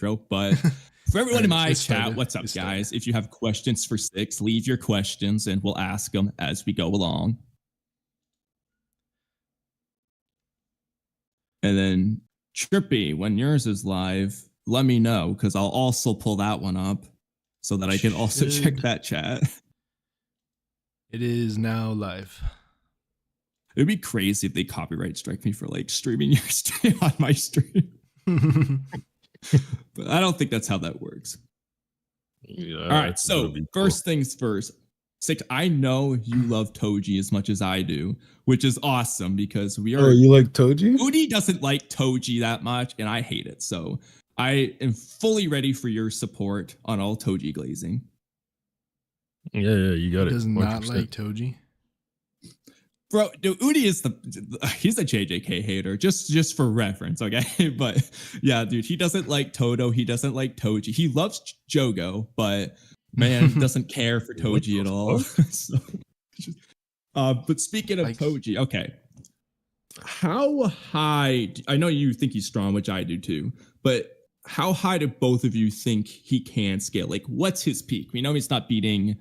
intro, but for everyone in my chat, what's up, It's guys? started. If you have questions for Six, leave your questions and we'll ask them as we go along. And then Trippy, when yours is live, let me know because I'll also pull that one up so that I can also check Should- that chat. It is now live. It'd be crazy if they copyright strike me for like streaming your stream on my stream. But I don't think that's how that works. Yeah, All right, so first things first. Six, I know you love Toji as much as I do, which is awesome because we are. Oh, you like Toji? Oodie doesn't like Toji that much, and I hate it. So I am fully ready for your support on all Toji glazing. Yeah, you got He it. does not 100%. like Toji. Bro, dude, Oodie is he's a JJK hater, just for reference, okay? But yeah, dude, he doesn't like Todo, he doesn't like Toji. He loves Jogo, but man, doesn't care for What Toji the at all. So, but speaking of Like- Toji, okay. How high, I know you think he's strong, which I do too, but how high do both of you think he can scale? Like, what's his peak? We know he's not beating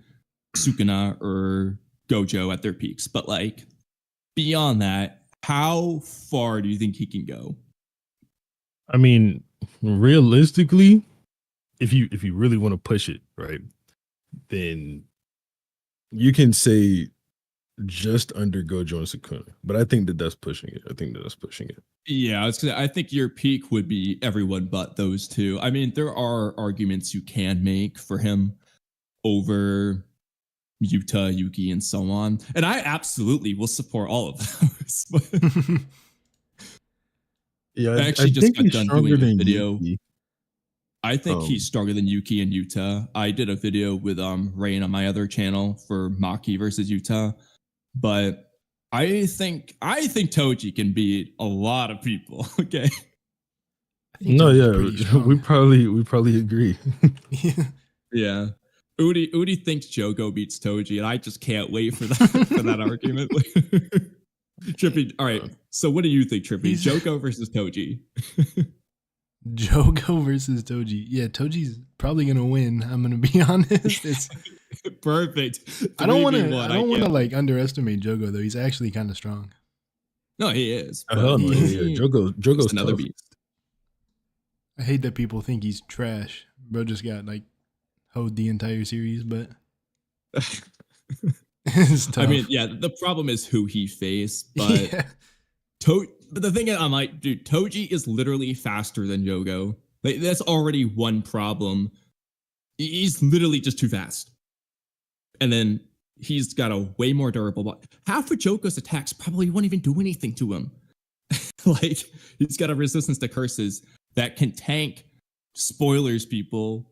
Sukuna or Gojo at their peaks, but like, beyond that, how far do you think he can go? I mean, realistically, if you really want to push it, right, then you can say just under Gojo and Sukuna. But I think that's pushing it. Yeah, I think your peak would be everyone but those two. I mean, there are arguments you can make for him over Yuta, Yuki, and so on. And I absolutely will support all of those. Yeah, I actually just think got he's done stronger doing a than video. Yuki. I think he's stronger than Yuki and Yuta. I did a video with Rain on my other channel for Maki versus Yuta, but I think Toji can beat a lot of people. Okay. I think No, Toji's pretty yeah, strong. we probably agree. Yeah. Oodie thinks Jogo beats Toji, and I just can't wait for that argument. Trippy, all right. So what do you think, Trippy? Jogo versus Toji? Jogo versus Toji. Yeah, Toji's probably gonna win. I'm gonna be honest. It's Perfect. I don't want to. 3v1, I don't want to can't- like underestimate Jogo though. He's actually kind of strong. No, he is. Oh, hell no, He's- yeah, Jogo's He's another tough. beast. I hate that people think he's trash. Bro just got like hoed the entire series, but it's tough. I mean, yeah, the problem is who he faced, but yeah. But the thing is, I'm like, dude, Toji is literally faster than Jogo. Like, that's already one problem. He's literally just too fast. And then he's got a way more durable body. Half of Jogo's attacks probably won't even do anything to him. Like, he's got a resistance to curses that can tank, spoilers, people,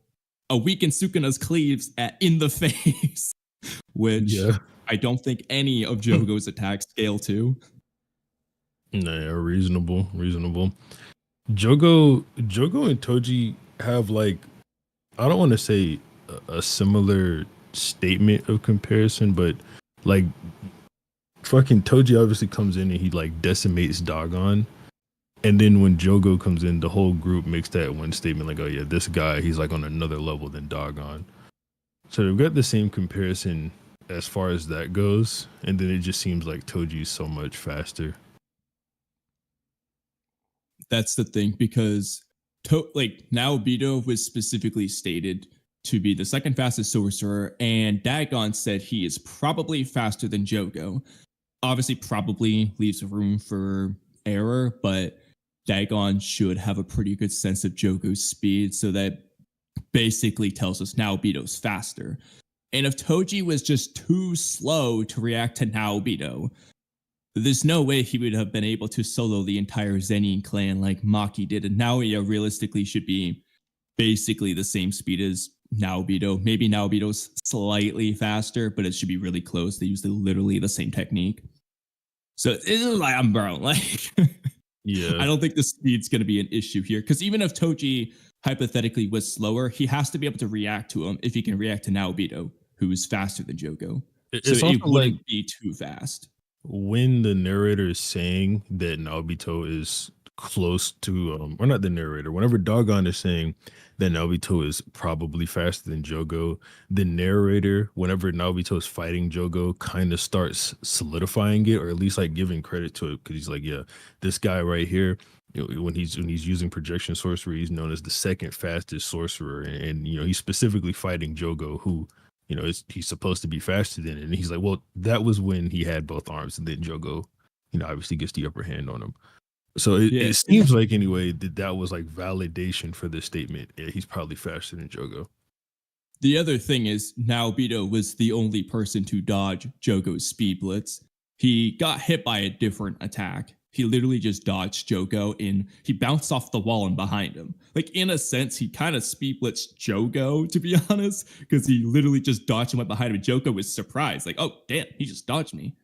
a weakened Sukuna's cleaves in the face, which I don't think any of Jogo's attacks scale to. Nah, reasonable. Jogo and Toji have like, I don't want to say a similar statement of comparison, but like fucking Toji obviously comes in and he like decimates Dagon. And then when Jogo comes in, the whole group makes that one statement like, oh yeah, this guy, he's like on another level than Dagon. So they've got the same comparison as far as that goes. And then it just seems like Toji's so much faster. That's the thing, because now Obito was specifically stated to be the second fastest sorcerer, and Dagon said he is probably faster than Jogo. Obviously, probably leaves room for error, but Dagon should have a pretty good sense of Jogo's speed, so that basically tells us now Obito's faster. And if Toji was just too slow to react to now Obito, there's no way he would have been able to solo the entire Zenin clan like Maki did. And Naoya realistically should be basically the same speed as Naobito. Maybe Naobito's slightly faster, but it should be really close. They use literally the same technique. So it's like, I'm bro, like, Yeah. I don't think the speed's going to be an issue here. Because even if Toji hypothetically was slower, he has to be able to react to him if he can react to Naobito, who is faster than Jogo. It's so also it wouldn't like be too fast. when the narrator is saying that Naobito is close to or not the narrator. Whenever Dagon is saying that Naruto is probably faster than Jogo, the narrator, whenever Naruto is fighting Jogo, kind of starts solidifying it, or at least like giving credit to it, because he's like, yeah, this guy right here, when he's using projection sorcery, he's known as the second fastest sorcerer, and he's specifically fighting Jogo, who he's supposed to be faster than it. And he's like, well, that was when he had both arms, and then Jogo, obviously gets the upper hand on him. So it seems like anyway that was like validation for this statement. Yeah, he's probably faster than Jogo. The other thing is now Obito was the only person to dodge Jogo's speed blitz. He got hit by a different attack. He literally just dodged Jogo and he bounced off the wall and behind him. Like, in a sense, he kind of speed blitzed Jogo, to be honest, because he literally just dodged and went behind him. And Jogo was surprised, like, oh, damn, he just dodged me.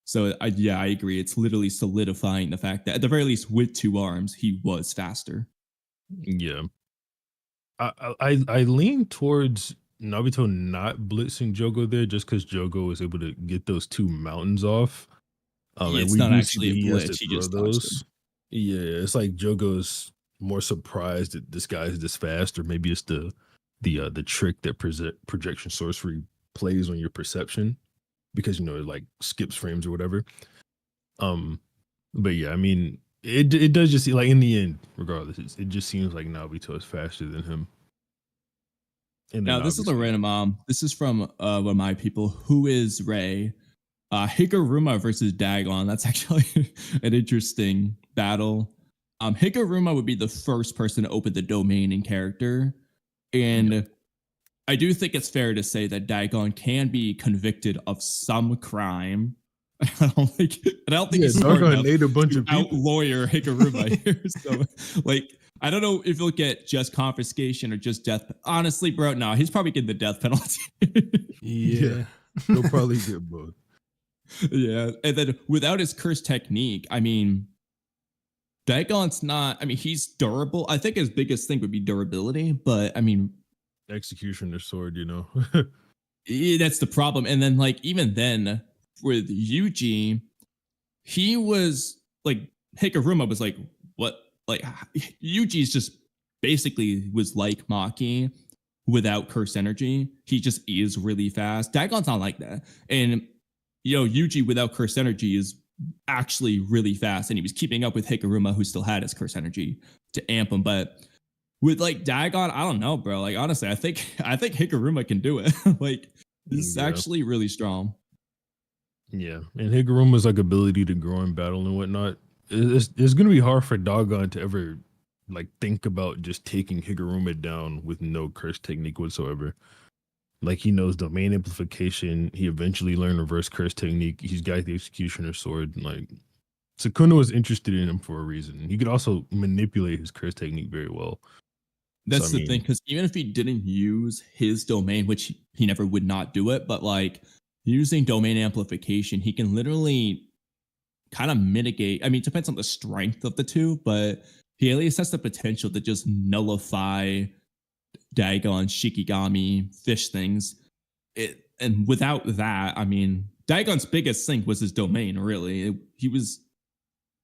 So, I agree. It's literally solidifying the fact that, at the very least, with two arms, he was faster. Yeah. I lean towards Naruto not blitzing Jogo there just because Jogo was able to get those two mountains off. It's not actually a glitch. He just those. Yeah, it's like Jogo's more surprised that this guy is this fast, or maybe it's the trick that projection sorcery plays on your perception, because it like skips frames or whatever. But yeah, I mean, it does just like in the end, regardless, it just seems like Naruto is faster than him. Now this is a random this is from one of my people. Who is Ray? Higuruma versus Dagon. That's actually an interesting battle. Higuruma would be the first person to open the domain in character, and I do think it's fair to say that Dagon can be convicted of some crime. I don't think he's smart enough a bunch to of people. out-lawyer Higuruma here. So, like, I don't know if he'll get just confiscation or just death. Honestly, bro, no, he's probably getting the death penalty. Yeah, he'll probably get both. Yeah, and then without his curse technique, I mean, Dagon's not. I mean, he's durable. I think his biggest thing would be durability, but I mean, executioner sword. That's the problem. And then, like, even then, with Yuji, he was like, Higuruma was like, what? Like, Yuji's just basically was like Maki without curse energy. He just is really fast. Dagon's not like that, and Yuji without curse energy is actually really fast, and he was keeping up with Higuruma, who still had his curse energy to amp him. But with like Dagon, I don't know, bro. Like, honestly, I think Higuruma can do it. Like, this is actually really strong. Yeah, and Higuruma's like ability to grow in battle and whatnot. It's going to be hard for Dagon to ever like think about just taking Higuruma down with no curse technique whatsoever. Like, he knows domain amplification. He eventually learned reverse curse technique. He's got the executioner sword. Like, Sukuna was interested in him for a reason. He could also manipulate his curse technique very well. That's the thing, because even if he didn't use his domain, which he never would not do it, but like using domain amplification, he can literally kind of mitigate. I mean, it depends on the strength of the two, but he at least has the potential to just nullify Dagon, Shikigami, fish things. And without that, I mean, Dagon's biggest thing was his domain, really. He was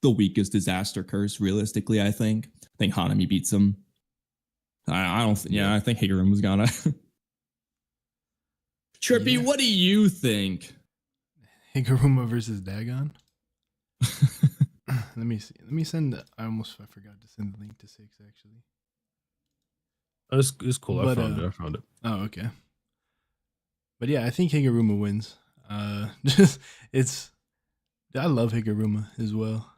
the weakest disaster curse, realistically, I think. I think Hanami beats him. I think Higuruma's gonna. Trippy, what do you think? Higuruma versus Dagon? Let me see. Let me send. I forgot to send the link to 6, actually. It's cool. I found it. Oh, okay. But yeah, I think Higuruma wins. I love Higuruma as well.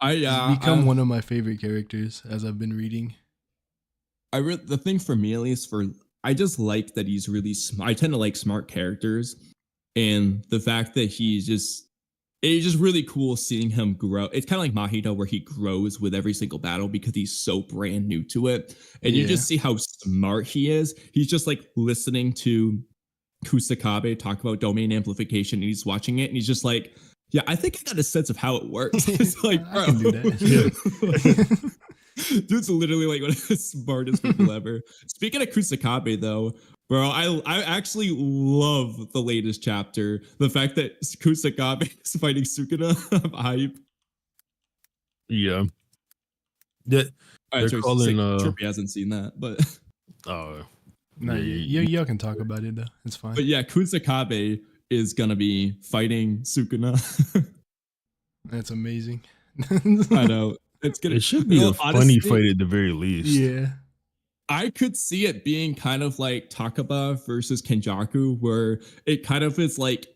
He's become one of my favorite characters as I've been reading. The thing for me, at least, I just like that he's really smart. I tend to like smart characters, and the fact that it's just really cool seeing him grow. It's kind of like Mahito, where he grows with every single battle because he's so brand new to it. And you just see how smart he is. He's just like listening to Kusakabe talk about domain amplification, and he's watching it, and he's just like, yeah, I think I got a sense of how it works. It's like, bro. I can do that. Dude's literally like one of the smartest people ever. Speaking of Kusakabe, though, bro, I actually love the latest chapter. The fact that Kusakabe is fighting Sukuna. I'm hype. Yeah. That they're calling Trippy hasn't seen that, but oh No, y'all can talk about it though. It's fine. but yeah, Kusakabe is gonna be fighting Sukuna. That's amazing. I know it's gonna. it should be a funny fight at the very least. Yeah. I could see it being kind of like Takaba versus Kenjaku, where it kind of is like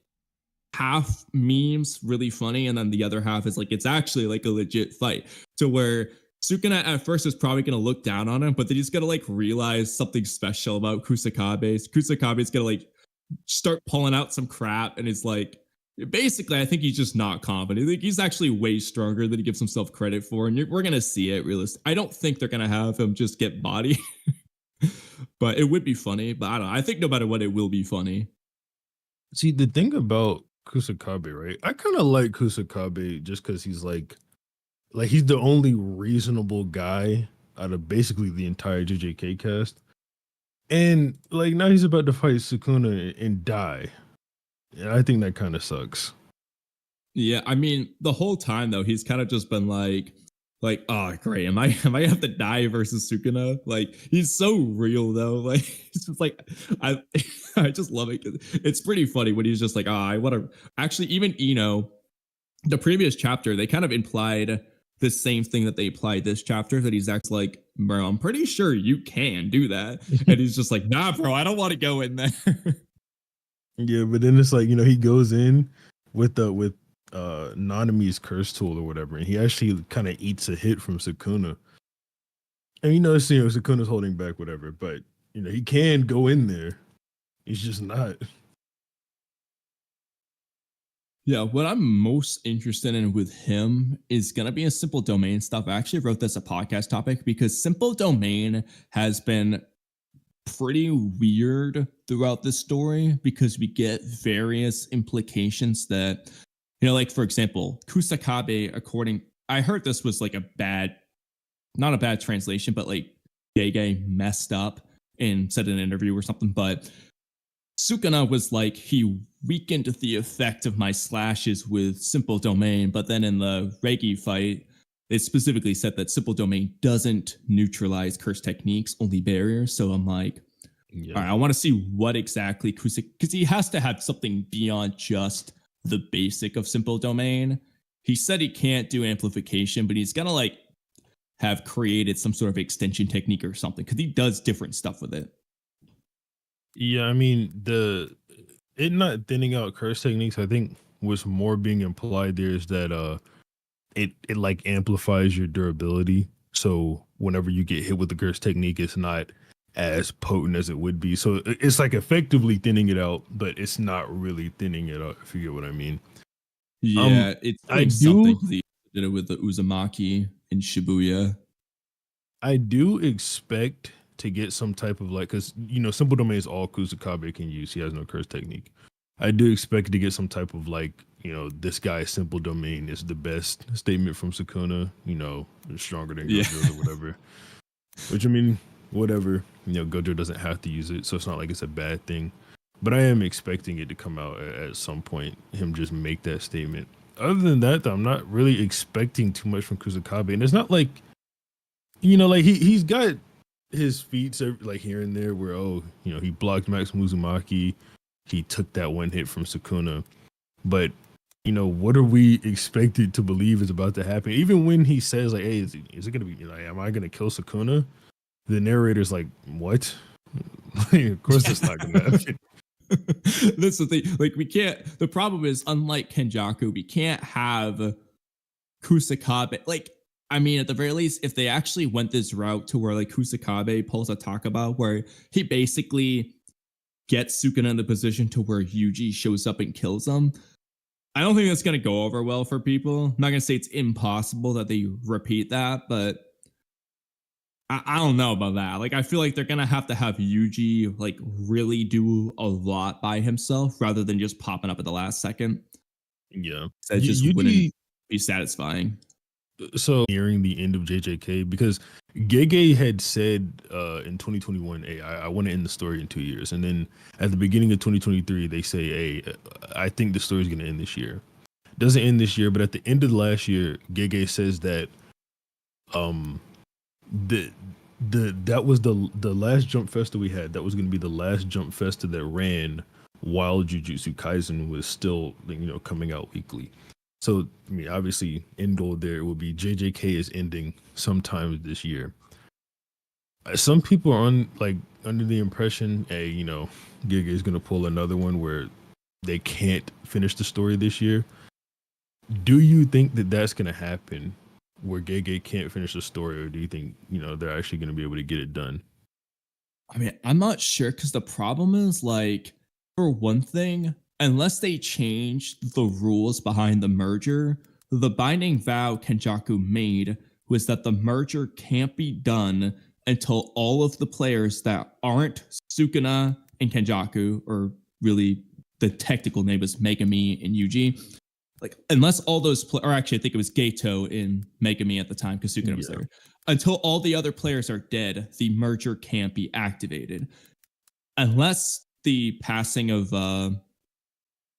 half memes, really funny, and then the other half is like it's actually like a legit fight. To where Sukuna at first is probably gonna look down on him, but then he's gonna like realize something special about Kusakabe. Kusakabe's gonna like start pulling out some crap, and it's like basically, I think he's just not confident. I think he's actually way stronger than he gives himself credit for, and we're gonna see it. Realistic. I don't think they're gonna have him just get body, but it would be funny. But I don't know. I think no matter what, it will be funny. See, the thing about Kusakabe, right? I kind of like Kusakabe just because he's like he's the only reasonable guy out of basically the entire JJK cast, and like now he's about to fight Sukuna and die. And I think that kind of sucks. Yeah, I mean, the whole time though, he's kind of just been like, oh great, am I have to die versus Sukuna? Like, he's so real though. Like, it's just like I I just love it. It's pretty funny when he's just like, I want to actually even the previous chapter, they kind of implied the same thing that they applied this chapter, that he's actually like, bro, I'm pretty sure you can do that. And he's just like, nah, bro, I don't want to go in there. Yeah, but then it's like, he goes in with Nanami's curse tool or whatever, and he actually kind of eats a hit from Sukuna. And Sukuna's holding back whatever, but he can go in there. He's just not. Yeah, what I'm most interested in with him is going to be a simple domain stuff. I actually wrote this a podcast topic because simple domain has been pretty weird throughout the story because we get various implications that, like for example, Kusakabe, I heard this was like not a bad translation, but like Gege messed up and said in an interview or something, but Sukuna was like, he weakened the effect of my slashes with simple domain, but then in the Regi fight, it specifically said that simple domain doesn't neutralize curse techniques, only barriers. So I'm like, all right, I want to see what exactly because he has to have something beyond just the basic of simple domain. He said he can't do amplification, but he's gonna like have created some sort of extension technique or something because he does different stuff with it. Yeah, I mean it not thinning out curse techniques, I think what's more being implied there is that it like amplifies your durability. So whenever you get hit with the curse technique, it's not as potent as it would be. So it's like effectively thinning it out, but it's not really thinning it out, if you get what I mean. Yeah, it's something he did it with the Uzumaki in Shibuya. I do expect to get some type of like, because simple domain is all Kusakabe can use. He has no curse technique. I do expect to get some type of like, this guy's simple domain is the best statement from Sukuna, stronger than Gojo's or whatever. Which I mean, whatever. Gojo doesn't have to use it, so it's not like it's a bad thing. But I am expecting it to come out at some point, him just make that statement. Other than that, though, I'm not really expecting too much from Kusakabe. And it's not like, like he's got his feats like here and there where, he blocked Max Uzumaki. He took that one hit from Sukuna. But, what are we expected to believe is about to happen? Even when he says, like, hey, is it going to be, like, am I going to kill Sukuna? The narrator's like, what? Of course that's not going to happen. That's the thing. Like, we can't, the problem is, unlike Kenjaku, we can't have Kusakabe. Like, I mean, at the very least, if they actually went this route to where, like, Kusakabe pulls a Takaba, where he basically gets Sukuna in the position to where Yuji shows up and kills him, I don't think that's going to go over well for people. I'm not going to say it's impossible that they repeat that, but I don't know about that. Like, I feel like they're going to have Yuji, like, really do a lot by himself rather than just popping up at the last second. Yeah. That just wouldn't be satisfying. So nearing the end of JJK, because Gege had said in 2021, hey, I want to end the story in 2 years. And then at the beginning of 2023, they say, hey, I think the story is going to end this year. Doesn't end this year, but at the end of last year, Gege says that the that was the last Jump Festa we had. That was going to be the last Jump Festa that ran while Jujutsu Kaisen was still, coming out weekly. So, I mean, obviously, end goal there will be JJK is ending sometime this year. Some people are under the impression, hey, Giga is going to pull another one where they can't finish the story this year. Do you think that that's going to happen, where Gege can't finish the story, or do you think, they're actually going to be able to get it done? I mean, I'm not sure, because the problem is, like, for one thing, unless they change the rules behind the merger, the binding vow Kenjaku made was that the merger can't be done until all of the players that aren't Sukuna and Kenjaku, or really the technical name is Megumi and Yuji, like, unless all those, or actually I think it was Geto in Megumi at the time, because Sukuna was there. Until all the other players are dead, the merger can't be activated. Unless the passing of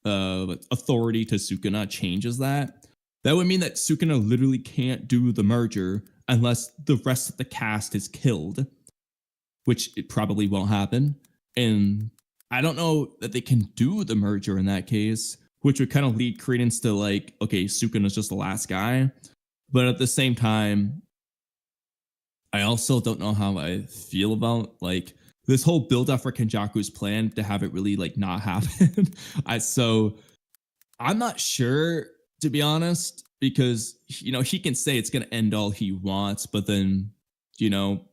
authority to Sukuna changes that, that would mean that Sukuna literally can't do the merger unless the rest of the cast is killed, which it probably won't happen. And I don't know that they can do the merger in that case, which would kind of lead credence to, like, okay, Sukuna's just the last guy. But at the same time, I also don't know how I feel about, like, this whole build-up for Kenjaku's plan to have it really, like, not happen. So I'm not sure, to be honest, because, he can say it's going to end all he wants, but then,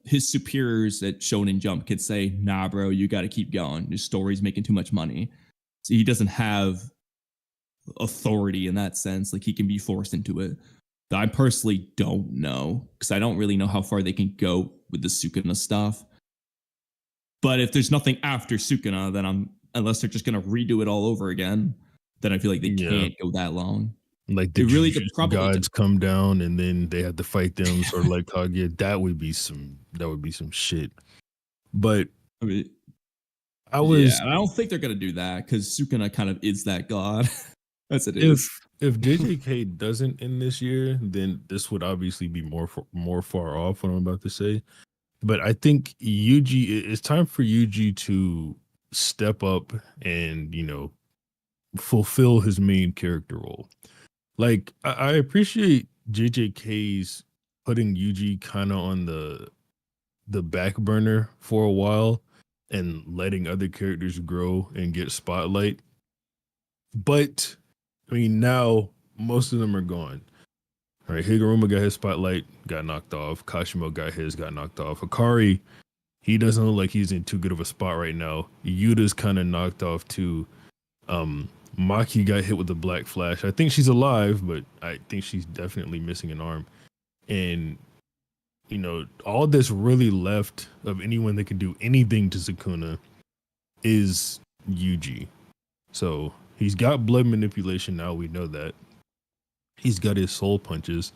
his superiors at Shonen Jump could say, nah, bro, you got to keep going. Your story's making too much money. So he doesn't have authority in that sense. Like, he can be forced into it. But I personally don't know, because I don't really know how far they can go with the Sukuna stuff. But if there's nothing after Sukuna, then unless they're just going to redo it all over again, then I feel like they can't go that long. Like, the really gods come down and then they have to fight them, sort of like Kaguya. That would be some shit. But I mean, I don't think they're going to do that, because Sukuna kind of is that god. That's it. If JJK doesn't end this year, then this would obviously be more far off what I'm about to say. But I think it's time for Yuji to step up and, fulfill his main character role. Like, I appreciate JJK's putting Yuji kind of on the back burner for a while and letting other characters grow and get spotlight. But, I mean, now most of them are gone. All right, Higuruma got his spotlight, got knocked off. Kashimo got knocked off. Hikari, he doesn't look like he's in too good of a spot right now. Yuta's kind of knocked off too. Maki got hit with the Black Flash. I think she's alive, but I think she's definitely missing an arm. And, all that's really left of anyone that can do anything to Sukuna is Yuji. So he's got blood manipulation now. We know that. He's got his soul punches.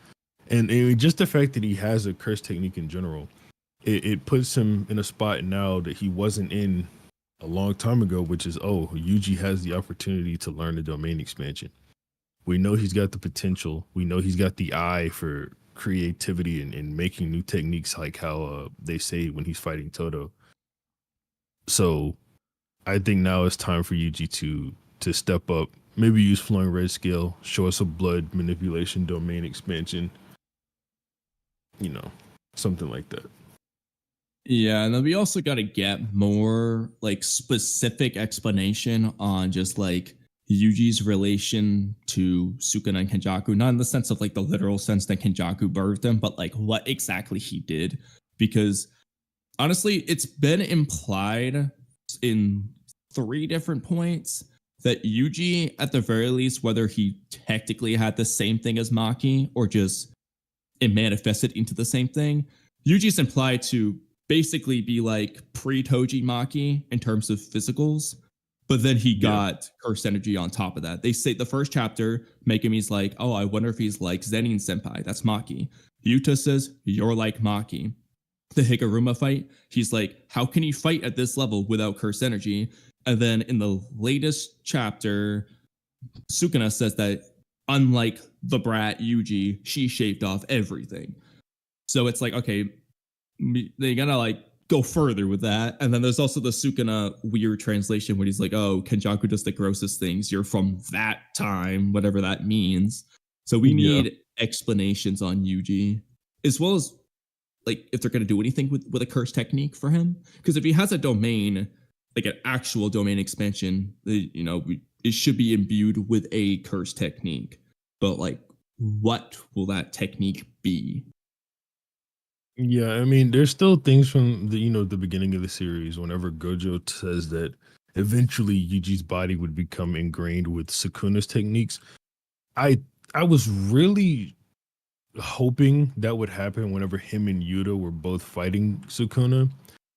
And just the fact that he has a curse technique in general, it puts him in a spot now that he wasn't in a long time ago, which is, Yuji has the opportunity to learn the domain expansion. We know he's got the potential. We know he's got the eye for creativity and making new techniques, like how they say when he's fighting Todo. So I think now it's time for Yuji to step up, maybe use Flowing Red Scale, show us a blood manipulation domain expansion, something like that. Yeah, and then we also got to get more, like, specific explanation on just, like, Yuji's relation to Sukuna and Kenjaku, not in the sense of, like, the literal sense that Kenjaku birthed him, but, like, what exactly he did. Because honestly, it's been implied in 3 different points that Yuji, at the very least, whether he technically had the same thing as Maki or just it manifested into the same thing, Yuji's implied to basically be like pre-Toji Maki in terms of physicals, but then he got cursed energy on top of that. They say the first chapter, Megumi's like, oh, I wonder if he's like Zenin Senpai. That's Maki. Yuta says, you're like Maki. The Higuruma fight, he's like, how can he fight at this level without cursed energy? And then in the latest chapter, Sukuna says that unlike the brat Yuji, she shaved off everything. So it's like, okay, they gotta like go further with that. And then there's also the Sukuna weird translation where he's like, oh, Kenjaku does the grossest things. You're from that time, whatever that means. So we need explanations on Yuji, as well as like if they're gonna do anything with a curse technique for him. Because if he has a domain, like an actual domain expansion, it should be imbued with a curse technique. But like, what will that technique be? Yeah, I mean, there's still things from the beginning of the series. Whenever Gojo says that eventually Yuji's body would become ingrained with Sukuna's techniques, I was really hoping that would happen whenever him and Yuta were both fighting Sukuna.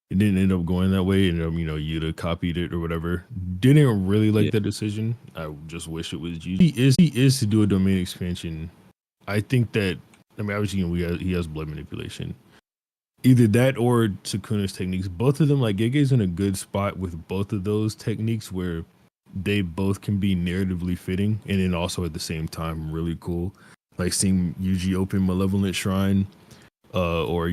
It didn't end up going that way, and Yuta copied it or whatever. Didn't really like that decision. I just wish it was Yuji. He is to do a domain expansion. I think that obviously he has blood manipulation. Either that or Sukuna's techniques. Both of them, like Gege's in a good spot with both of those techniques where they both can be narratively fitting and then also at the same time really cool. Like seeing Yuji open Malevolent Shrine, or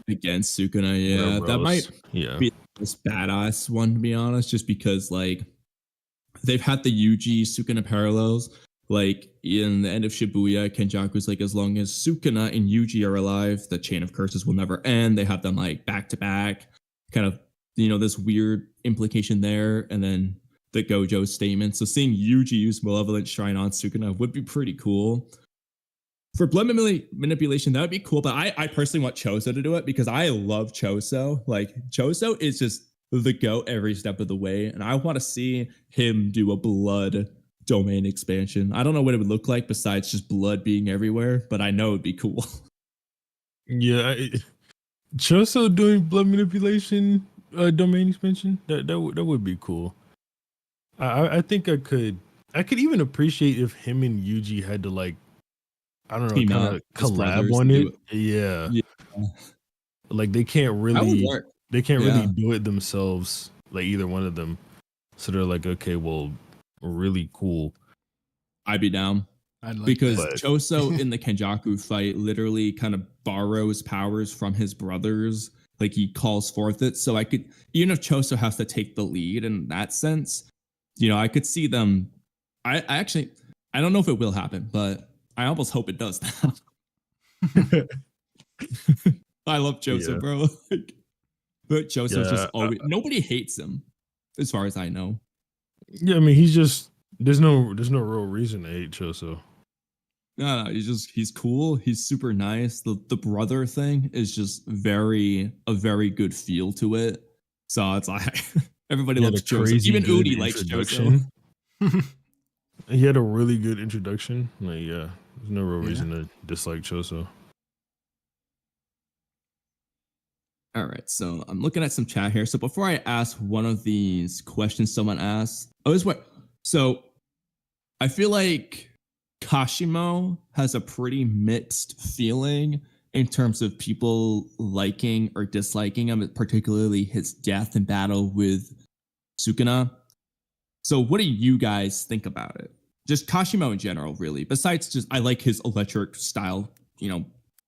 against Sukuna, yeah, that might be this badass one to be honest. Just because like they've had the Yuji Sukuna parallels. Like in the end of Shibuya, Kenjaku's like, as long as Sukuna and Yuji are alive, the chain of curses will never end. They have them like back to back, kind of, this weird implication there. And then the Gojo statement. So seeing Yuji use Malevolent Shrine on Sukuna would be pretty cool. For blood manipulation, that would be cool. But I personally want Choso to do it because I love Choso. Like Choso is just the GOAT every step of the way. And I want to see him do a blood domain expansion. I don't know what it would look like besides just blood being everywhere, but I know it'd be cool. Yeah, Choso doing blood manipulation domain expansion, that would be cool. I think I could even appreciate if him and Yuji had to like, I don't know, kind of collab on it. Yeah. Like they can't really do it themselves, like either one of them. So they're like, okay, well, really cool. I'd be down. Because Choso in the Kenjaku fight literally kind of borrows powers from his brothers. Like he calls forth it. So I could, even if Choso has to take the lead in that sense, I could see them. I don't know if it will happen, but I almost hope it does now. I love Choso, bro. But Choso's just always, nobody hates him, as far as I know. Yeah, I mean, he's just there's no real reason to hate Choso. No, he's cool. He's super nice. The brother thing is just a very good feel to it. So it's like everybody loves Choso. Even Oodie likes Choso. He had a really good introduction. Like, yeah, there's no real reason to dislike Choso. All right, so I'm looking at some chat here. So before I ask one of these questions someone asked, so I feel like Kashimo has a pretty mixed feeling in terms of people liking or disliking him, particularly his death in battle with Sukuna. So what do you guys think about it? Just Kashimo in general, really. Besides just, I like his electric style,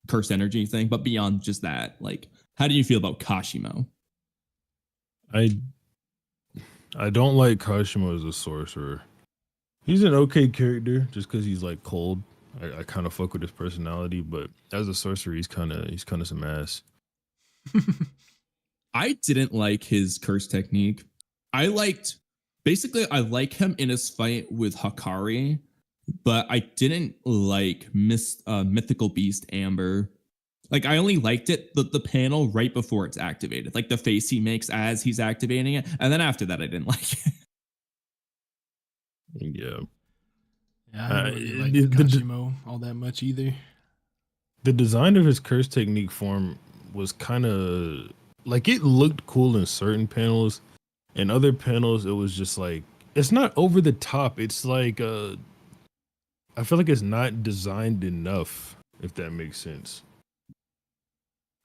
curse energy thing. But beyond just that, like, how do you feel about Kashimo? I don't like Kashimo as a sorcerer. He's an okay character just because he's like cold. I kind of fuck with his personality, but as a sorcerer, he's kind of some ass. I didn't like his curse technique. I like him in his fight with Hakari, but I didn't like Mythical Beast Amber. Like I only liked it the panel right before it's activated, like the face he makes as he's activating it, and then after that I didn't like it. Yeah. I don't really like Kashimo all that much either. The design of his curse technique form was kind of like, it looked cool in certain panels. In other panels, it was just like, it's not over the top. It's like, I feel like it's not designed enough, if that makes sense.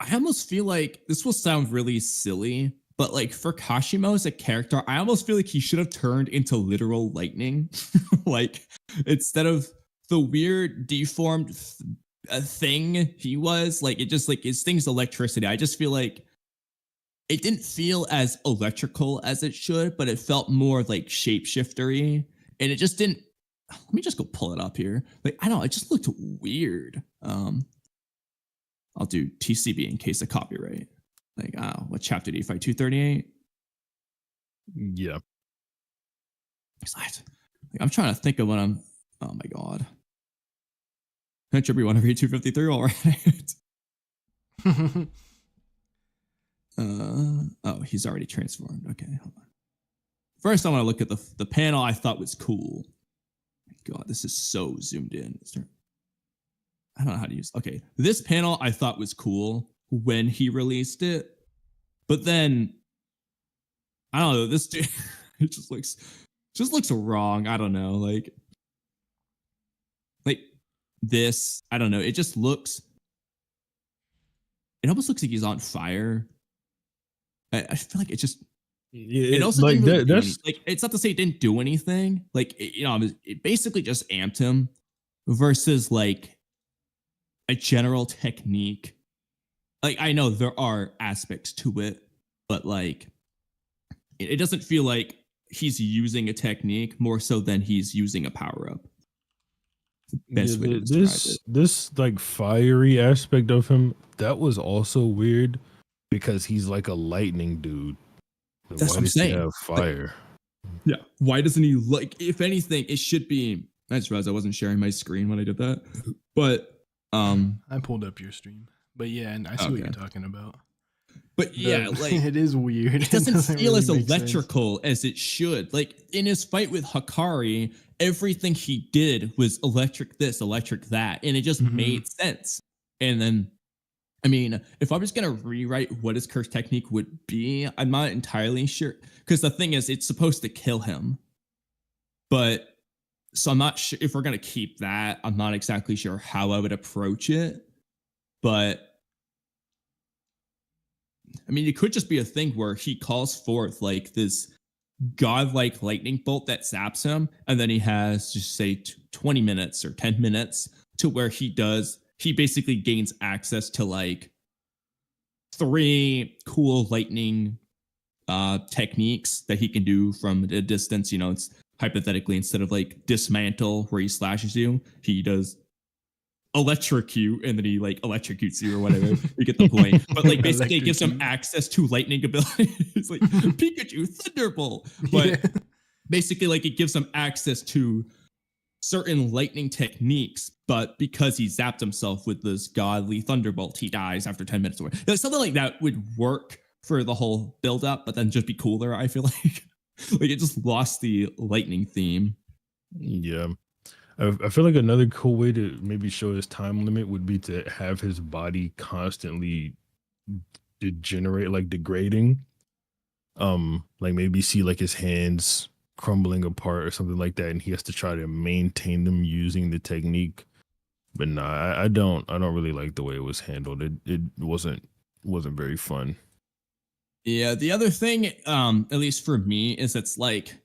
I almost feel like this will sound really silly, but like for Kashimo as a character, I almost feel like he should have turned into literal lightning. Like instead of the weird deformed a thing he was. Like, it just like his thing's electricity. I just feel like it didn't feel as electrical as it should, but it felt more like shapeshiftery. And it just didn't. Let me just go pull it up here. Like, I don't know, it just looked weird. I'll do TCB in case of copyright. Like, oh, what chapter did he fight? 238? Yeah. Like, I'm trying to think of what I'm. Oh my god. Trippy want to read 253? All right. Oh, he's already transformed. Okay, hold on. First, I want to look at the panel I thought was cool. God, this is so zoomed in. I don't know how to use. Okay, this panel I thought was cool when he released it, but then I don't know. This dude, it just looks wrong. I don't know, like this. I don't know. It just looks. It almost looks like he's on fire. I feel like it just. It also like didn't really that's like. It's not to say it didn't do anything. Like it basically just amped him, versus like a general technique. Like, I know there are aspects to it, but like it doesn't feel like he's using a technique more so than he's using a power up. Best way to describe it. This like fiery aspect of him, that was also weird because he's like a lightning dude. That's what I'm saying. Have fire. Yeah. Why doesn't he like? If anything, it should be. I just realized I wasn't sharing my screen when I did that, but I pulled up your stream, but yeah, and I see what you're talking about. But yeah, like it is weird. It doesn't feel really as make electrical as it should. Like in his fight with Hikari, everything he did was electric this, electric that, and it just made sense. And then, I mean, if I was gonna rewrite what his curse technique would be, I'm not entirely sure. Because the thing is, it's supposed to kill him. But so I'm not sure if we're gonna keep that. I'm not exactly sure how I would approach it. But I mean, it could just be a thing where he calls forth like this godlike lightning bolt that zaps him, and then he has just say 20 minutes or 10 minutes to where he basically gains access to like 3 cool lightning techniques that he can do from a distance. You know, it's hypothetically, instead of like dismantle where he slashes you, he does electrocute, and then he like electrocutes you or whatever. You get the point. But like basically it gives him access to lightning abilities. Like Pikachu Thunderbolt. But basically like it gives him access to certain lightning techniques, but because he zapped himself with this godly Thunderbolt, he dies after 10 minutes or something like that would work for the whole build up, but then just be cooler, I feel like. Like it just lost the lightning theme. Yeah. I feel like another cool way to maybe show his time limit would be to have his body constantly degrading. Like maybe see like his hands crumbling apart or something like that, and he has to try to maintain them using the technique. But nah, I don't really like the way it was handled. It wasn't very fun. Yeah, the other thing, at least for me, is it's like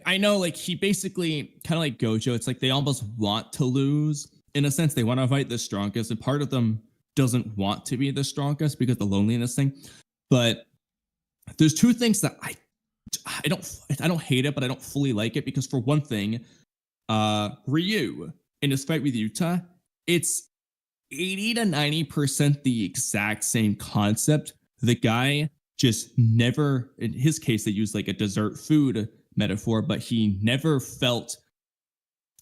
I know, like he basically kind of like Gojo. It's like they almost want to lose in a sense. They want to fight the strongest, and part of them doesn't want to be the strongest because the loneliness thing. But there's 2 things that I don't hate it, but I don't fully like it because for one thing, Ryu in his fight with Yuta, it's 80 to 90% the exact same concept. The guy just never, in his case, they use like a dessert food metaphor, but he never felt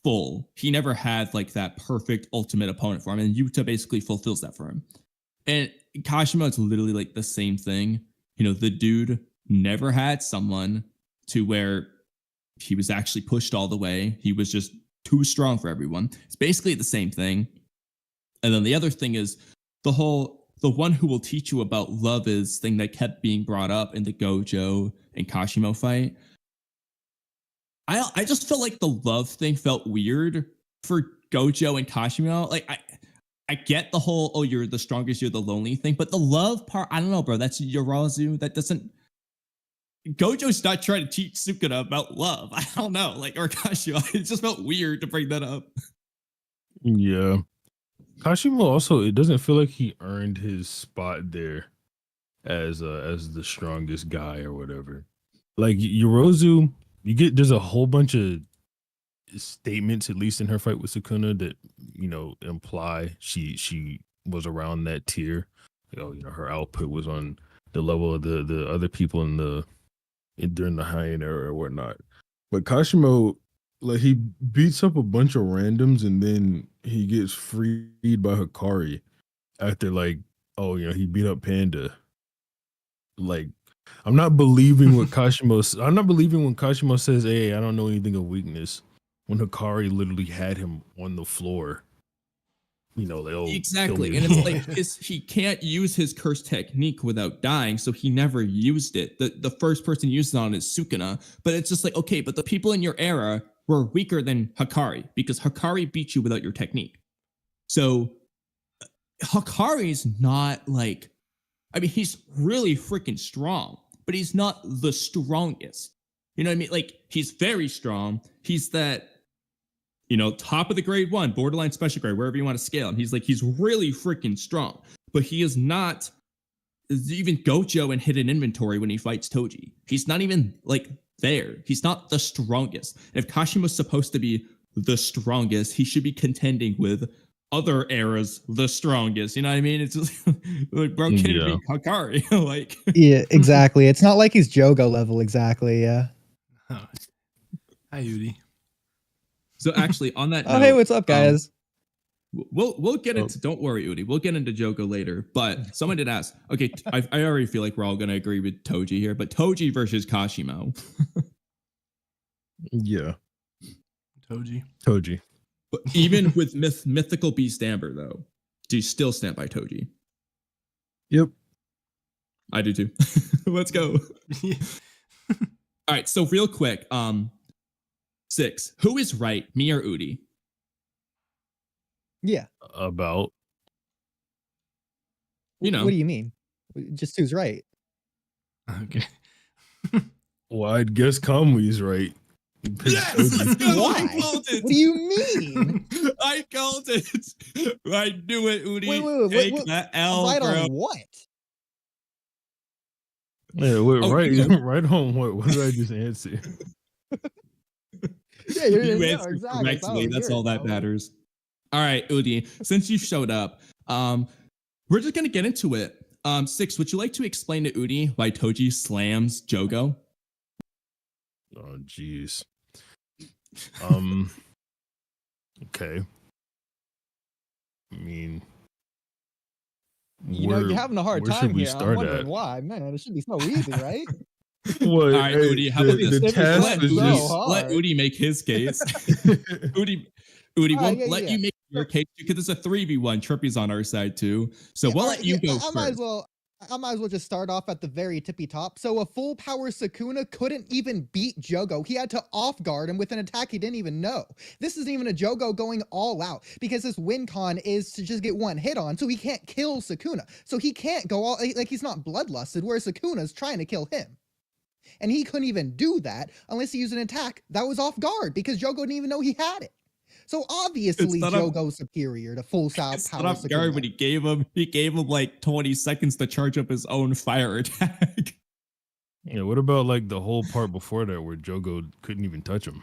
full. He never had like that perfect ultimate opponent for him, and Yuta basically fulfills that for him. And Kashimo, it's literally like the same thing. You know, the dude never had someone to where he was actually pushed all the way. He was just too strong for everyone. It's basically the same thing. And then the other thing is the one who will teach you about love is thing that kept being brought up in the Gojo and Kashimo fight. I just felt like the love thing felt weird for Gojo and Kashimo. Like I get the whole, oh, you're the strongest, you're the lonely thing, but the love part, I don't know, bro. That's Yarazu. That doesn't. Gojo's not trying to teach Sukuna about love. I don't know, like, or Kashimo. It just felt weird to bring that up. Yeah. Kashimo also, it doesn't feel like he earned his spot there as the strongest guy or whatever. Like Yorozu, there's a whole bunch of statements, at least in her fight with Sukuna, that imply she was around that tier. Her output was on the level of the other people during the Heian era or whatnot. But Kashimo, like, he beats up a bunch of randoms and then he gets freed by Hikari after, like, he beat up Panda. Like, I'm not believing what I'm not believing when Kashimo says, "Hey, I don't know anything of weakness," when Hikari literally had him on the floor. Exactly. And it's like he can't use his curse technique without dying, so he never used it. The first person used it on is Sukuna, but it's just like, okay, but the people in your era were weaker than Hikari because Hikari beat you without your technique. So Hikari's not like, I mean, he's really freaking strong, but he's not the strongest. You know what I mean? Like, he's very strong. He's that, top of the grade 1, borderline special grade, wherever you want to scale him. He's really freaking strong, but he is not even Gojo in hidden inventory when he fights Toji. He's not even like there. He's not the strongest. And if Kashimo's supposed to be the strongest, he should be contending with other eras the strongest. You know what I mean? It's just like, bro, can't beat Hikari. Like, yeah, exactly. It's not like he's Jogo level. Exactly. Yeah. Hi, Oodie. So actually, on that Oh, note, hey, what's up, guys? We'll get into. Don't worry, Oodie. We'll get into Jogo later. But someone did ask. Okay, I already feel like we're all gonna agree with Toji here. But Toji versus Kashimo. Yeah. Toji. But even with mythical beast Amber, though, do you still stand by Toji? Yep. I do too. Let's go. All right. So real quick, 6. Who is right, me or Oodie? Yeah. About. What do you mean? Just who's right? Okay. Well, I'd guess Kamui's right. Yes, let's go. Why? I called it. What do you mean? I called it. I knew it, Oodie. Wait, Take that L, right bro. on what? Yeah, wait, right, yeah. right on what? What did I just answer? Yeah, You yeah, answered exactly. correctly. That's all that matters. All right, Oodie, since you showed up, we're just gonna get into it. 6, would you like to explain to Oodie why Toji slams Jogo? Oh, jeez. Okay. I mean, you're having a hard where time should we here. I'm start wondering at? why. Man, it should be so easy, right? What? All right, Oodie, how about this? The task was just Let Oodie make his case. Oodie won't let you make your case because it's a 3v1. Trippy's on our side too. So we'll let you go first. I might as well just start off at the very tippy top. So a full power Sukuna couldn't even beat Jogo. He had to off guard him with an attack he didn't even know. This isn't even a Jogo going all out because his win con is to just get one hit on, so he can't kill Sukuna. So he can't go all like he's not bloodlusted, whereas Sukuna's trying to kill him. And he couldn't even do that unless he used an attack that was off guard because Jogo didn't even know he had it. So obviously Jogo's superior to full power. It's not off guard, but he gave him like 20 seconds to charge up his own fire attack. Yeah, what about like the whole part before that where Jogo couldn't even touch him?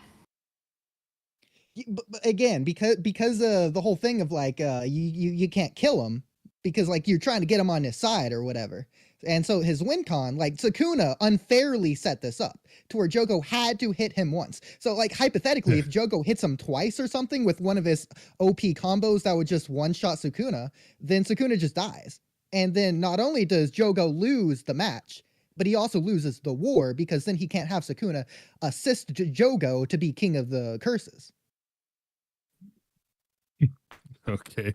But again, because the whole thing of like you can't kill him because like you're trying to get him on his side or whatever. And so his win con, like Sukuna unfairly set this up to where Jogo had to hit him once. So like hypothetically, if Jogo hits him twice or something with one of his OP combos that would just one-shot Sukuna, then Sukuna just dies. And then not only does Jogo lose the match, but he also loses the war because then he can't have Sukuna assist Jogo to be king of the curses. Okay.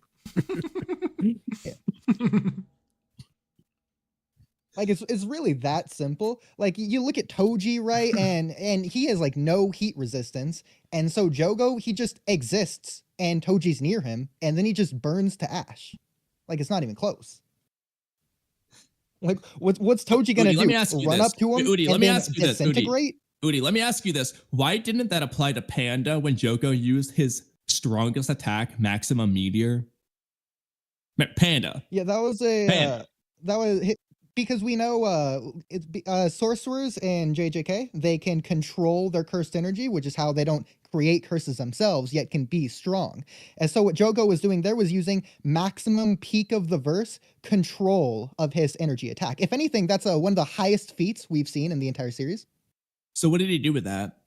Like it's really that simple. Like you look at Toji, right? And he has like no heat resistance. And so Jogo, he just exists and Toji's near him and then he just burns to ash. Like it's not even close. Like what's Toji gonna do? Run up to him Oodie, and then disintegrate? Oodie, let me ask you this. Why didn't that apply to Panda when Jogo used his strongest attack, Maximum Meteor? Panda. Yeah, that was a Panda. because we know sorcerers and JJK, they can control their cursed energy, which is how they don't create curses themselves, yet can be strong. And so what Jogo was doing there was using maximum peak of the verse control of his energy attack. If anything, that's one of the highest feats we've seen in the entire series. So what did he do with that?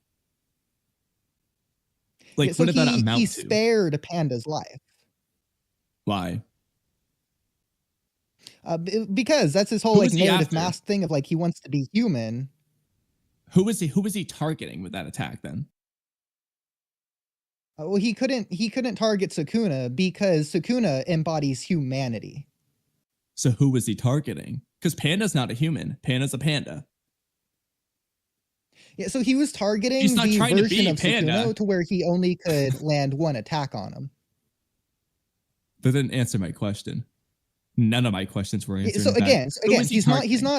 Like, Yeah, so what did that amount he to? spared Panda's life. Why? Because that's his whole Who like was he narrative after? mask thing of like he wants to be human. Who was he targeting with that attack then? Well, he couldn't target Sukuna because Sukuna embodies humanity. So who was he targeting? Because Panda's not a human. Panda's a panda. Yeah, so he was targeting He's not the trying to version be of Panda. Sukuna to where he only could land one attack on him. That didn't answer my question. None of my questions were answered. So in fact. again, Who was he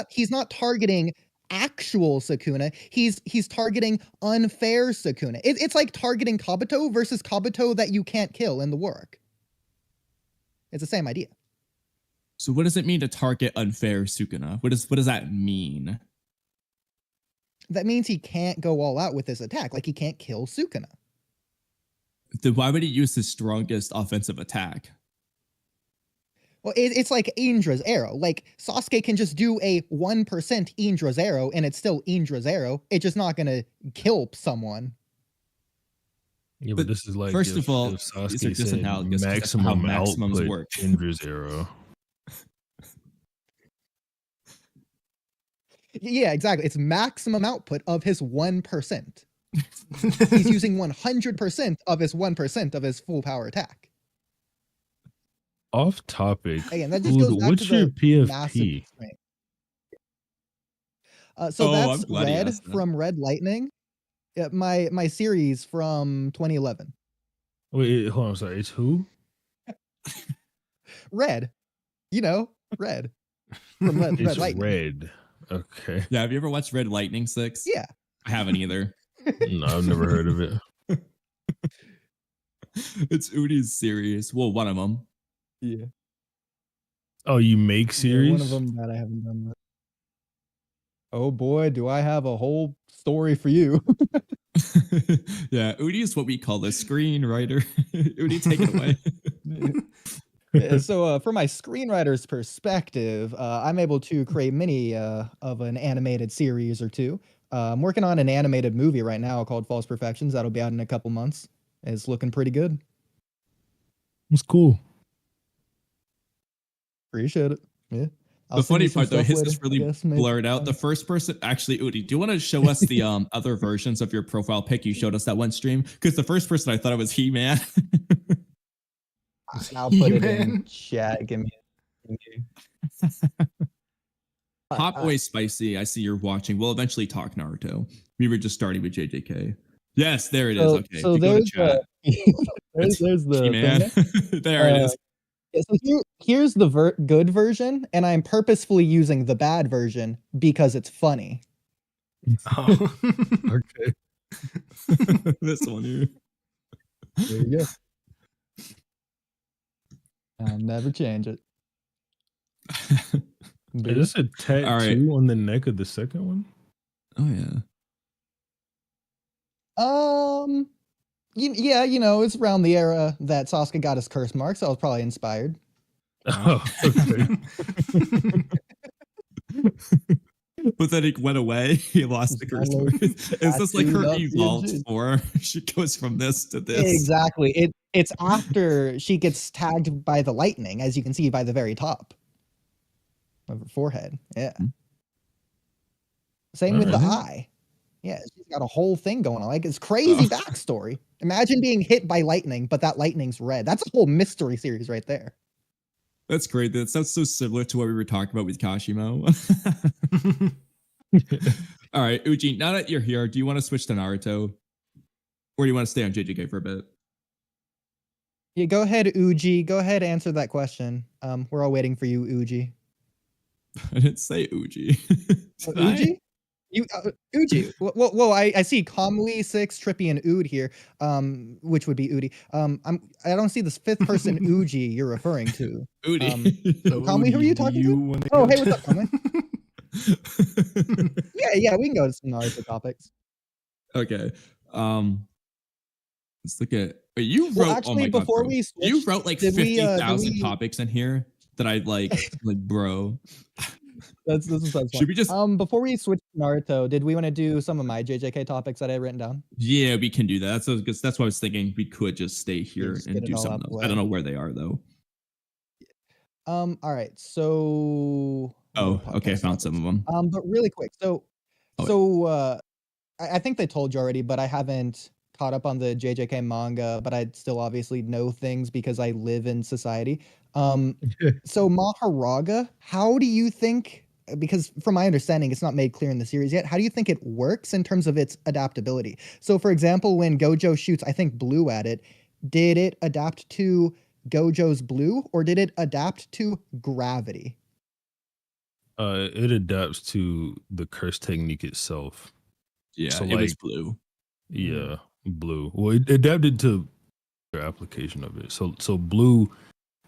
he's not targeting actual Sukuna. He's targeting unfair Sukuna. It's like targeting Kabuto versus Kabuto that you can't kill in the work. It's the same idea. So what does it mean to target unfair Sukuna? What does that mean? That means he can't go all out with his attack. Like he can't kill Sukuna. Then why would he use his strongest offensive attack? Well, it's like Indra's arrow. Like Sasuke can just do a 1% Indra's arrow, and it's still Indra's arrow. It's just not gonna kill someone. Yeah, but this is like first of all, if these are Sasuke said disanalogous 'cause that's how maximum maximums output work. Indra's arrow. Yeah, exactly. It's maximum output of his 1%. He's using 100% of his 1% of his full power attack. Off topic. Again, that just goes back what's to your the massive PFP? strength. Oh, That's I'm glad you Red asked that. from Red Lightning. Yeah, my series from 2011. Wait, hold on. Sorry, it's who? Red, you know, Red from Red It's Lightning. red. Okay. Yeah, have you ever watched Red Lightning 6? Yeah. I haven't either. No, I've never heard of it. It's Oodie's series. Well, one of them. Yeah. Oh, you make series? Yeah, one of them that I haven't done yet. Oh boy, do I have a whole story for you. Yeah, Oodie is what we call a screenwriter. Oodie, take it away. So from my screenwriter's perspective, I'm able to create many of an animated series or two. I'm working on an animated movie right now called False Perfections. That'll be out in a couple months. It's looking pretty good. It's cool. Appreciate it. Yeah. The funny part though, his is really blurred out. The first person, actually, Oodie, do you want to show us the other versions of your profile pic you showed us that one stream? Because the first person I thought it was He-Man. I'll put it in chat. Give me. Hot Boy Spicy, I see you're watching. We'll eventually talk Naruto. We were just starting with JJK. Yes, there it is. Okay, So if you go to there's chat. there's the He-Man. thing There it is. yeah, so here's the good version, and I'm purposefully using the bad version because it's funny. Oh. Okay. This one here. There you go. I'll never change it. Is this a tattoo on the neck of the second one? Oh yeah. Yeah, you know, it's around the era that Sasuke got his curse mark, so I was probably inspired. Oh, okay. But then it went away. He lost the curse word. Is this like her evolved form? She goes from this to this. Exactly. It's after she gets tagged by the lightning, as you can see by the very top of her forehead. Yeah. Same with the eye. Yeah, she's got a whole thing going on. Like it's crazy backstory. Imagine being hit by lightning, but that lightning's red. That's a whole mystery series right there. That's great. That sounds so similar to what we were talking about with Kashimo. All right, Uji, now that you're here, do you want to switch to Naruto? Or do you want to stay on JJK for a bit? Yeah, go ahead, Uji. Go ahead, answer that question. We're all waiting for you, Uji. I didn't say Uji. Uji? You, Uji. Well, I see Kamui, Six, Trippy, and Ood here. Which would be Oodie. I don't see this fifth person Uji you're referring to. Oodie. So Kamui, who are you Oodie, do talking you to? wanna Oh, go hey, what's to- up, Kamui? Yeah, we can go to some Naruto topics. Okay. Let's look at. Wait, you wrote. Well, Oh actually, my god, before bro. we You switch, wrote like did we, 50,000 topics in here that I like bro. This is fun. Should we just? Before we switch to Naruto, did we want to do some of my JJK topics that I had written down? Yeah, we can do that. That's what I was thinking. We could just stay here just and get it do all some out of the those. I don't way. know where they are though. All right. So. Oh, what okay. I podcast found some of topics? them. But really quick. Oh, I think they told you already, but I haven't caught up on the JJK manga, but I still obviously know things because I live in society. So Mahoraga, how do you think, because from my understanding, it's not made clear in the series yet, how do you think it works in terms of its adaptability? So for example, when Gojo shoots, I think blue at it, did it adapt to Gojo's blue or did it adapt to gravity? It adapts to the curse technique itself. Yeah, So, it was like, blue. Yeah, blue. Well, it adapted to their application of it. So blue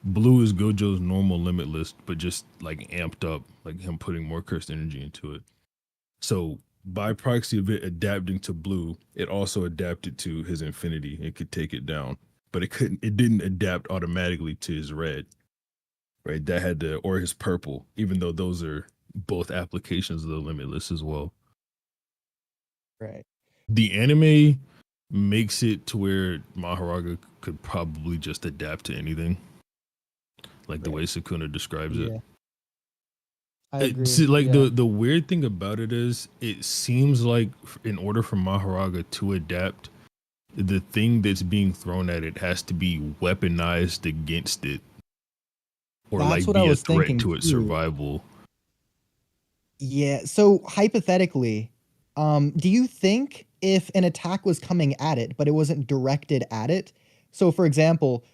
is Gojo's normal limitless, but just like amped up, like him putting more cursed energy into it. So by proxy of it adapting to blue, it also adapted to his infinity. It could take it down, but it didn't adapt automatically to his red. Right? That had to, or his purple, even though those are both applications of the limitless as well. Right. The anime makes it to where Mahoraga could probably just adapt to anything, like the way Sukuna describes it. I agree. See, like the weird thing about it is, it seems like in order for Mahoraga to adapt, the thing that's being thrown at it has to be weaponized against it, or That's like what be I a was threat thinking to its too. survival. Yeah. So hypothetically, do you think if an attack was coming at it, but it wasn't directed at it? So for example,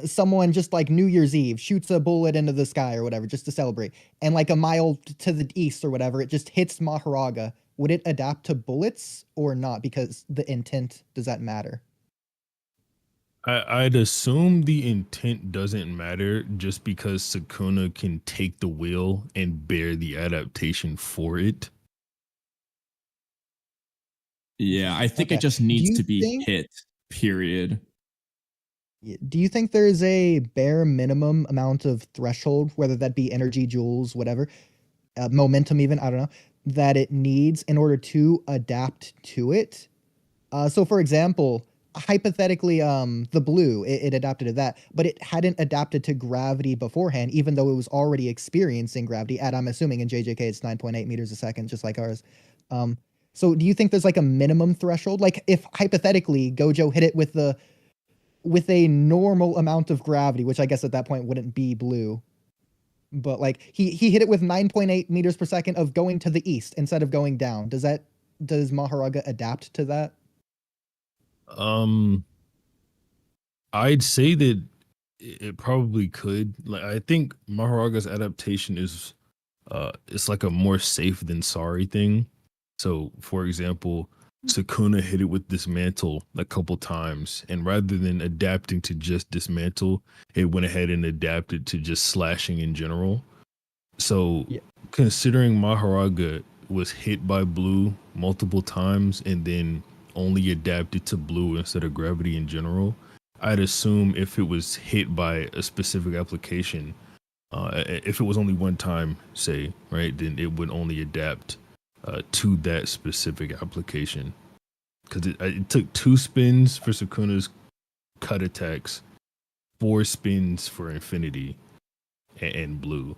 someone just like New Year's Eve shoots a bullet into the sky or whatever, just to celebrate, and like a mile to the east or whatever, it just hits Mahoraga. Would it adapt to bullets or not? Because the intent, does that matter? I'd assume the intent doesn't matter just because Sukuna can take the wheel and bear the adaptation for it. Yeah, I think Okay. it just Do needs you to be think- hit. Period. Do you think there's a bare minimum amount of threshold, whether that be energy, joules, whatever, momentum even, I don't know, that it needs in order to adapt to it? So for example, hypothetically, the blue, it adapted to that, but it hadn't adapted to gravity beforehand, even though it was already experiencing gravity at, I'm assuming in JJK it's 9.8 meters a second, just like ours. So do you think there's like a minimum threshold? Like if hypothetically Gojo hit it with a normal amount of gravity, which I guess at that point wouldn't be blue, but like he hit it with 9.8 meters per second of going to the east instead of going down. Does Mahoraga adapt to that? I'd say that it probably could. Like, I think Mahoraga's adaptation is it's like a more safe than sorry thing. So for example, Sukuna hit it with dismantle a couple times, and rather than adapting to just dismantle, it went ahead and adapted to just slashing in general. So considering Mahoraga was hit by blue multiple times and then only adapted to blue instead of gravity in general, I'd assume if it was hit by a specific application, if it was only one time, say, right, then it would only adapt to that specific application. Because it took 2 spins for Sukuna's cut attacks, 4 spins for Infinity and blue.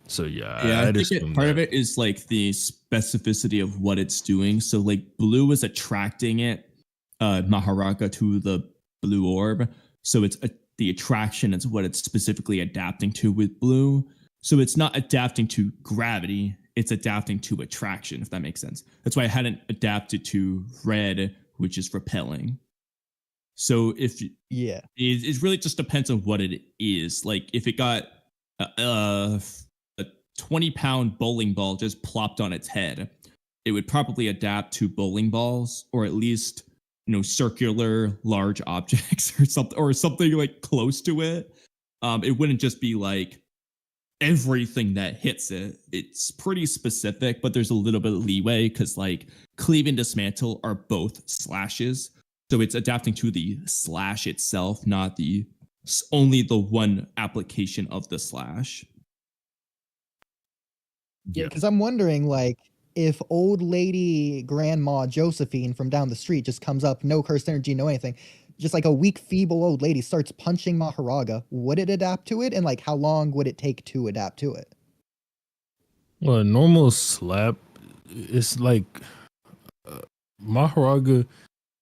So Yeah, I think part of it is like the specificity of what it's doing. So like blue is attracting it, Mahoraga, to the blue orb. So it's the attraction is what it's specifically adapting to with blue. So it's not adapting to gravity, it's adapting to attraction, if that makes sense. That's why I hadn't adapted to red, which is repelling. So if it really just depends on what it is. Like if it got a 20-pound bowling ball just plopped on its head, it would probably adapt to bowling balls, or at least, circular large objects or something like close to it. It wouldn't just be like everything that hits it. It's pretty specific, but there's a little bit of leeway because like cleave and dismantle are both slashes. So it's adapting to the slash itself, not the only the one application of the slash. Yeah, because I'm wondering, like, if old lady Grandma Josephine from down the street just comes up, no cursed energy, no anything, just like a weak, feeble old lady starts punching Mahoraga, would it adapt to it? And like, how long would it take to adapt to it? Well, a normal slap, it's like Mahoraga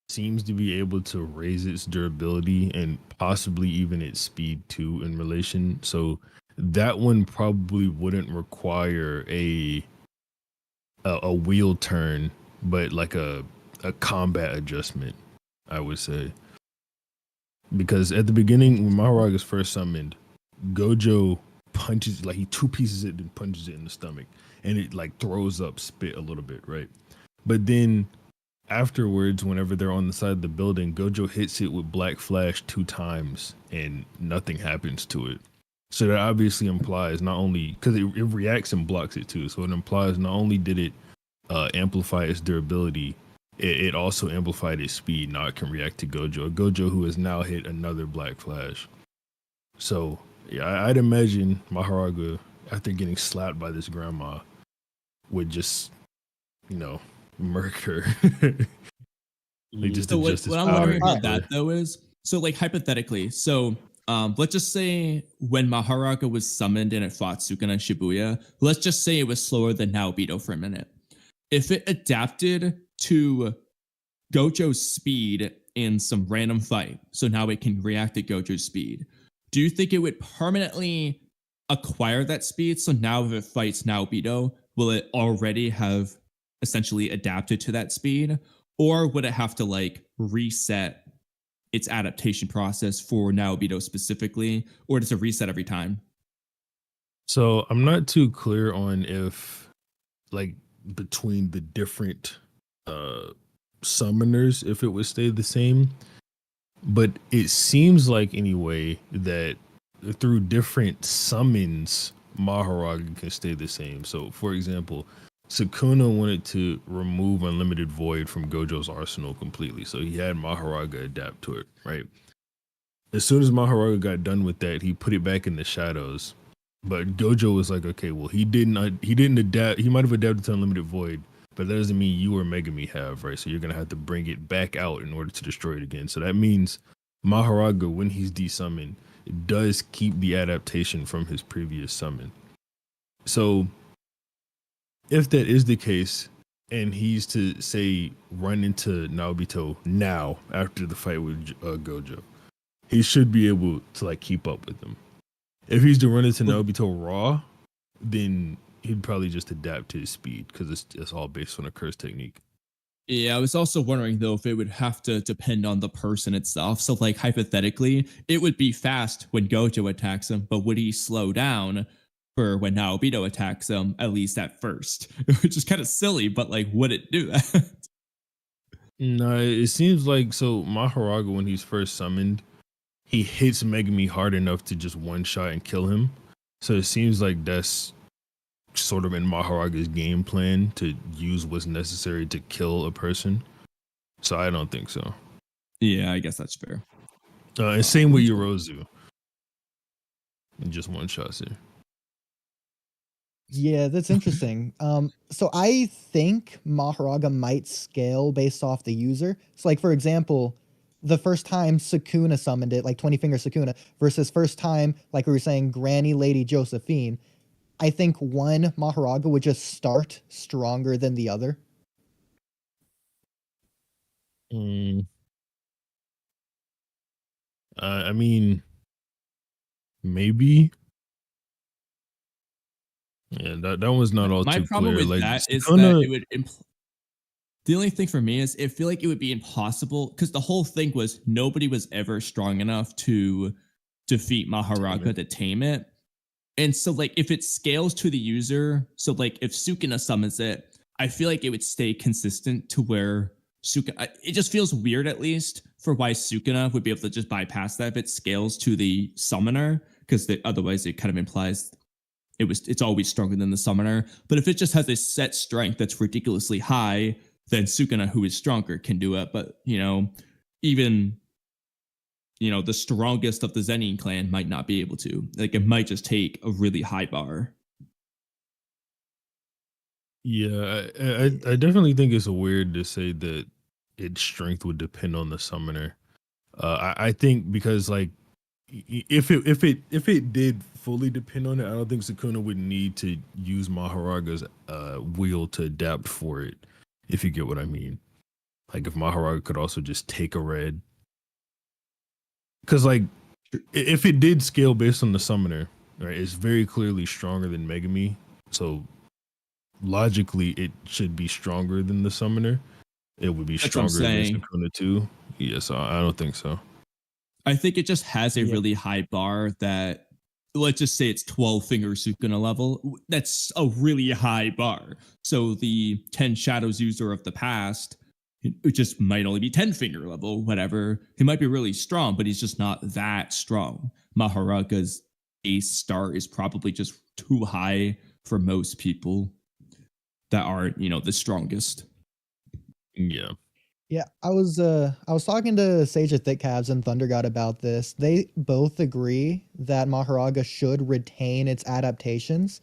seems to be able to raise its durability and possibly even its speed too in relation. So that one probably wouldn't require a wheel turn, but like a combat adjustment, I would say. Because at the beginning, when Mahoraga is first summoned, Gojo punches, like he two pieces it and punches it in the stomach, and it like throws up spit a little bit, right? But then afterwards, whenever they're on the side of the building, Gojo hits it with Black Flash 2 times and nothing happens to it. So that obviously implies not only, because it reacts and blocks it too, so it implies not only did it amplify its durability, it also amplified its speed. Now it can react to Gojo. Gojo who has now hit another Black Flash. So yeah, I'd imagine Mahoraga, after getting slapped by this grandma, would just, murk her. Like just So adjust what his I'm wondering power. about that though is, so like hypothetically, so let's just say when Mahoraga was summoned and it fought Sukuna and Shibuya, let's just say it was slower than Naobito for a minute. If it adapted to Gojo's speed in some random fight, so now it can react to Gojo's speed, do you think it would permanently acquire that speed? So now if it fights Naobito, will it already have essentially adapted to that speed? Or would it have to like reset its adaptation process for Naobito specifically? Or does it reset every time? So I'm not too clear on if like between the different summoners, if it would stay the same. But it seems like anyway that through different summons, Mahoraga can stay the same. So for example, Sukuna wanted to remove Unlimited Void from Gojo's arsenal completely. So he had Mahoraga adapt to it, right? As soon as Mahoraga got done with that, he put it back in the shadows. But Gojo was like, okay, well, he didn't adapt. He might have adapted to Unlimited Void, but that doesn't mean you or Megumi have, right? So you're going to have to bring it back out in order to destroy it again. So that means Mahoraga, when he's desummoned, does keep the adaptation from his previous summon. So if that is the case, and he's to say run into Naobito now after the fight with Gojo, he should be able to like keep up with him. If he's to run into Naobito raw, then he'd probably just adapt to his speed because it's all based on a curse technique. Yeah, I was also wondering though if it would have to depend on the person itself. So like hypothetically, it would be fast when Gojo attacks him, but would he slow down for when Naobito attacks him, at least at first? Which is kind of silly, but like would it do that? No, it seems like so Mahoraga, when he's first summoned, he hits Megumi hard enough to just one shot and kill him. So it seems like that's sort of in Mahoraga's game plan to use what's necessary to kill a person. So I don't think so. Yeah, I guess that's fair. And same with Yorozu. And just one shots here. Yeah, that's interesting. So I think Mahoraga might scale based off the user. So like, for example, the first time Sukuna summoned it, like 20 Finger Sukuna, versus first time, like we were saying, Granny Lady Josephine, I think one Mahoraga would just start stronger than the other. I mean, maybe. Yeah, that one's not all My too problem clear. with Like, that is Sukuna- that it would the only thing for me is I feel like it would be impossible because the whole thing was nobody was ever strong enough to defeat Mahoraga to tame it. And so like if it scales to the user, so like if Sukuna summons it, I feel like it would stay consistent to where it just feels weird, at least, for why Sukuna would be able to just bypass that if it scales to the summoner, because otherwise it kind of implies it's always stronger than the summoner. But if it just has a set strength that's ridiculously high, then Sukuna, who is stronger, can do it. But, even the strongest of the Zenin clan might not be able to. Like, it might just take a really high bar. Yeah, I definitely think it's weird to say that its strength would depend on the summoner. I think because like if it did fully depend on it, I don't think Sukuna would need to use Mahoraga's wheel to adapt for it. If you get what I mean, like if Mahoraga could also just take a red, because like if it did scale based on the summoner, right, it's very clearly stronger than Megumi, so logically it should be stronger than the summoner. It would be stronger than Sukuna too. Yeah, so I don't think so. I think it just has a really high bar that, let's just say it's 12-finger Sukuna level. That's a really high bar. So the 10 Shadows user of the past, it just might only be 10-finger level, whatever. He might be really strong, but he's just not that strong. Mahoraga's ace start is probably just too high for most people that aren't, the strongest. Yeah. Yeah, I was talking to Sage of Thick Calves and Thunder God about this. They both agree that Mahoraga should retain its adaptations.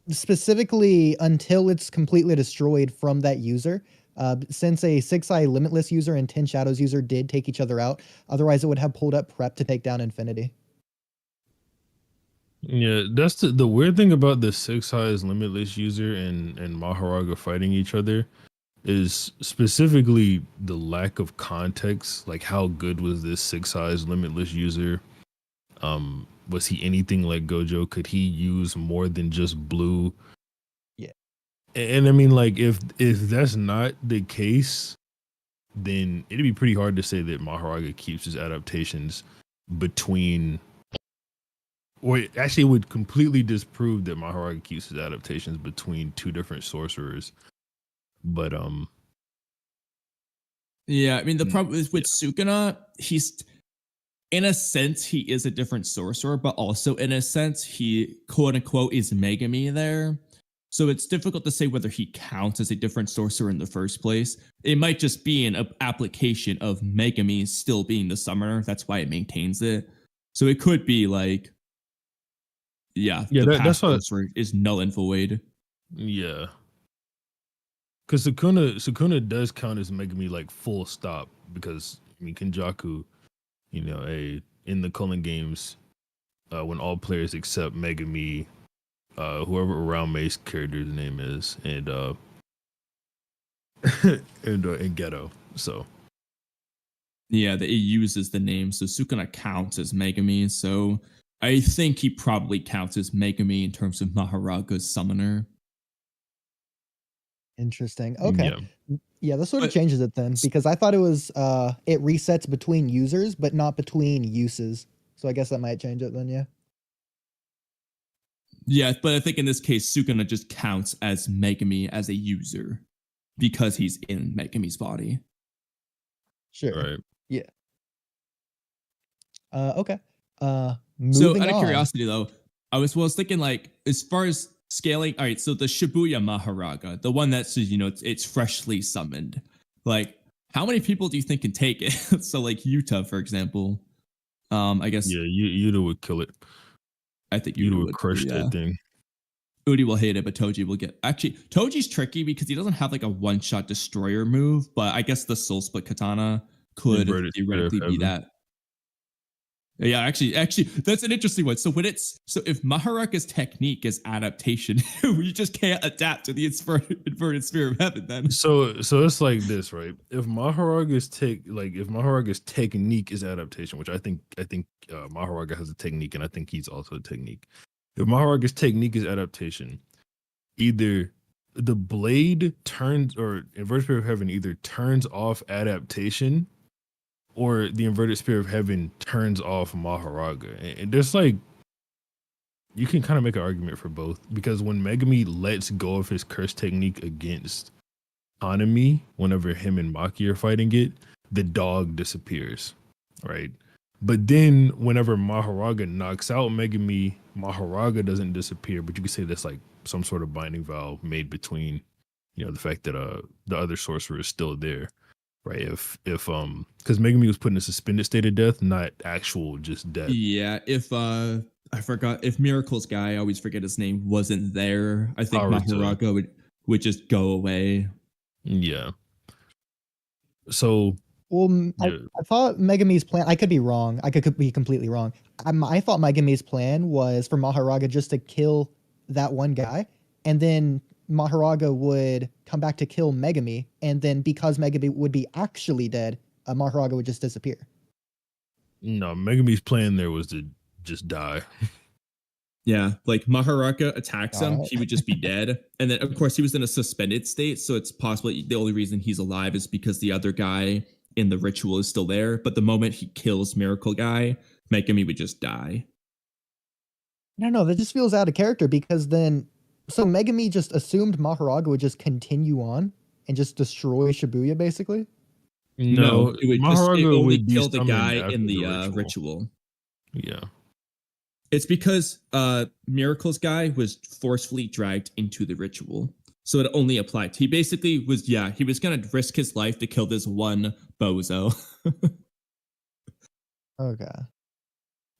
Specifically until it's completely destroyed from that user. Since a 6-eye Limitless user and 10 Shadows user did take each other out, otherwise it would have pulled up prep to take down Infinity. Yeah, that's the weird thing about the 6-eyes Limitless user and Mahoraga fighting each other is specifically the lack of context. Like, how good was this 6-eyes Limitless user? Was he anything like Gojo? Could he use more than just blue? Yeah. And I mean, like, if that's not the case, then it'd be pretty hard to say that Mahoraga keeps his adaptations between, or it actually would completely disprove that Mahoraga keeps his adaptations between two different sorcerers. But yeah, I mean, the problem is with Sukuna, he's, in a sense, he is a different sorcerer, but also in a sense, he quote unquote is Megumi there. So it's difficult to say whether he counts as a different sorcerer in the first place. It might just be an application of Megumi still being the summoner. That's why it maintains it. So it could be like, that's why sorcerer is null and void. Yeah. Because Sukuna does count as Megumi, like, full stop, because I mean Kenjaku, in the Culling games, when all players except Megumi, whoever around Mace character's name is, and and Ghetto. So yeah, it uses the name, so Sukuna counts as Megumi. So I think he probably counts as Megumi in terms of Mahoraga's summoner. Interesting. Okay. Yeah, this sort of changes it then, because I thought it was it resets between users, but not between uses. So I guess that might change it then, yeah. Yeah, but I think in this case, Sukuna just counts as Megumi as a user because he's in Megumi's body. Sure. Right. Yeah. Okay. So out of curiosity though, I was thinking, like, as far as scaling, all right, so the Shibuya Mahoraga, the one that's, it's freshly summoned, like, how many people do you think can take it? So like Yuta, for example, I guess. Yeah, Yuta would kill it. I think Yuta would crush that thing. Oodie will hate it, but Toji will get. Actually, Toji's tricky because he doesn't have like a one-shot destroyer move, but I guess the Soul Split Katana could theoretically be that. Yeah, actually, that's an interesting one. So if Maharaga's technique is adaptation, we just can't adapt to the inverted sphere of heaven. Then so it's like this, right? If Maharaga's technique is adaptation, which I think Mahoraga has a technique, and I think he's also a technique. If Maharaga's technique is adaptation, either the blade turns, or inverted sphere of heaven either turns off adaptation, or the inverted sphere of heaven turns off Mahoraga. And there's like you can kind of make an argument for both, because when Megumi lets go of his curse technique against Hanami, whenever him and Maki are fighting it, the dog disappears, right? But then whenever Mahoraga knocks out Megumi, Mahoraga doesn't disappear, but you could say that's like some sort of binding vow made between, you know, the fact that the other sorcerer is still there, right? If because Megumi was put in a suspended state of death, not actual just death. Yeah, if I forgot, if Miracle's guy, I always forget his name, wasn't there, I think Haruto. Mahoraga would just go away. Yeah. So Well, yeah. I thought Megumi's plan. I could be wrong. I could be completely wrong. I thought Megumi's plan was for Mahoraga just to kill that one guy, and then Mahoraga would come back to kill Megumi, and then because Megumi would be actually dead, Mahoraga would just disappear. No, Megumi's plan there was to just die. Yeah, like Mahoraga attacks him, Alright. he would just be dead. And then, of course, he was in a suspended state, so it's possible the only reason he's alive is because the other guy in the ritual is still there. But the moment he kills Miracle Guy, Megumi would just die. I don't know. That just feels out of character because then, so Megumi just assumed Mahoraga would just continue on and just destroy Shibuya, basically. No, it would just it Mahoraga only would be kill the summoned guy after in the ritual. ritual. Yeah. It's because Miracle's guy was forcefully dragged into the ritual. So it only applied. He basically was, he was going to risk his life to kill this one bozo. Okay.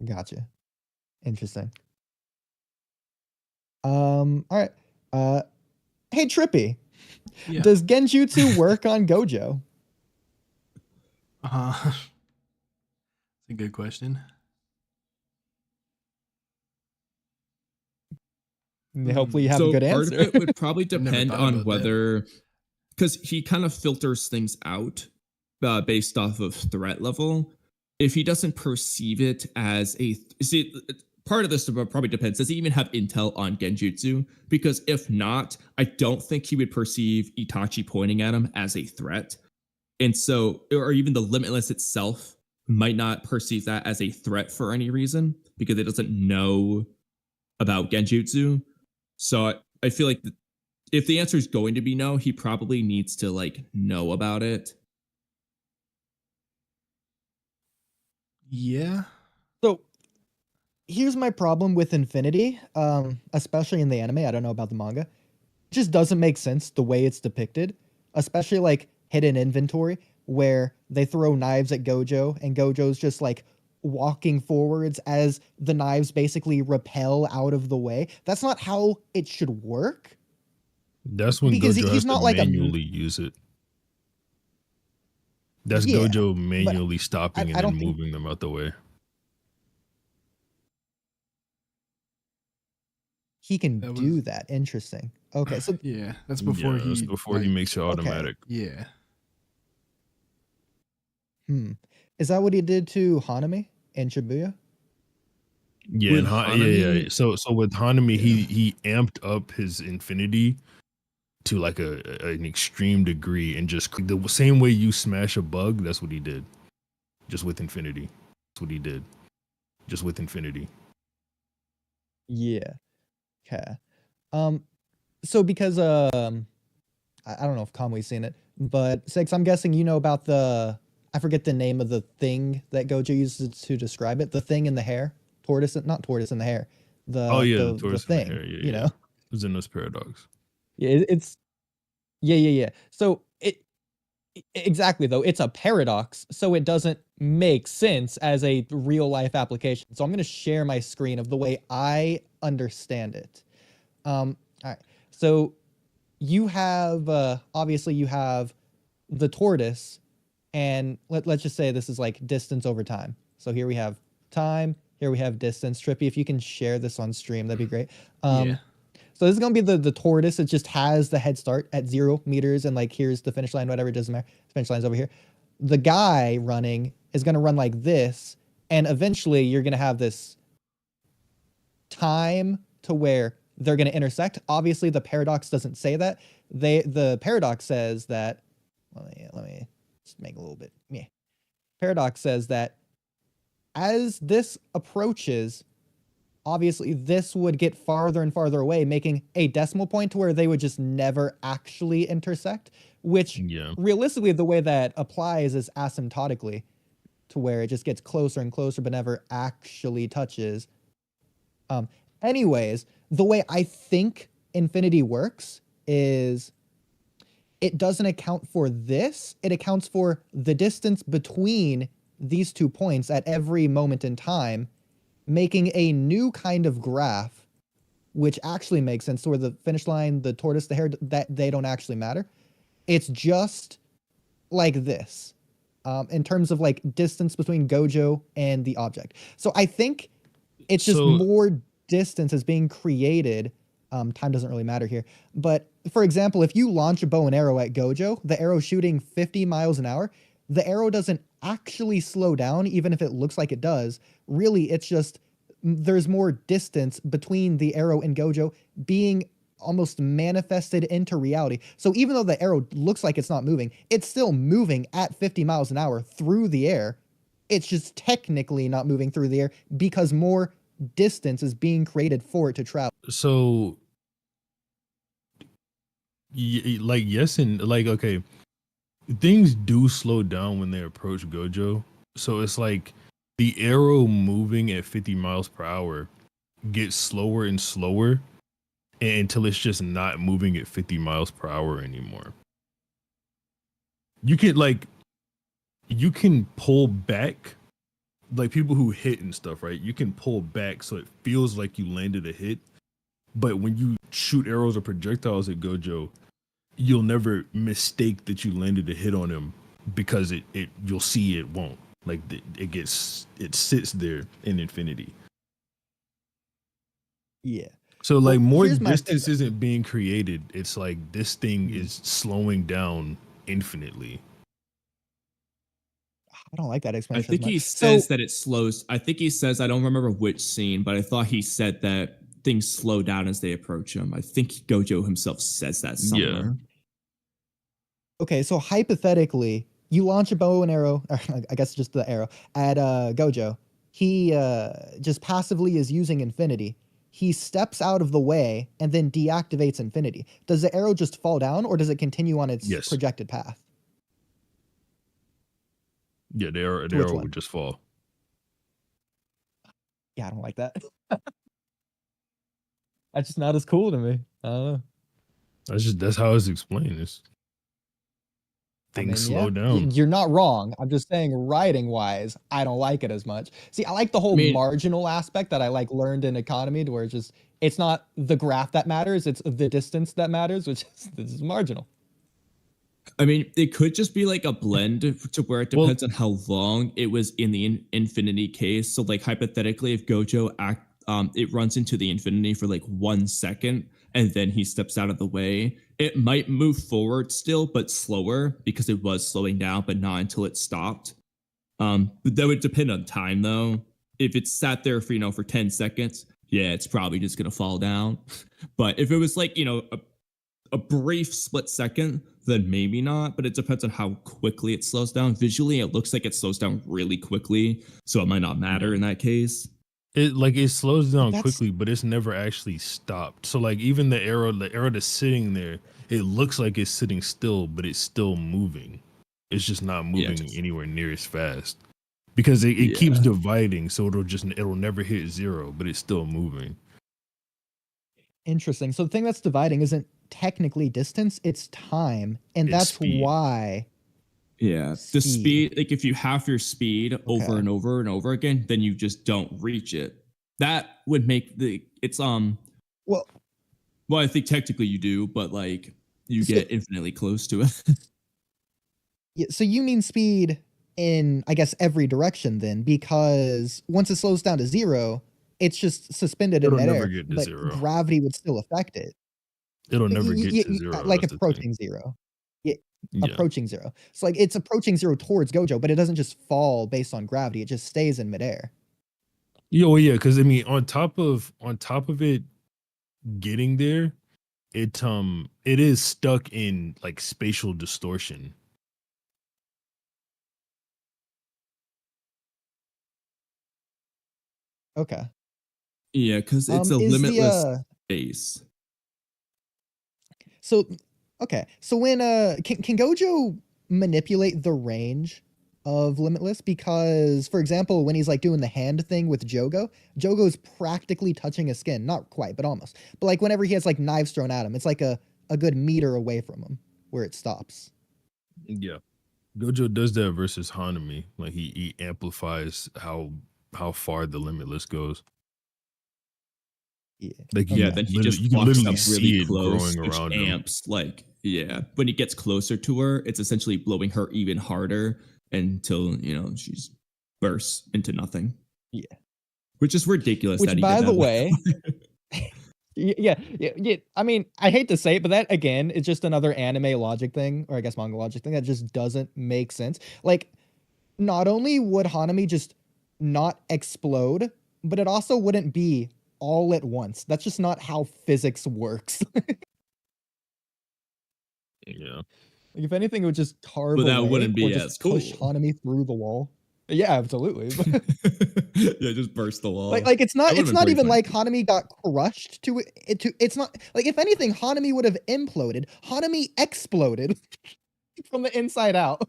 Gotcha. Interesting. All right. Hey, Trippy. Yeah. Does Genjutsu work on Gojo? That's a good question. Hopefully you have a So good part answer. of it would probably Never depend thought on about that. whether, because he kind of filters things out based off of threat level. If he doesn't perceive it as part of this probably depends. Does he even have intel on Genjutsu? Because if not, I don't think he would perceive Itachi pointing at him as a threat. And so, or even the Limitless itself might not perceive that as a threat for any reason because it doesn't know about Genjutsu. So I feel like if the answer is going to be no, he probably needs to like know about it. Yeah. So here's my problem with Infinity, especially in the anime. I don't know about the manga. It just doesn't make sense the way it's depicted, especially like hidden inventory where they throw knives at Gojo and Gojo's just like walking forwards as the knives basically repel out of the way. That's not how it should work. That's when Because Gojo he's has not to like manually use it. That's Yeah, Gojo manually stopping and I then don't think- moving them out the way. he can That do was- that. Interesting. Okay, so Yeah. That's before That's he before he like, makes it automatic. Yeah. is that what he did to Hanami in Shibuya? Yeah, With and Hanami- yeah. So with Hanami, he amped up his infinity to like an extreme degree, and just the same way you smash a bug, that's what he did. Just with infinity. That's what he did. Just with infinity. Yeah. Okay. So because I don't know if Kamui's seen it, but Six, I'm guessing you know about I forget the name of the thing that Gojo uses to describe it. The thing in the hair, not tortoise in the hair. The the the tortoise in the thing. hair, yeah, you yeah. know. Xenos paradox. Yeah, it's yeah. So exactly though, it's a paradox, so it doesn't make sense as a real life application. So I'm gonna share my screen of the way I understand it. All right. So you have obviously you have the tortoise, and let's just say this is like distance over time. So here we have time, here we have distance. Trippy, if you can share this on stream, that'd be great. Yeah. So this is gonna be the tortoise. It just has the head start at 0 meters, and like here's the finish line, whatever, it doesn't matter. The finish line's over here. The guy running is gonna run like this, and eventually you're gonna have this time to where they're gonna intersect. Obviously, the paradox doesn't say that. The paradox says that. Let me just make a little bit. Yeah. Paradox says that as this approaches, obviously this would get farther and farther away, making a decimal point to where they would just never actually intersect, which Yeah. realistically the way that applies is asymptotically to where it just gets closer and closer but never actually touches. Anyways, the way I think infinity works is it doesn't account for this. It accounts for the distance between these 2 points at every moment in time, making a new kind of graph, which actually makes sense, where the finish line, the tortoise, the hare, that they don't actually matter. It's just like this, in terms of like distance between Gojo and the object. So I think it's just more distance is being created. Time doesn't really matter here. But for example, if you launch a bow and arrow at Gojo, the arrow shooting 50 miles an hour, the arrow doesn't actually slow down, even if it looks like it does. Really, it's just there's more distance between the arrow and Gojo being almost manifested into reality. So even though the arrow looks like it's not moving, it's still moving at 50 miles an hour through the air. It's just technically not moving through the air because more distance is being created for it to travel. So, like, yes, and like, okay, things do slow down when they approach Gojo. So it's like the arrow moving at 50 miles per hour gets slower and slower until it's just not moving at 50 miles per hour anymore. You can pull back, like people who hit and stuff, right? You can pull back so it feels like you landed a hit. But when you shoot arrows or projectiles at Gojo, you'll never mistake that you landed a hit on him because it you'll see it won't. Like it sits there in infinity. Yeah. So like more here's my distance thing. isn't being created. It's like this thing is slowing down infinitely. I don't like that I explanation think as much. he says that it slows. I think he says, I don't remember which scene, but I thought he said that things slow down as they approach him. I think Gojo himself says that somewhere. Okay, so hypothetically, you launch a bow and arrow, or I guess just the arrow, at Gojo. He just passively is using infinity. He steps out of the way and then deactivates infinity. Does the arrow just fall down or does it continue on its Yes. projected path? Yeah, the arrow Which one? would just fall. Yeah, I don't like that. That's just not as cool to me. I don't know. That's how it's explained. It's things slow down. You're not wrong. I'm just saying writing wise, I don't like it as much. See, I like the whole marginal aspect that I like learned in economy to where it's not the graph that matters, it's the distance that matters, which is this is marginal. I mean, it could just be like a blend to where it depends on how long it was in the infinity case. So like hypothetically, if Gojo it runs into the infinity for like 1 second and then he steps out of the way, it might move forward still, but slower because it was slowing down, but not until it stopped. But that would depend on time though. If it sat there for, for 10 seconds, yeah, it's probably just going to fall down. But if it was like, a brief split second, then maybe not, but it depends on how quickly it slows down. Visually, it looks like it slows down really quickly, so it might not matter in that case. It slows down quickly, but it's never actually stopped. So like even the arrow that's sitting there, it looks like it's sitting still, but it's still moving. It's just not moving anywhere near as fast because it keeps dividing, so it'll never hit zero, but it's still moving. Interesting. So the thing that's dividing isn't technically distance, it's time, and It's that's speed. why. Yeah, the speed, like if you half your speed over and over and over again, then you just don't reach it. That would make well, I think technically you do, but like you get infinitely close to it. Yeah, so you mean speed in, I guess, every direction then, because once it slows down to zero, it's just suspended in midair. Never get to but zero. Gravity would still affect it. It'll never get to zero. Like approaching zero. Approaching zero. So like it's approaching zero towards Gojo, but it doesn't just fall based on gravity. It just stays in midair. Yeah, because I mean, on top of it getting there, it is stuck in like spatial distortion. Okay. Yeah, because it's a Is limitless base. so okay. So when can Gojo manipulate the range of limitless? Because for example, when he's like doing the hand thing with Jogo, Jogo's practically touching his skin. Not quite, but almost. But like whenever he has like knives thrown at him, it's like a good meter away from him where it stops. Yeah. Gojo does that versus Hanami. Like he amplifies how far the limitless goes. Yeah. Like Yeah, Okay. then he just you can walks literally up see really it close, growing which around him. amps when he gets closer to her, it's essentially blowing her even harder until she's bursts into nothing. Yeah. Which is ridiculous. Which, that he by did the that. way, yeah. I mean, I hate to say it, but that again is just another anime logic thing, or I guess manga logic thing that just doesn't make sense. Like, not only would Hanami just not explode, but it also wouldn't be all at once. That's just not how physics works. Yeah. Like, if anything, it would just carve But that away wouldn't be or just as push cool. Hanami through the wall. Yeah, absolutely. Yeah, just burst the wall. Like it's not That would've been not pretty even funny. like Hanami got crushed to it's not like if anything Hanami would have imploded. Hanami exploded from the inside out.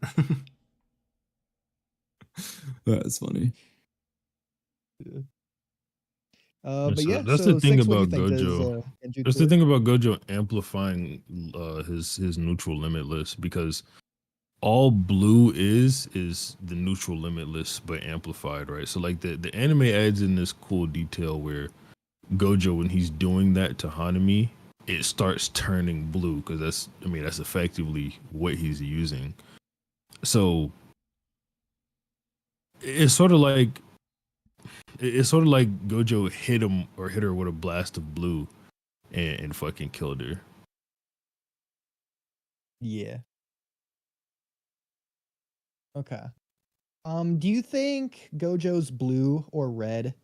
That's funny. But So yeah, that's so the thing Six, what do you about think Gojo. does That's the thing about Gojo amplifying his neutral limitless, because all blue is the neutral limitless but amplified, right? So like the anime adds in this cool detail where Gojo, when he's doing that to Hanami, it starts turning blue, because that's effectively what he's using. So it's sort of like Gojo hit him or hit her with a blast of blue and fucking killed her. Yeah. Okay. Do you think Gojo's blue or red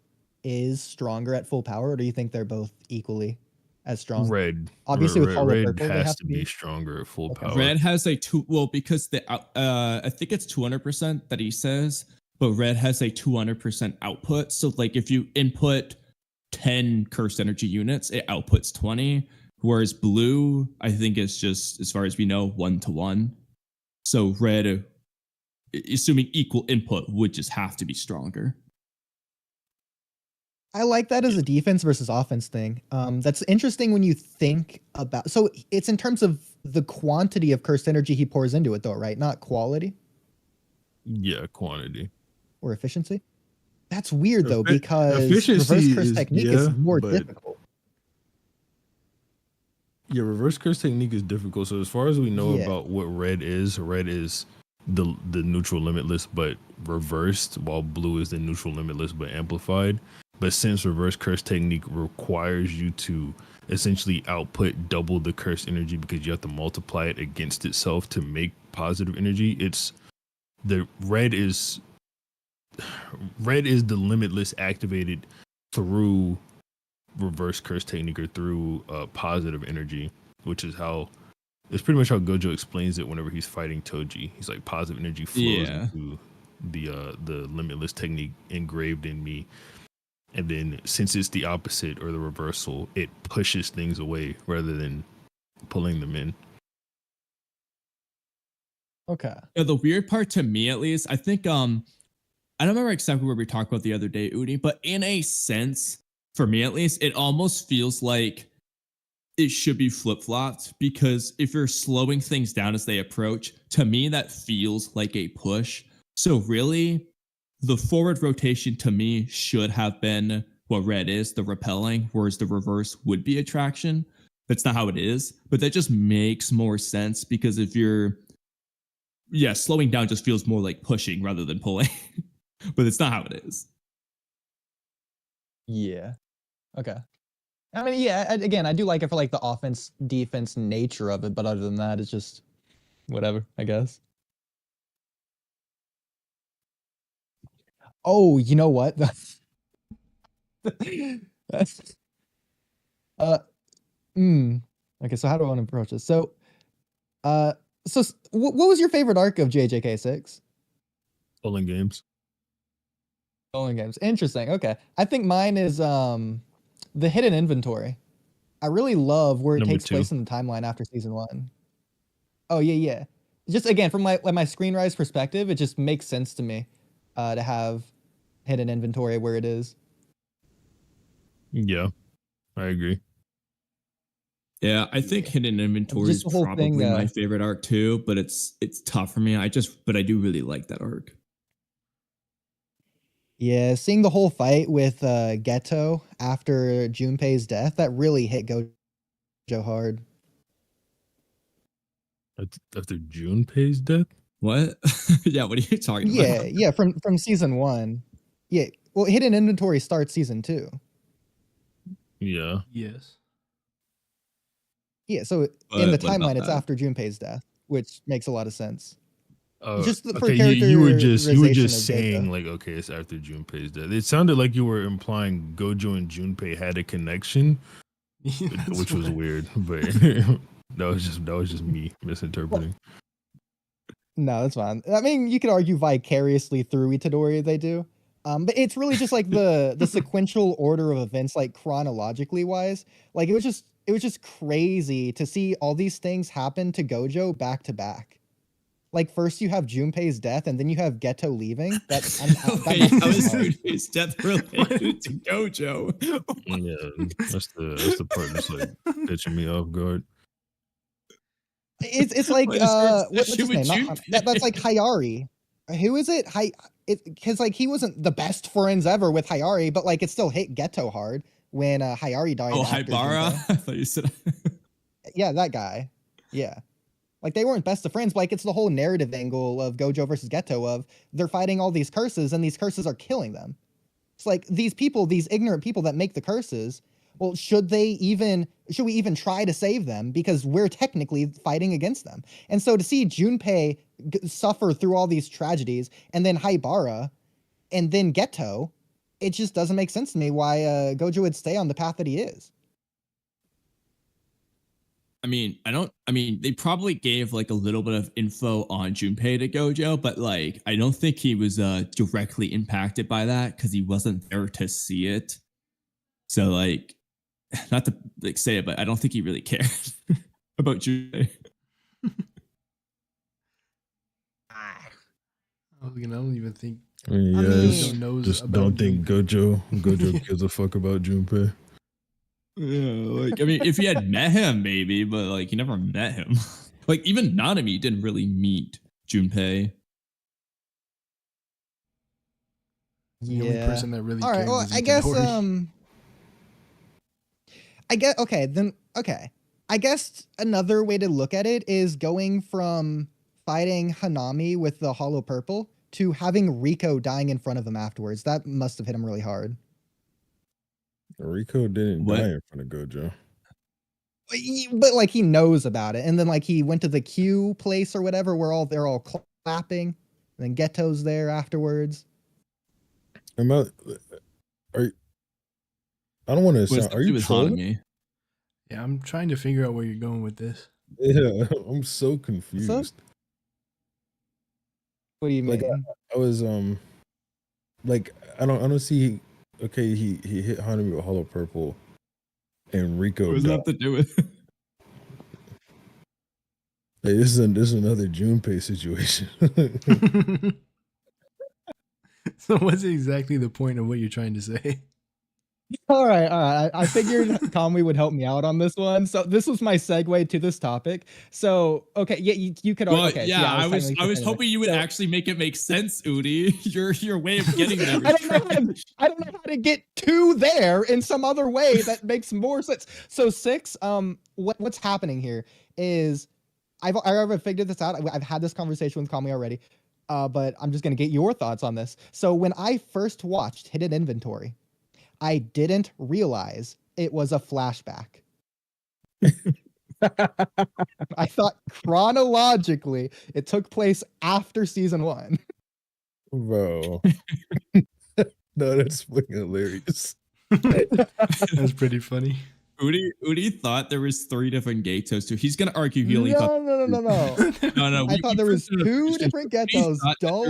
is stronger at full power, or do you think they're both equally as strong? Red, Obviously, with Hollow red Purple, they has have to be stronger at full Okay. power. Red has a because the I think it's 200% that he says, but red has a 200% output. So like if you input 10 cursed energy units, it outputs 20. Whereas blue, I think is just, as far as we know, 1-to-1. So red, assuming equal input, would just have to be stronger. I like that as a defense versus offense thing. That's interesting when you think about. So it's in terms of the quantity of cursed energy he pours into it, though, right? Not quality Yeah, quantity or efficiency. That's weird though, Effi- because efficiency reverse curse is- technique yeah, is more but- difficult. Yeah, reverse curse technique is difficult. So as far as we know Yeah. about what red is the neutral limitless but reversed, while blue is the neutral limitless but amplified. But since reverse curse technique requires you to essentially output double the curse energy, because you have to multiply it against itself to make positive energy, it's the red is the limitless activated through reverse curse technique or through positive energy, which is how it's pretty much how Gojo explains it whenever he's fighting Toji. He's like, positive energy flows Yeah. into the limitless technique engraved in me, and then since it's the opposite or the reversal, it pushes things away rather than pulling them in. Okay. Yeah, the weird part to me, at least, I think I don't remember exactly what we talked about the other day, Oodie, but in a sense, for me at least, it almost feels like it should be flip-flopped, because if you're slowing things down as they approach, to me that feels like a push. So really, the forward rotation to me should have been what red is, the repelling, whereas the reverse would be attraction. That's not how it is, but that just makes more sense, because if you're slowing down just feels more like pushing rather than pulling. But it's not how it is. Yeah. Okay. I mean, yeah, again, I do like it for like the offense defense nature of it, but other than that, it's just whatever, I guess. Oh, you know what? That's okay, so how do I want to approach this? So what was your favorite arc of JJK6? Pulling games. Bowling games. Interesting. Okay. I think mine is the hidden inventory. I really love where it Number takes 2. place in the timeline after season 1. Oh yeah. Just again from my screenwriter's perspective, it just makes sense to me to have hidden inventory where it is. Yeah, I agree. Yeah, I think hidden inventory is Just the whole probably thing, my favorite arc too, but it's tough for me. But I do really like that arc. Yeah, seeing the whole fight with Geto after Junpei's death, that really hit Gojo hard. After Junpei's death? What? Yeah, what are you talking about? Yeah, from season 1. Yeah, well, hidden inventory starts season 2. Yeah. Yes. Yeah, so in the timeline, it's after Junpei's death, which makes a lot of sense. Just for okay, you were just characterization of saying Geto. like, okay, it's after Junpei's death. It sounded like you were implying Gojo and Junpei had a connection, which was weird, but that was just me misinterpreting. No, that's fine. I mean, you could argue vicariously through Itadori they do. But it's really just like the sequential order of events, like chronologically wise. Like it was just crazy to see all these things happen to Gojo back to back. Like first you have Junpei's death, and then you have Geto leaving. Wait, how is Junpei's death related to Gojo? Yeah, that's the part that's like catching me off guard. It's like What is your what's his obsession name? with That's like Hayari. Who is it? Because like he wasn't the best friends ever with Hayari, but like it still hit Geto hard when Hayari died. Oh, after Haibara? Junpei. I thought you said. Yeah, that guy. Yeah. Like they weren't best of friends, but like it's the whole narrative angle of Gojo versus Geto of they're fighting all these curses and these curses are killing them. It's like these people, these ignorant people that make the curses, well, should we even try to save them? Because we're technically fighting against them. And so to see Junpei suffer through all these tragedies and then Haibara and then Geto, it just doesn't make sense to me why Gojo would stay on the path that he is. I mean, they probably gave like a little bit of info on Junpei to Gojo, but like, I don't think he was directly impacted by that because he wasn't there to see it. So like, not to like say it, but I don't think he really cared about Junpei. I don't even think. Yes, knows just about don't think Junpei. Gojo gives a fuck about Junpei. Yeah, like I mean, if he had met him, maybe, but like he never met him. Like even Nanami didn't really meet Junpei. The only person that really All right. cared Well, was I guess Itadori. I guess another way to look at it is going from fighting Hanami with the hollow purple to having Rico dying in front of him afterwards. That must have hit him really hard. Rico didn't die in front of Gojo. But like he knows about it, and then like he went to the Q place or whatever where they're all clapping, and then Geto's there afterwards. I don't want to sound. Are you trolling? Me? Yeah, I'm trying to figure out where you're going with this. Yeah, I'm so confused. What do you mean? Like I was like I don't see. Okay, he hit Hanami with hollow purple, and Rico. What does that have to do with? Hey, this is another Junpei situation. So what's exactly the point of what you're trying to say? All right. I figured Kamui would help me out on this one. So this was my segue to this topic. So okay, yeah, you could. Well, okay, yeah, I was anyway. hoping you would actually make it make sense, Oodie. Your way of getting there. I don't know how to get to there in some other way that makes more sense. So 6. What's happening here is I've already figured this out. I've had this conversation with Kamui already. But I'm just gonna get your thoughts on this. So when I first watched Hidden Inventory, I didn't realize it was a flashback. I thought chronologically it took place after season 1. Bro. No, that's fucking hilarious. That's pretty funny. Oodie thought there was 3 different Getos too. He's gonna argue he only thought No. no. I thought there was 2 different Getos.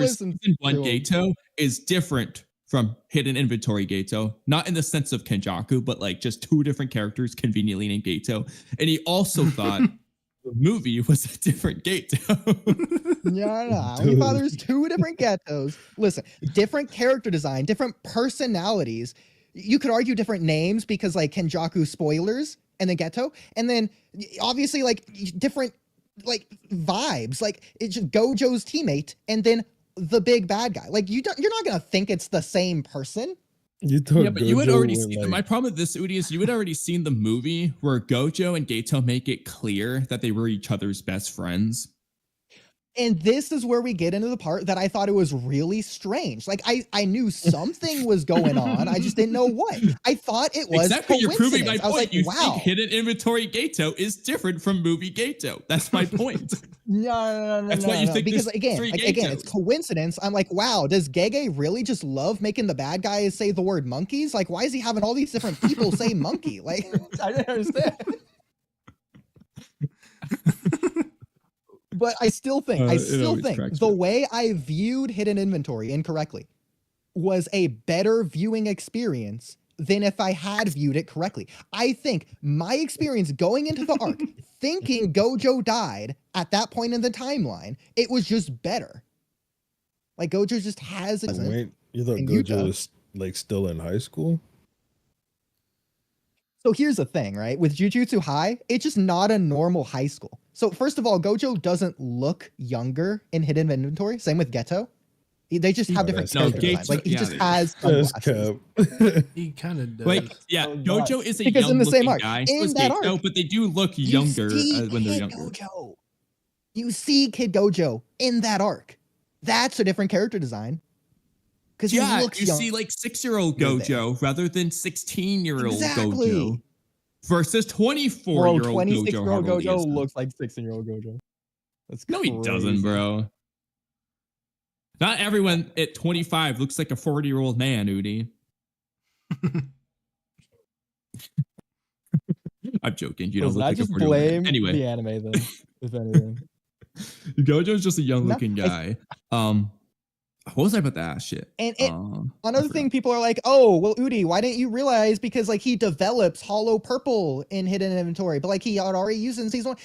Season 1 Geto is different from Hidden Inventory Gato, not in the sense of Kenjaku, but like just two different characters conveniently named Gato. And he also thought the movie was a different Gato. No. We thought there's two different Getos. Listen, different character design, different personalities. You could argue different names because like Kenjaku spoilers and then Geto, and then obviously like different like vibes. Like it's just Gojo's teammate and then the big bad guy. Like you're not gonna think it's the same person. You thought Yeah, but you had Gojo already went, seen. like- My problem with this, Oodie, is you had already seen the movie where Gojo and Gato make it clear that they were each other's best friends. And this is where we get into the part that I thought it was really strange. Like I knew something was going on. I just didn't know what. I thought it was Exactly, you're proving my coincidence. I was point. like, You wow. think Hidden Inventory Gato is different from movie Gato. That's my point. No. That's why you think because there's again, three it's Gatos. coincidence. I'm like, wow, does Gege really just love making the bad guys say the word monkeys? Like, why is he having all these different people say monkey? Like, I didn't understand. But I still think It always cracks the me up. way I viewed Hidden Inventory incorrectly was a better viewing experience than if I had viewed it correctly. I think my experience going into the arc, thinking Gojo died at that point in the timeline, it was just better. Like Gojo just has it. Wait, you thought and Gojo Yuta. was like still in high school? So here's the thing, right? With Jujutsu High, it's just not a normal high school. So first of all, Gojo doesn't look younger in Hidden Inventory. Same with Geto. They just have different No, character designs. Gato- Like he yeah, just they- has That's sunglasses. cap. He kind of does. Like, yeah, Oh, Gojo is a Because in the same young-looking arc, guy. in So is that Gato, arc, but they do look You younger see when they're Kid younger. Gojo. You see Kid Gojo in that arc. That's a different character design. Because Yeah, he looks you young. see like 6-year-old You're there. Gojo rather than 16-year-old Exactly. Gojo versus Bro, 24-year-old 26-year-old Gojo. Gojo looks like 16-year-old Gojo. That's No, he doesn't, crazy. bro. Not everyone at 25 looks like a 40-year-old man, Oodie. I'm joking. You don't Listen, look I like a just 40-year-old man. blame Anyway, the anime then, if anything. Gojo's just a young-looking No, guy. What was I about to ask? Shit. And I another forgot. thing, people are like, oh, well, Oodie, why didn't you realize? Because like he develops Hollow Purple in Hidden Inventory, but like he had already used it in season 1.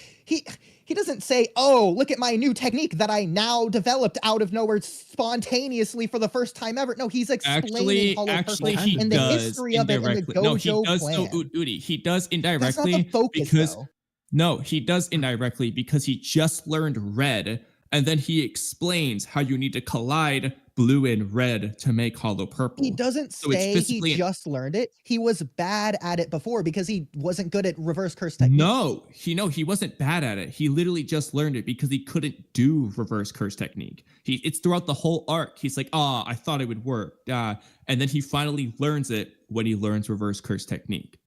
He doesn't say, oh, look at my new technique that I now developed out of nowhere spontaneously for the first time ever. No, he's explaining Hollow Actually, Purple he and the does history of it in the indirectly. No, he Gojo does. plan. So, Oodie, he does That's not indirectly the focus, because though. no, he does indirectly because he just learned red, and then he explains how you need to collide blue and red to make Hollow Purple. He doesn't So it's say physically- he just learned it. He was bad at it before because he wasn't good at reverse curse technique. No, he wasn't bad at it. He literally just learned it because he couldn't do reverse curse technique. It's throughout the whole arc. He's like, I thought it would work. And then he finally learns it when he learns reverse curse technique.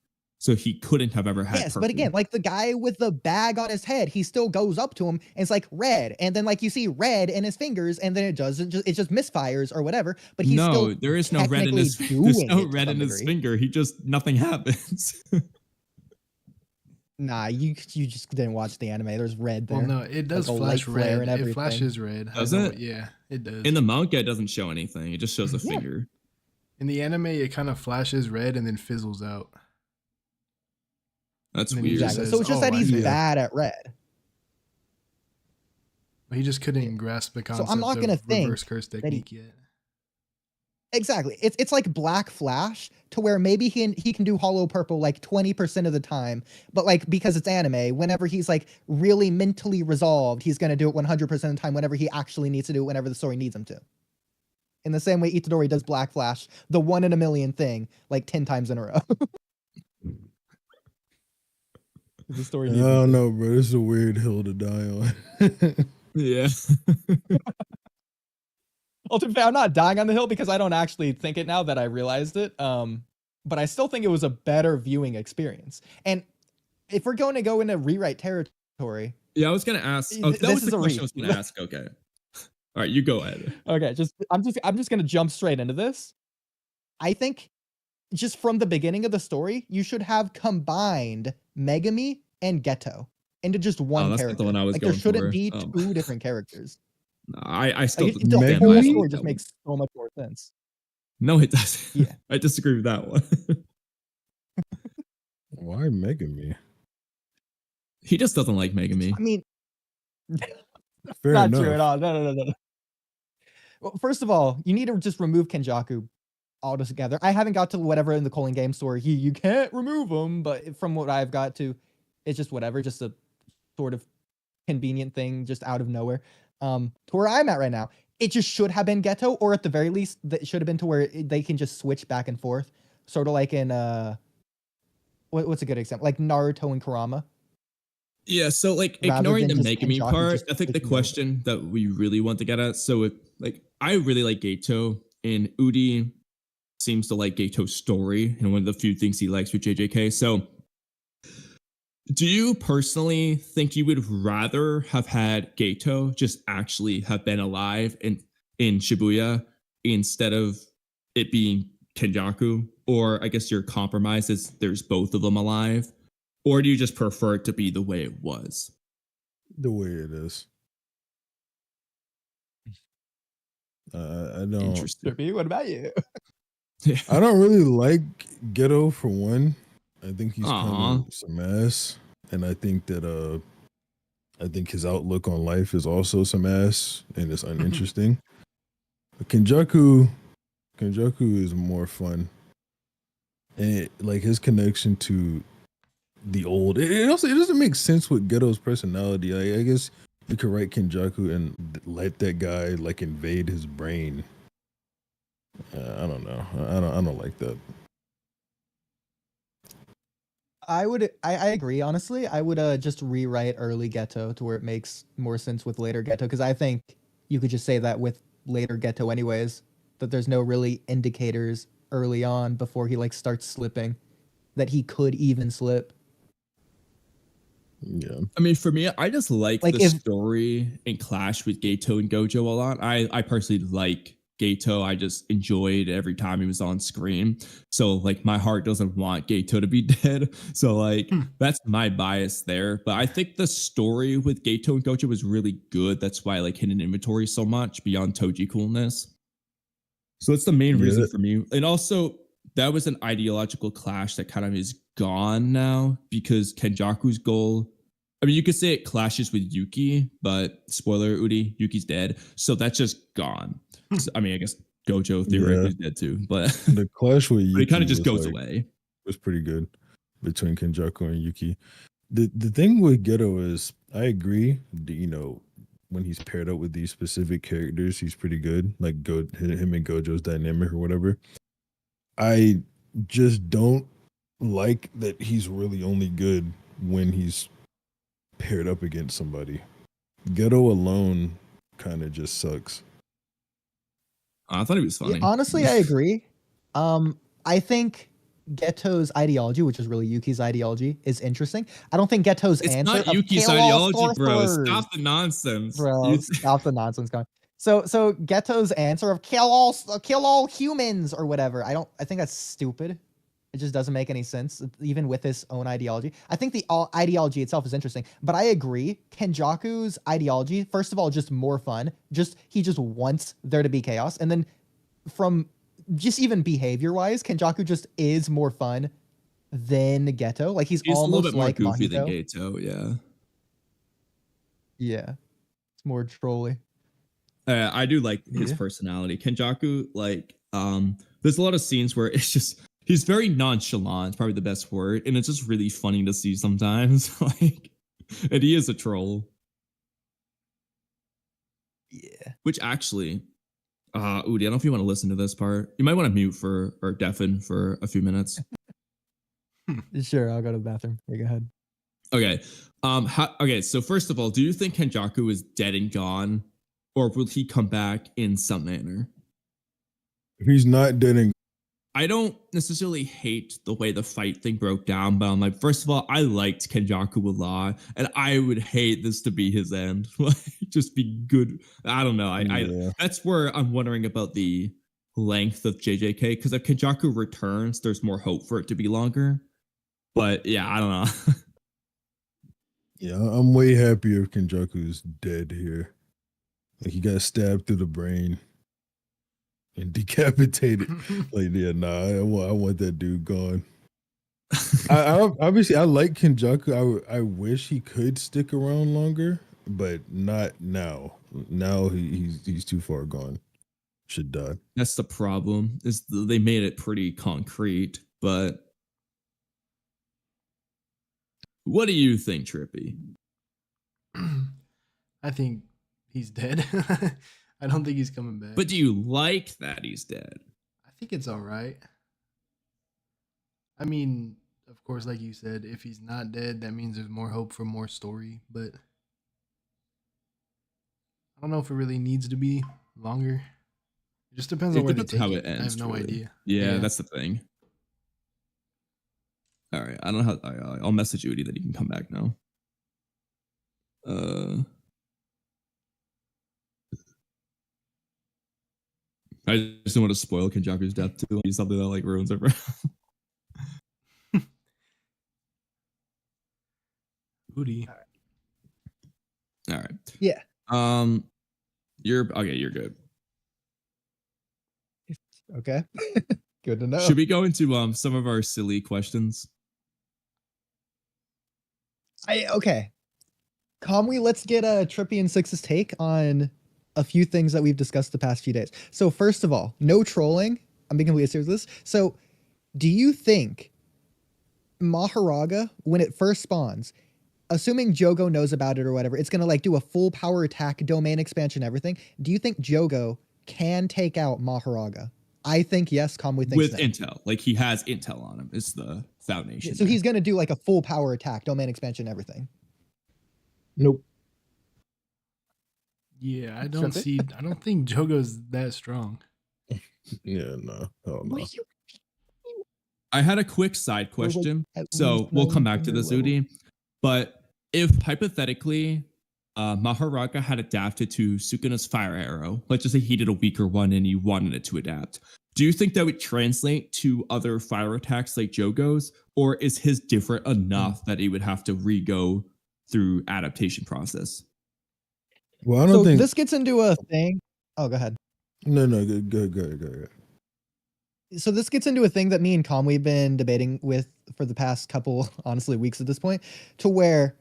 So he couldn't have ever had Yes, purple. but again, like the guy with the bag on his head, he still goes up to him and it's like red, and then like you see red in his fingers, and then it just misfires or whatever. But he's no, still there is no red in his technically there's doing no it to red in some his degree. finger. He just nothing happens. Nah, you just didn't watch the anime. There's red there. Well, no, it does Like a flash light flare red. and It everything. flashes red. I Does know it? Yeah, it does. In the manga, it doesn't show anything. It just shows a Yeah. finger. In the anime, it kind of flashes red and then fizzles out. That's And then he weird. just Exactly. says, So it's just "Oh, that I he's failed." bad at red. But he just couldn't grasp the concept I'm not gonna of think reverse curse that he- technique yet. Exactly. It's like Black Flash to where maybe he can do Hollow Purple like 20% of the time, but like because it's anime, whenever he's like really mentally resolved, he's gonna do it 100% of the time whenever he actually needs to do it, whenever the story needs him to. In the same way Itadori does Black Flash, the 1 in a million thing, like 10 times in a row. The story I needs don't know, bro. This is a weird hill to die on. Yeah. Well, to be fair, I'm not dying on the hill because I don't actually think it now that I realized it. But I still think it was a better viewing experience. And if we're going to go into rewrite territory, Yeah, I was gonna ask. Oh, This that was is the a question I was reach. gonna ask. Okay. All right, you go ahead. okay, I'm just gonna jump straight into this. I think just from the beginning of the story, you should have combined Megumi and Geto into just one that's not character. the one I was like going there shouldn't for. be Oh. two different characters. I still Like, the stand by whole that story one. just makes so much more sense. No, it doesn't. Yeah. I disagree with that one. Why Megumi? He just doesn't like Megumi. I mean, Fair not enough. true at all. No. Well, first of all, you need to just remove Kenjaku altogether. I haven't got to whatever in the Colin game store. You can't remove him, but from what I've got to, it's just whatever, just a sort of convenient thing just out of nowhere. To where I'm at right now, it just should have been Geto, or at the very least, that should have been to where they can just switch back and forth, sort of like in what's a good example? Like Naruto and Kurama. Yeah, so like Rather ignoring the than just Megumi Kenjaku part, just I think the taking over. question that we really want to get at. So if like I really like Gato, and Oodie seems to like Gato's story, and one of the few things he likes with JJK. So do you personally think you would rather have had Gato just actually have been alive in Shibuya instead of it being Kenjaku? Or I guess your compromise is there's both of them alive? Or do you just prefer it to be the way it was? The way it is. I don't. Interesting. Trippy, what about you? I don't really like Ghetto for one. I think he's Aw. kind of some ass, and I think that I think his outlook on life is also some ass, and it's uninteresting. But Kenjaku is more fun, and like his connection to the old. It doesn't make sense with Ghetto's personality. I guess you could write Kenjaku and let that guy like invade his brain. I don't know. I don't like that. I agree, honestly. I would just rewrite early Ghetto to where it makes more sense with later Ghetto, because I think you could just say that with later Ghetto anyways, that there's no really indicators early on before he like starts slipping that he could even slip. Yeah. I mean, for me, I just like Like the if- story and clash with Gato and Gojo a lot. I personally like Gato. I just enjoyed every time he was on screen. So like my heart doesn't want Gato to be dead. So like that's my bias there. But I think the story with Gato and Gojo was really good. That's why I like Hidden Inventory so much beyond Toji coolness. So that's the main Yeah. reason for me. And also that was an ideological clash that kind of is gone now because Kenjaku's goal. I mean, you could say it clashes with Yuki, but spoiler, Oodie, Yuki's dead. So that's just gone. So, I mean, I guess Gojo theoretically is dead too, but The clash with Yuki it kind of just was, goes like, away. was pretty good between Kenjaku and Yuki. The thing with Geto is I agree, you know, when he's paired up with these specific characters, he's pretty good. Like him and Gojo's dynamic or whatever. I just don't like that he's really only good when he's paired up against somebody. Geto alone kind of just sucks. I thought he was funny. Yeah, honestly, I agree. I think Geto's ideology, which is really Yuki's ideology, is interesting. I don't think Geto's It's answer not of Yuki's kill all ideology, bro. sorcerers- Stop the nonsense. Bro, You- stop the nonsense, going. So Geto's answer of kill all humans or whatever. I think that's stupid. It just doesn't make any sense, even with his own ideology. I think the ideology itself is interesting, but I agree. Kenjaku's ideology, first of all, just more fun. He just wants there to be chaos, and then from just even behavior-wise, Kenjaku just is more fun than Geto. Like he's He's a almost little bit more like goofy Mahito. than Gato, yeah. Yeah, it's more trolly. I do like his Yeah. personality. Kenjaku, like, there's a lot of scenes where it's just he's very nonchalant, probably the best word, and it's just really funny to see sometimes. Like, and he is a troll. Yeah. Which actually, Oodie, I don't know if you want to listen to this part. You might want to mute or deafen for a few minutes. Sure, I'll go to the bathroom. Yeah, go ahead. Okay. Okay. So first of all, do you think Kenjaku is dead and gone, or will he come back in some manner? If he's not dead and I don't necessarily hate the way the fight thing broke down, but I'm like, first of all, I liked Kenjaku a lot, and I would hate this to be his end. Like, just be good. I don't know. Yeah. That's where I'm wondering about the length of JJK, because if Kenjaku returns, there's more hope for it to be longer. But yeah, I don't know. Yeah, I'm way happier if Kenjaku's dead here. Like he got stabbed through the brain. and decapitated. Like, yeah, nah, I want that dude gone. I obviously I like Kenjaku. I wish he could stick around longer, but not now. Now he's too far gone. Should die. That's the problem. Is they made it pretty concrete, but what do you think, Trippy? I think he's dead. I don't think he's coming back. But do you like that he's dead? I think it's all right. I mean, of course, like you said, if he's not dead, that means there's more hope for more story. But I don't know if it really needs to be longer. It just depends on where they take how it. it ends. I have no really. idea. Yeah, that's the thing. All right, I don't know how. I'll message Oodie that he can come back now. I just don't want to spoil Kenjaku's death too. Be something that like ruins it. Oodie. All right. Yeah. You're okay. You're good. Okay. Good to know. Should we go into some of our silly questions? Okay. Kamui, let's get Trippy and Six's take on a few things that we've discussed the past few days. So first of all, no trolling. I'm being completely serious with this. So do you think Mahoraga, when it first spawns, assuming Jogo knows about it or whatever, it's going to like do a full power attack, domain expansion, everything. Do you think Jogo can take out Mahoraga? I think yes. Kamui thinks with no. intel. Like he has intel on him. It's the foundation. So he's going to do like a full power attack, domain expansion, everything. Nope. Yeah, I don't think Jogo's that strong. Yeah, no. Oh, no. I had a quick side question. So we'll come back to this, Oodie. But if hypothetically Mahoraga had adapted to Sukuna's fire arrow, let's just say he did a weaker one and you wanted it to adapt, do you think that would translate to other fire attacks like Jogo's? Or is his different enough that he would have to re-go through adaptation process? Well, I don't think this gets into a thing. Oh, go ahead. No, go ahead. So this gets into a thing that me and Kamui have been debating with for the past couple, honestly, weeks at this point, to where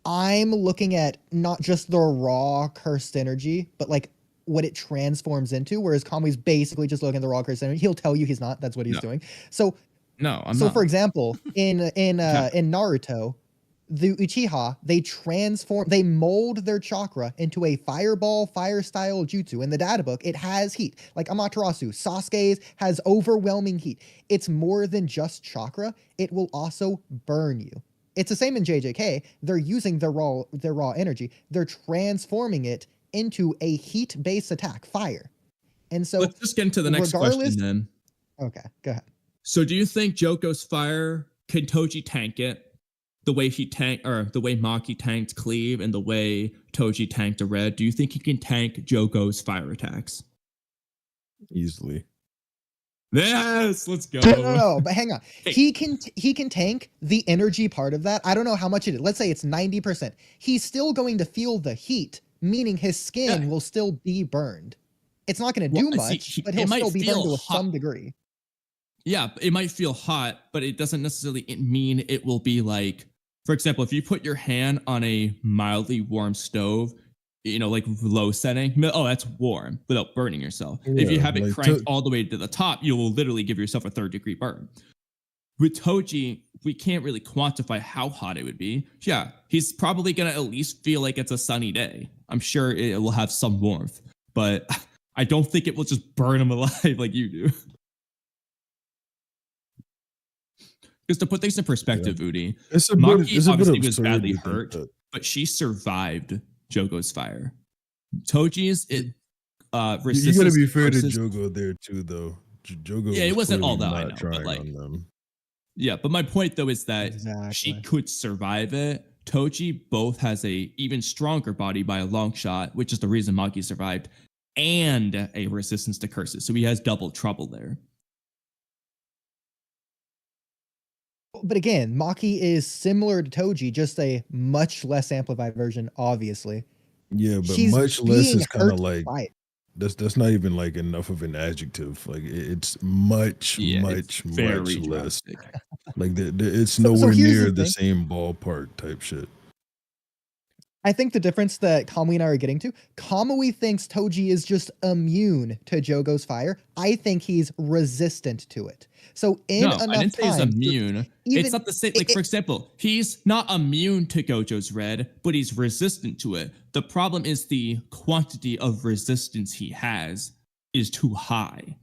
I'm looking at not just the raw cursed energy, but like what it transforms into, whereas Kamui's basically just looking at the raw cursed energy. He'll tell you he's not. That's what he's doing. So no, I'm not. For example, in Naruto, the Uchiha, they mold their chakra into a fireball fire style jutsu. In the data book, it has heat. Like Amaterasu, Sasuke's has overwhelming heat. It's more than just chakra. It will also burn you. It's the same in JJK. They're using their raw energy. They're transforming it into a heat-based attack, fire. And so let's just get into the next question then. Okay, go ahead. So do you think Jogo's fire, can Toji tank it? The way the way Maki tanked Cleave and the way Toji tanked a red, do you think he can tank Jogo's fire attacks? Easily. Yes, let's go. No, but hang on. He can tank the energy part of that. I don't know how much it is. Let's say it's 90%. He's still going to feel the heat, meaning his skin will still be burned. It's not going to do much, but he'll still be burned to some degree. Yeah, it might feel hot, but it doesn't necessarily mean it will be like, for example, if you put your hand on a mildly warm stove, like low setting, that's warm without burning yourself. Yeah, if you have it cranked all the way to the top, you will literally give yourself a 3rd-degree burn. With Toji, we can't really quantify how hot it would be. Yeah, he's probably going to at least feel like it's a sunny day. I'm sure it will have some warmth, but I don't think it will just burn him alive like you do. Because to put things in perspective, Oodie, Maki obviously was badly hurt, but she survived Jogo's fire. Toji's resistance. You gotta be fair to Jogo there too, though. Jogo, yeah, it wasn't all that I know, but like, yeah. But my point though is that she could survive it. Toji both has a even stronger body by a long shot, which is the reason Maki survived, and a resistance to curses. So he has double trouble there. But again, Maki is similar to Toji, just a much less amplified version, obviously. Yeah, but much less is kind of like that's not even like enough of an adjective. Like it's much it's very less. drastic. Like it's So nowhere here's near the the thing. same ballpark type shit. I think the difference that Kamui and I are getting to, Kamui thinks Toji is just immune to Jogo's fire. I think he's resistant to it. So in No, I enough didn't say he's time, immune. even It's not the same. Like, for example, he's not immune to Gojo's red, but he's resistant to it. The problem is the quantity of resistance he has is too high.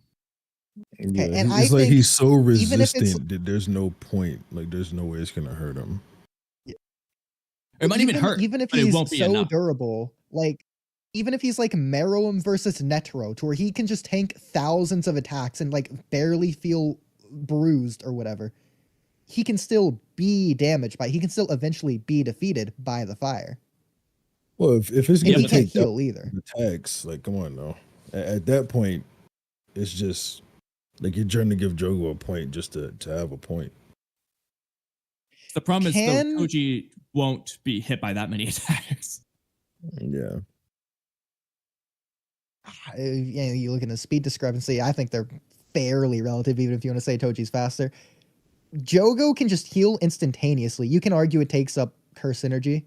Yeah, and I it's like think he's so even if it's resistant that there's no point. Like there's no way it's gonna hurt him. It might even hurt, even if but it he's won't be so enough. durable, like even if he's like Meruem versus Netero, to where he can just tank thousands of attacks and like barely feel bruised or whatever, he can still be damaged by. He can still eventually be defeated by the fire, Well, if it's and gonna he can't take heal either. attacks, like come on now. At that point, it's just like you're trying to give Jogo a point just to have a point. The problem is, Can- though, Toji won't be hit by that many attacks. Yeah. You look at the speed discrepancy. I think they're fairly relative, even if you want to say Toji's faster. Jogo can just heal instantaneously. You can argue it takes up curse energy.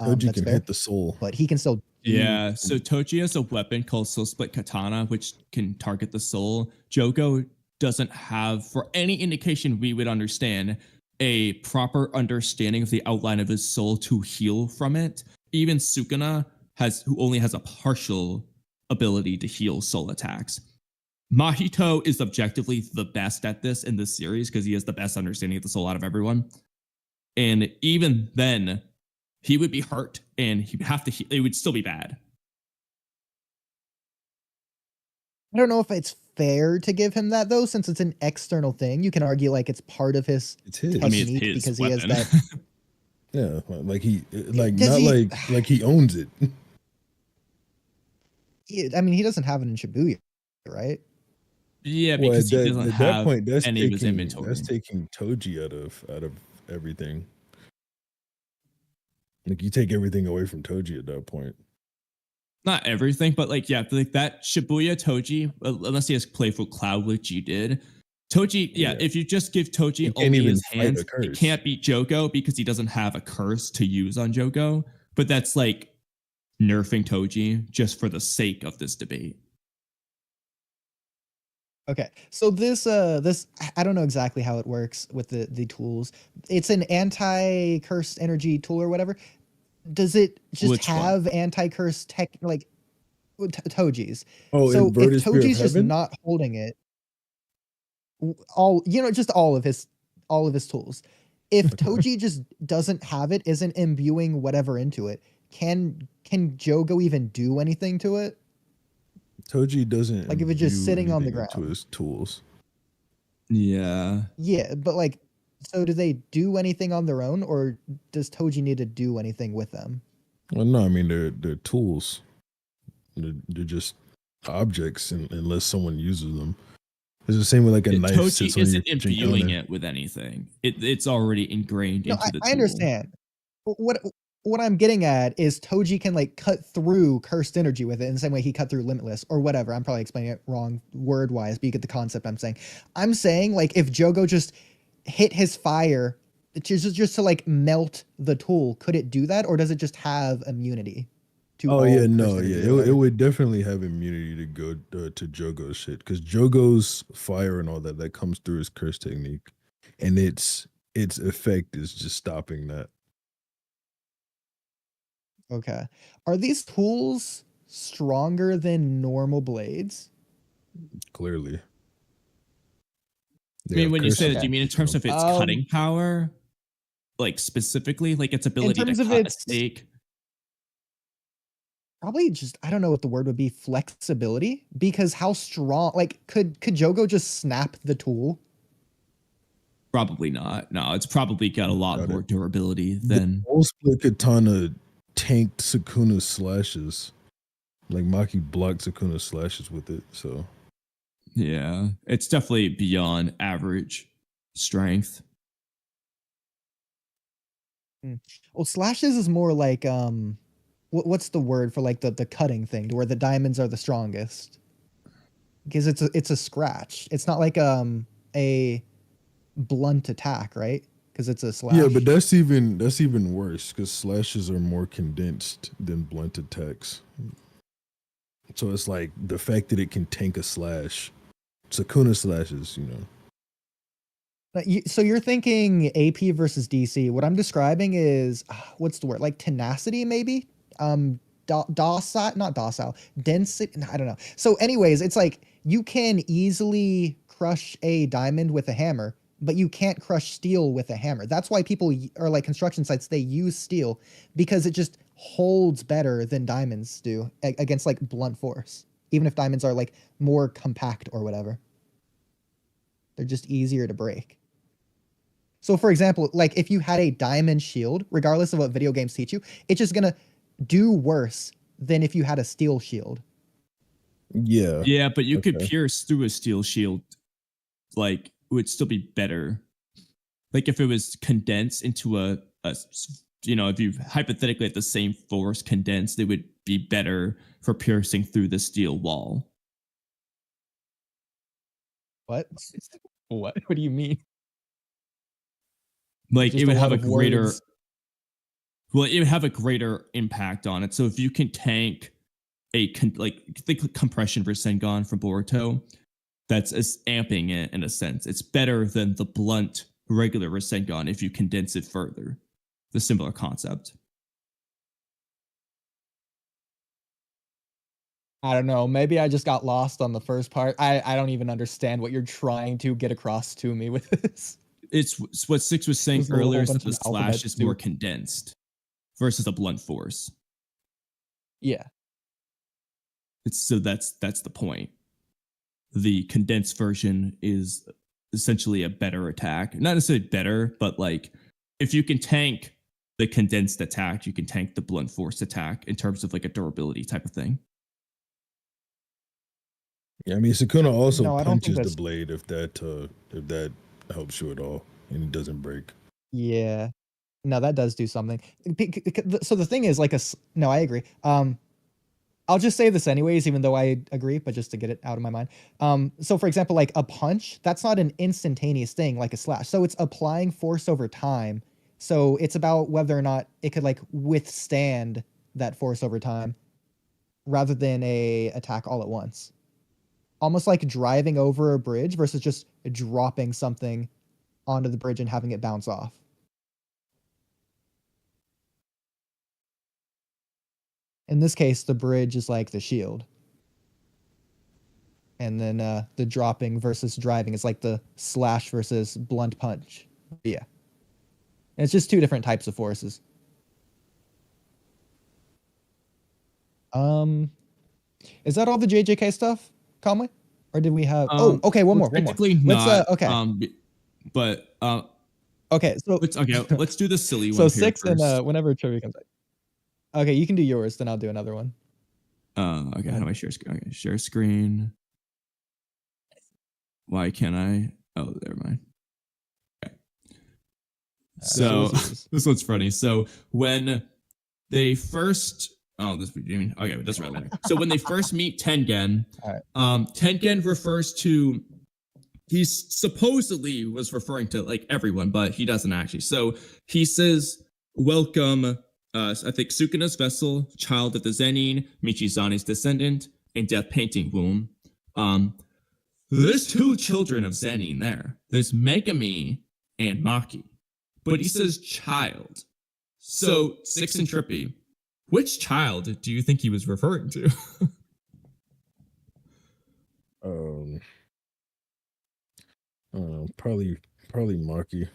Toji That's can fair, hit the soul. but he can still. Yeah, so Toji has a weapon called Soul Split Katana, which can target the soul. Jogo doesn't have, for any indication we would understand, a proper understanding of the outline of his soul to heal from it. Even Sukuna who only has a partial ability to heal soul attacks. Mahito is objectively the best at this in this series because he has the best understanding of the soul out of everyone. And even then, he would be hurt and he would have to heal. It would still be bad. I don't know if it's fair to give him that though, since it's an external thing. You can argue like it's part of his It's his. I mean, it's technique his because weapon. he has that. Yeah, like Does not he- like he owns it. I mean, he doesn't have it in Shibuya, right? Yeah, Well, because he doesn't at that have point, that's any of his taking inventory. that's taking Toji out of everything. Like you take everything away from Toji at that point. Not everything, but like, yeah, like that Shibuya Toji, unless he has playful cloud, which you did. Toji, yeah, if you just give Toji He can't only even his fight a hands, he curse. can't beat Jogo because he doesn't have a curse to use on Jogo. But that's like nerfing Toji just for the sake of this debate. Okay, so this I don't know exactly how it works with the tools. It's an anti-curse energy tool or whatever. Does it just Which one? have anti-curse tech like Toji's? Oh, So if inverted Spear of Toji's just Heaven? not holding it, just all of his tools. If Toji just doesn't have it, isn't imbuing whatever into it, can Jogo even do anything to it? Toji doesn't Like, if it's just imbue sitting on the anything into ground. his tools. Yeah. Yeah, but like, so do they do anything on their own, or does Toji need to do anything with them? Well, no, I mean they're tools. They're just objects unless someone uses them. It's the same with like a knife. Toji sits on your isn't kitchen imbuing counter. it with anything. It's already ingrained No, into the tool. I understand. What I'm getting at is Toji can like cut through cursed energy with it in the same way he cut through Limitless or whatever. I'm probably explaining it wrong word wise, but you get the concept I'm saying. I'm saying like if Jogo just hit his fire just to like melt the tool, could it do that, or does it just have immunity? To Oh all yeah, cursed no, energy yeah, or it whatever? would definitely have immunity to go to Jogo's shit because Jogo's fire and all that comes through his curse technique, and its effect is just stopping that. Okay. Are these tools stronger than normal blades? Clearly, I mean, when you say that, Okay. do you mean in terms of its cutting power? Like specifically, like its ability to terms of cut a its- steak? Probably just, I don't know what the word would be, flexibility, because how strong, like could Jogo just snap the tool? Probably not. No, it's probably got a lot Got more it. durability than. Soul Split Katana tanked Sukuna's slashes. Like Maki blocked Sukuna's slashes with it, so Yeah, it's definitely beyond average strength. Well, slashes is more like what's the word for like the cutting thing to where the diamonds are the strongest? Because it's a scratch. It's not like a blunt attack, right? Because it's a slash. Yeah, but that's even worse because slashes are more condensed than blunt attacks. So it's like the fact that it can tank a slash, Sukuna slashes, So you're thinking AP versus DC. What I'm describing is what's the word? Like tenacity, maybe. Docile, not docile. Density. I don't know. So, anyways, it's like you can easily crush a diamond with a hammer, but you can't crush steel with a hammer. That's why people or like construction sites they use steel because it just holds better than diamonds do against like blunt force. Even if diamonds are like more compact or whatever, they're just easier to break. So, for example, like if you had a diamond shield, regardless of what video games teach you, it's just gonna do worse than if you had a steel shield. Yeah. Yeah, but you could pierce through a steel shield. Like, it would still be better. Like if it was condensed into a if you hypothetically had the same force condensed, it would be better for piercing through the steel wall. What? What do you mean? Like Just it would a have lot a of greater words. well, it would have a greater impact on it. So if you can tank the compression for Sengon from Boruto, that's amping it in a sense. It's better than the blunt regular Rasengan if you condense it further. The similar concept. I don't know. Maybe I just got lost on the first part. I don't even understand what you're trying to get across to me with this. It's what Six was saying There's a whole earlier, is that bunch the of slash alphabets, is more too. condensed versus a blunt force. Yeah. That's the point. The condensed version is essentially a better attack. Not necessarily better, but like if you can tank the condensed attack, you can tank the blunt force attack in terms of like a durability type of thing. Yeah, I mean Sukuna also No, I don't think punches the that's- blade if that helps you at all and it doesn't break. Yeah. No, that does do something. So the thing is, no, I agree. I'll just say this anyways, even though I agree, but just to get it out of my mind. So for example, like a punch, that's not an instantaneous thing like a slash. So it's applying force over time. So it's about whether or not it could like withstand that force over time rather than a attack all at once. Almost like driving over a bridge versus just dropping something onto the bridge and having it bounce off. In this case, the bridge is like the shield. And then the dropping versus driving is like the slash versus blunt punch. Yeah. And it's just two different types of forces. Is that all the JJK stuff, Kamui? Or did we have okay, one more. Technically Let's not. okay. But okay, so let's do the silly one. So here 6 first. and whenever Trippy comes back. Okay, you can do yours, then I'll do another one. Okay, how do I share screen? Okay, share screen. Why can't I? Oh, never mind. Okay. So this one's funny. So when they first okay, it doesn't really matter. So when they first meet Tengen, Tengen refers to, he supposedly was referring to like everyone, but he doesn't actually. So he says, welcome, I think Sukuna's vessel, child of the Zenin, Michizane's descendant, and death painting womb. There's two children of Zenin there. There's Megumi and Maki. But he says child. So, Six and Trippy, which child do you think he was referring to? Probably Maki.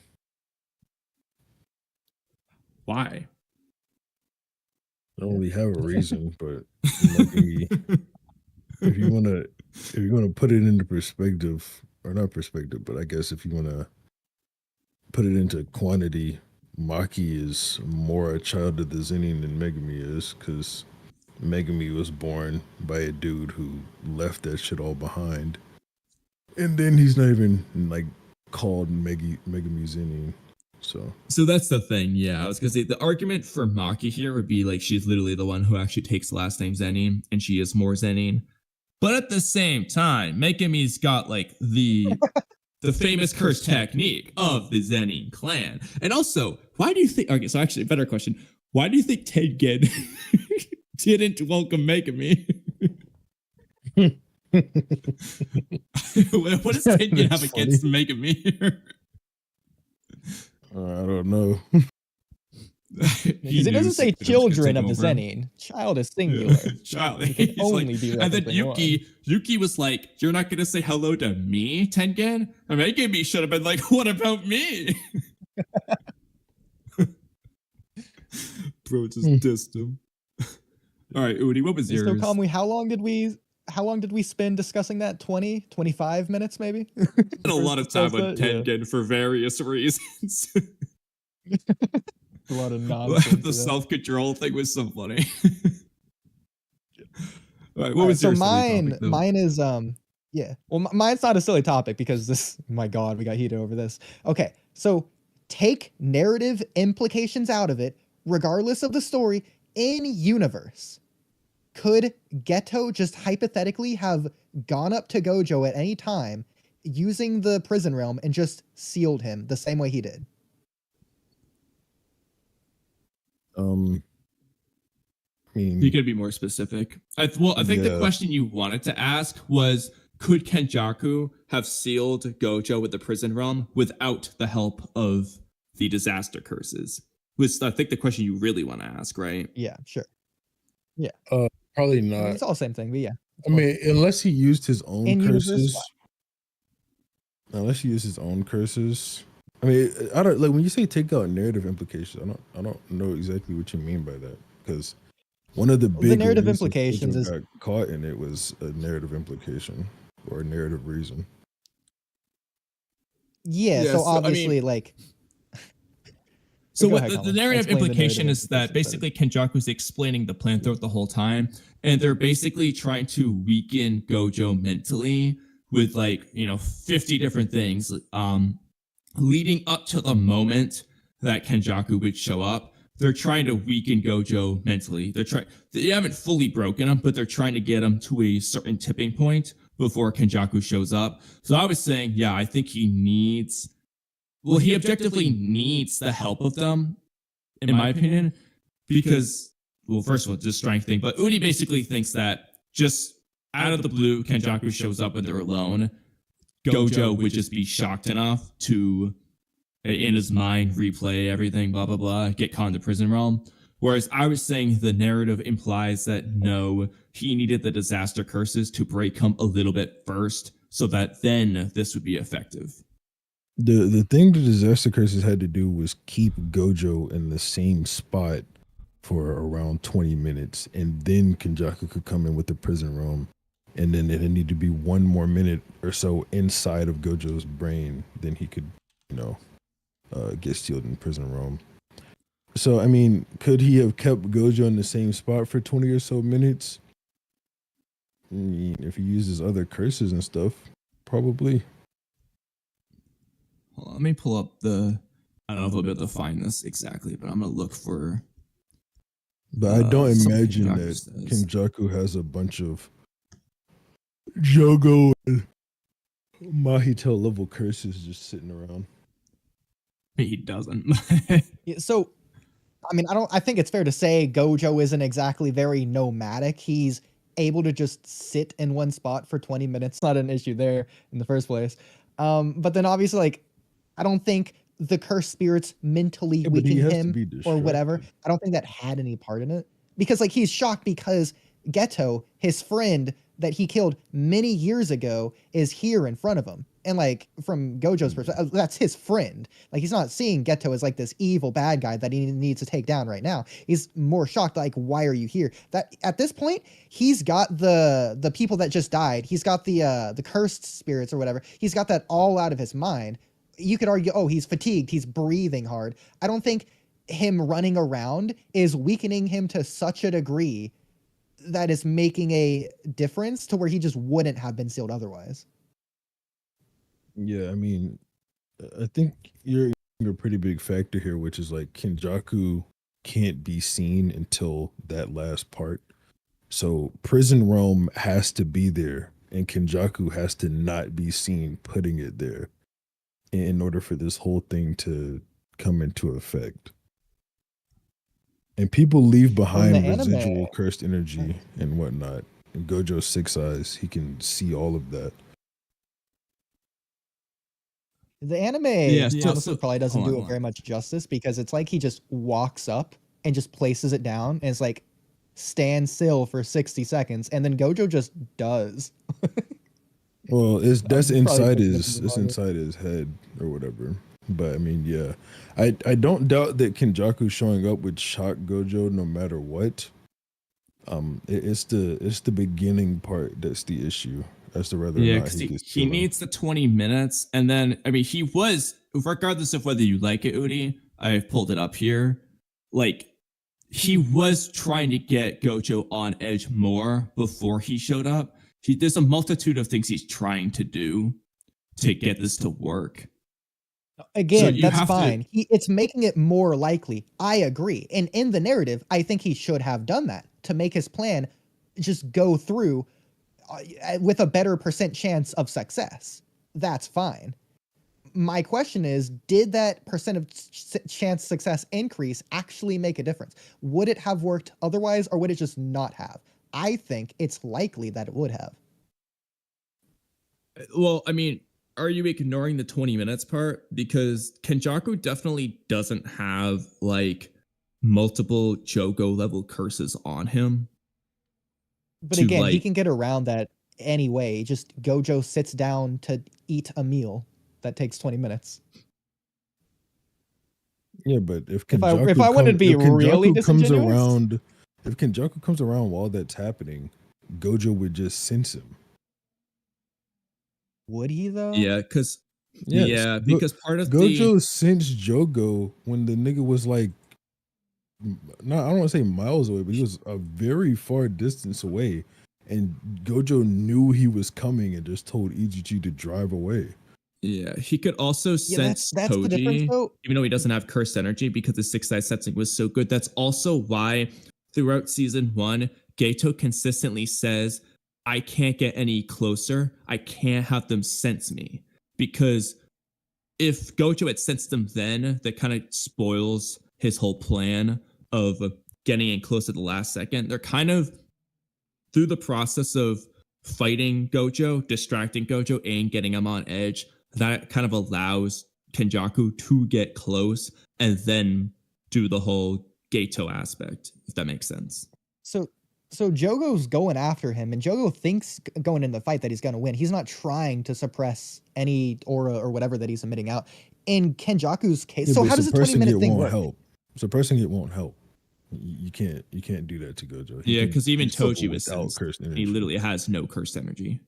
Why? I don't really have a reason, but maybe if you wanna put it into perspective, or not perspective, but I guess if you wanna put it into quantity, Maki is more a child of the Zenin than Megumi is, because Megumi was born by a dude who left that shit all behind. And then he's not even like called Megumi Zenin. So that's the thing. Yeah, I was gonna say the argument for Maki here would be like she's literally the one who actually takes the last name Zenin, and she is more Zenin. But at the same time, Megumi's got like the famous curse technique of the Zenin clan. And also, why do you think? Okay, so actually, better question: why do you think Tengen didn't welcome Megumi? What does Tengen have against Megumi? I don't know. Because it doesn't say children of the Zenin. Child is singular. Child. It can only like, be and then referencing Yuki was like, "You're not gonna say hello to me, Tengen?" I mean, Megumi should have been like, "What about me?" Bro, just dissed him. All right, Oodie, what was yours? So Kamui, how long did we spend discussing that? 20, 25 minutes maybe? A lot of time on Tengen for various reasons. A lot of nonsense. The self-control thing was so funny. All right, what All was right, your so silly topic, though? mine is yeah. Well, mine's not a silly topic because this. My God, we got heated over this. Okay, so take narrative implications out of it, regardless of the story in universe. Could Geto just hypothetically have gone up to Gojo at any time using the prison realm and just sealed him the same way he did? I mean, You could be more specific. I think the question you wanted to ask was, could Kenjaku have sealed Gojo with the prison realm without the help of the disaster curses? Was I think the question you really want to ask, right? Yeah, sure. Yeah. probably I mean, not. it's all the same thing, but yeah. I mean, unless he used his own In-universe curses. Unless he used his own curses. I mean, I don't like when you say take out narrative implications. I don't know exactly what you mean by that, because one of the big narrative reasons implications Gojo is- got caught in it was a narrative implication or a narrative reason. Yeah, Yeah, so so, I mean- obviously, like. So Go what ahead, the Colin. narrative Explain the implication narrative is that implications basically Kenjaku's explaining the plan throughout the whole time, and they're basically trying to weaken Gojo mentally with 50 different things, leading up to the moment that Kenjaku would show up. They're trying to weaken Gojo mentally. They haven't fully broken him, but they're trying to get him to a certain tipping point before Kenjaku shows up. So I was saying, yeah, I think he objectively needs the help of them, in my opinion, because, well, first of all, just strength thing, but Oodie basically thinks that just out of the blue, Kenjaku shows up and they're alone. Gojo would just be shocked enough to, in his mind, replay everything, blah, blah, blah, get caught in the prison realm. Whereas I was saying the narrative implies that no, he needed the disaster curses to break him a little bit first, so that then this would be effective. The thing the disaster curses had to do was keep Gojo in the same spot for around 20 minutes, and then Kenjaku could come in with the prison realm, and then it needed to be one more minute or so inside of Gojo's brain, then he could, get sealed in the prison realm. So, I mean, could he have kept Gojo in the same spot for 20 or so minutes? I mean, if he uses other curses and stuff, probably. Hold on, let me pull up I don't know if I'll be able to find this exactly, but I'm going to look for... But I don't something imagine Kenjaku that says. Kenjaku has a bunch of Jogo and Mahito level curses just sitting around. He doesn't. Yeah, so, I mean, I think it's fair to say Gojo isn't exactly very nomadic. He's able to just sit in one spot for 20 minutes. Not an issue there in the first place. But then obviously, I don't think the cursed spirits mentally but he weakened has to him be or whatever. distracted. I don't think that had any part in it. Because he's shocked because Geto, his friend that he killed many years ago, is here in front of him. And from Gojo's perspective, that's his friend. He's not seeing Geto as this evil bad guy that he needs to take down right now. He's more shocked, why are you here? That at this point, he's got the people that just died. He's got the cursed spirits or whatever. He's got that all out of his mind. You could argue, oh, he's fatigued. He's breathing hard. I don't think him running around is weakening him to such a degree that is making a difference to where he just wouldn't have been sealed otherwise. Yeah, I mean, I think you're a pretty big factor here, which is like Kenjaku can't be seen until that last part. So Prison Realm has to be there, and Kenjaku has to not be seen putting it there in order for this whole thing to come into effect. And people leave behind anime- residual cursed energy and whatnot. And Gojo's 6 eyes, he can see all of that. The anime Yeah, honestly so- probably doesn't hold on, do it hold very on. much justice because it's like he just walks up and just places it down and it's like stand still for 60 seconds and then Gojo just does. Well, that's probably inside putting his it it's on it. inside his head or whatever. But I mean, yeah, I don't doubt that Kenjaku showing up would shock Gojo no matter what. It's the beginning part that's the issue as to whether or Yeah, not because he he, gets he needs the 20 minutes. And then, I mean, he was, regardless of whether you like it, Oodie, I've pulled it up here. Like, he was trying to get Gojo on edge more before he showed up. There's a multitude of things he's trying to do to get this to work. Again, you that's have to- fine. It's making it more likely. I agree. And in the narrative, I think he should have done that to make his plan just go through with a better percent chance of success. That's fine. My question is, did that percent of chance success increase actually make a difference? Would it have worked otherwise, or would it just not have? I think it's likely that it would have. Well, I mean, are you ignoring the 20 minutes part? Because Kenjaku definitely doesn't have like multiple Jogo level curses on him. But To, again, he like- can get around that anyway. Just Gojo sits down to eat a meal that takes 20 minutes. Yeah, but if If I Kenjaku wanted to be if Kenjaku really comes disingenuous- around, if Kenjaku comes around while that's happening, Gojo would just sense him. Would he though? Yeah, because Yes, yeah, because part of Gojo sensed Jogo when the nigga was like, I don't want to say miles away, but he was a very far distance away, and Gojo knew he was coming and just told Ichichi to drive away. he could also sense that's the difference Toji, though. even though he doesn't have cursed energy because the 6 eye sensing was so good. That's also why throughout season 1, Geto consistently says, I can't get any closer. I can't have them sense me. Because if Gojo had sensed them then, that kind of spoils his whole plan of getting in close at the last second. They're kind of through the process of fighting Gojo, distracting Gojo, and getting him on edge. That kind of allows Kenjaku to get close and then do the whole Geto aspect, if that makes sense. So Jogo's going after him, and Jogo thinks going in the fight that he's going to win. He's not trying to suppress any aura or whatever that he's emitting out. In Kenjaku's case, Yeah, so but how does a 20-minute thing work? help? Suppressing it won't help. You can't do that to Gojo. Yeah, because even he's simple Toji was without sensed. cursed He energy. literally has no cursed energy.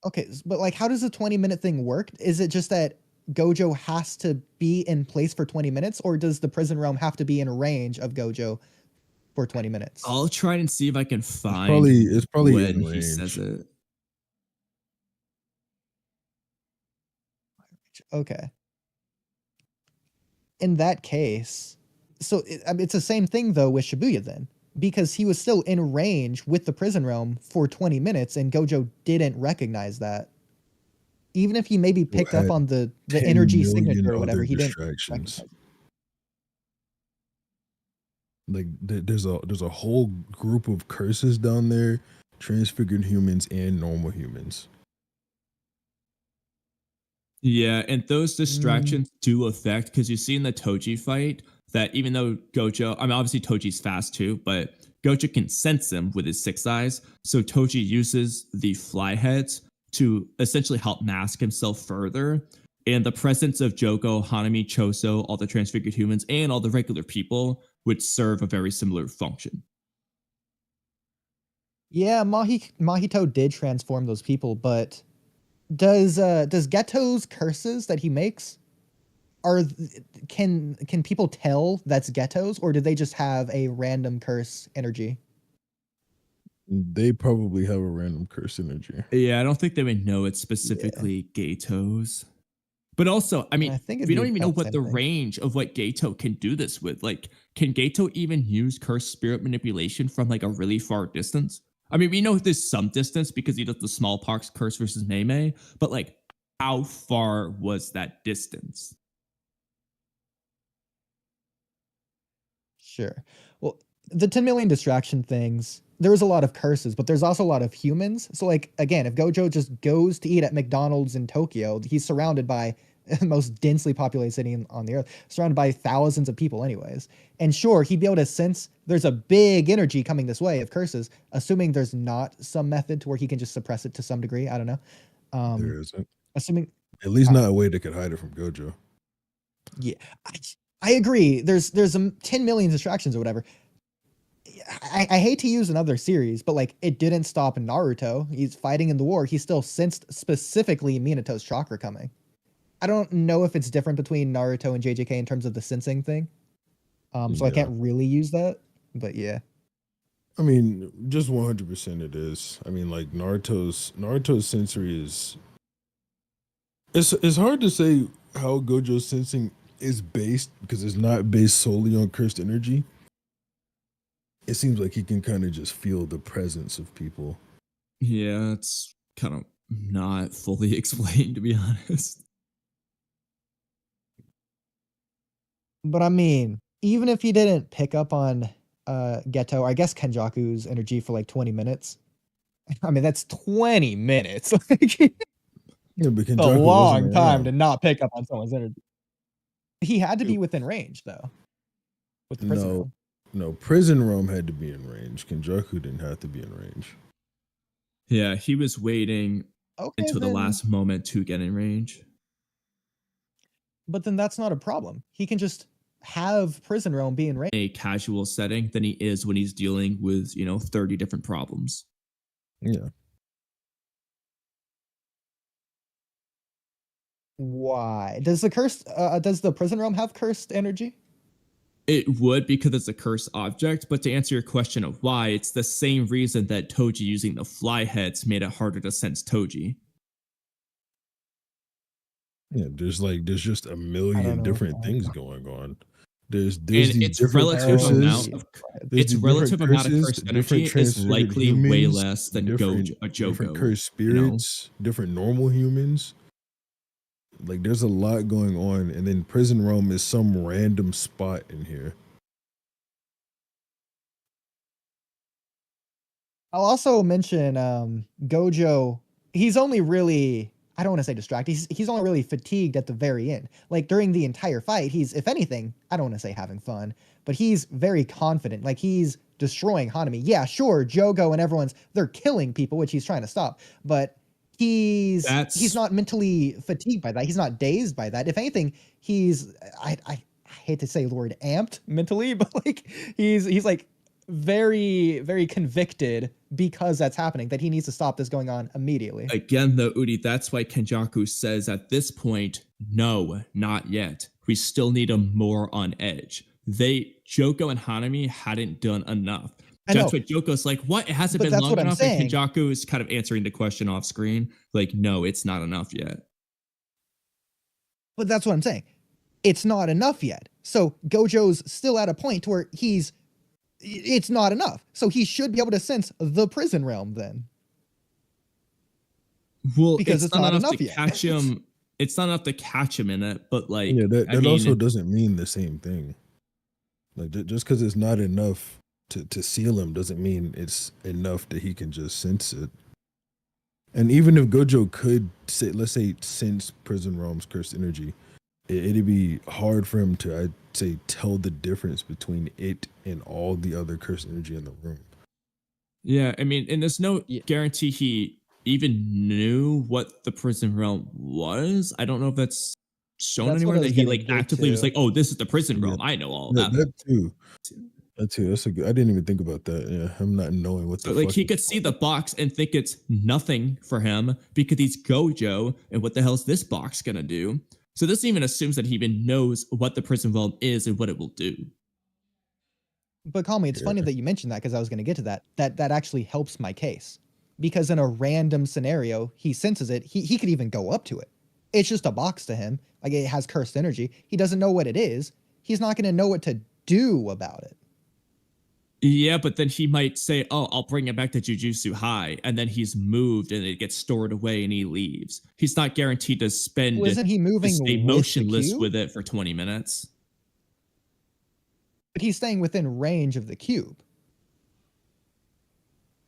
Okay, but like, how does a 20-minute thing work? Is it just that Gojo has to be in place for 20 minutes, or does the prison realm have to be in range of Gojo for 20 minutes? I'll try and see if I can find It's probably when in he range. says it. Okay. In that case, so I mean, it's the same thing though with Shibuya then, because he was still in range with the prison realm for 20 minutes and Gojo didn't recognize that. Even if he maybe picked up had on the 10 energy million signature or whatever, other he didn't distractions. recognize it. Like there's a whole group of curses down there, transfigured humans and normal humans. Yeah, and those distractions do affect, because you see in the Toji fight that even though Gojo, I mean, obviously Toji's fast too, but Gojo can sense them with his 6 eyes. So Toji uses the fly heads to essentially help mask himself further. And the presence of Jogo, Hanami, Choso, all the transfigured humans, and all the regular people would serve a very similar function. Yeah, Mahito did transform those people, but does Geto's curses that he makes can people tell that's Geto's, or do they just have a random curse energy? They probably have a random curse energy. Yeah, I don't think they would know it's specifically Gato's. But also, I mean, I think it'd we be don't even know about the what same the thing. range of what Gato can do this with. Like, can Gato even use cursed spirit manipulation from like a really far distance? I mean, we know there's some distance because he does the smallpox curse versus Mei, but like, how far was that distance? Sure. Well, the 10 million distraction things, there was a lot of curses, but there's also a lot of humans. So, like, again, if Gojo just goes to eat at McDonald's in Tokyo, he's surrounded by the most densely populated city on the earth, surrounded by thousands of people, anyways. And sure, he'd be able to sense there's a big energy coming this way of curses, assuming there's not some method to where he can just suppress it to some degree. I don't know. There isn't. Assuming, At least uh, not a way that could hide it from Gojo. yeah, I agree. There's 10 million distractions or whatever. I hate to use another series, but like it didn't stop Naruto. He's fighting in the war. He still sensed specifically Minato's chakra coming. I don't know if it's different between Naruto and JJK in terms of the sensing thing. So I Yeah. can't really use that, but yeah. I mean, just 100% it is. I mean, like Naruto's sensory is. It's hard to say how Gojo's sensing is based because it's not based solely on cursed energy. It seems like he can kind of just feel the presence of people. Yeah, it's kind of not fully explained, to be honest. But I mean, even if he didn't pick up on Geto, I guess Kenjaku's energy for like 20 minutes. I mean, that's 20 minutes. Like, Yeah, but a Kenjaku long wasn't time around. to not pick up on someone's energy. He had to be It- within range, though. With the prison No, realm. no, Prison Realm had to be in range. Kenjaku didn't have to be in range. Yeah, he was waiting Okay, until the then, last moment to get in range. but then that's not a problem. He can just have prison realm be in range. A casual setting than he is when he's dealing with, 30 different problems. Yeah, Why does the prison realm have cursed energy? It would because it's a cursed object, but to answer your question of why, it's the same reason that Toji using the fly heads made it harder to sense Toji. yeah. There's just a I don't million know. different things going on. There's And these its different relative curses. amount of There's its the relative different amount of curses, cursed different energy is transfigured likely way humans, less than different Jogo. cursed spirits, different normal humans. Like there's a lot going on, and then Prison Realm is some random spot in here. I'll also mention Gojo. He's only really, I don't want to say distracted. He's only really fatigued at the very end. Like during the entire fight, he's, if anything, I don't want to say having fun, but he's very confident. Like he's destroying Hanami. Yeah, sure, Jogo and they're killing people, which he's trying to stop, but he's not mentally fatigued by that. He's not dazed by that. If anything, he's I hate to say the word amped mentally, but like he's like very, very convicted because that's happening, that he needs to stop this going on immediately. Again, though, Oodie, that's why Kenjaku says at this point, no, not yet. We still need him more on edge. Jogo and Hanami hadn't done enough. I know. That's what Joko's like, what? It hasn't But been that's long what I'm enough? saying. And Kenjaku is kind of answering the question off screen. Like, no, it's not enough yet. But that's what I'm saying. It's not enough yet. So Gojo's still at a point where it's not enough. So he should be able to sense the prison realm then. Well, Because it's not enough to catch him. It's not enough to catch him in it, but like, Yeah, that I mean, also doesn't mean the same thing. Like just because it's not enough to seal him doesn't mean it's enough that he can just sense it. And even if Gojo could say, let's say, sense Prison Realm's cursed energy, it'd be hard for him to, I'd say, tell the difference between it and all the other cursed energy in the room. Yeah, I mean, and there's no Yeah. guarantee he even knew what the prison realm was. I don't know if that's shown That's what anywhere I that was he gonna like get actively was to. like, "Oh, this is the prison Yeah. realm. I know all That, that." that too. That too. That's a good. I didn't even think about that. Yeah, him not knowing what So the like fuck he is could see going the box and think it's nothing for him because he's Gojo, and what the hell is this box gonna do? So this even assumes that he even knows what the prison realm is and what it will do. But call me, it's funny Yeah. that you mentioned that because I was going to get to that. That actually helps my case. Because in a random scenario, he senses it. He could even go up to it. It's just a box to him. Like it has cursed energy. He doesn't know what it is. He's not going to know what to do about it. Yeah, but then he might say, "Oh, I'll bring it back to Jujutsu High," and then he's moved and it gets stored away and he leaves. He's not guaranteed to spend Well, isn't he to moving stay with the motionless cube? with it for 20 minutes. But he's staying within range of the cube.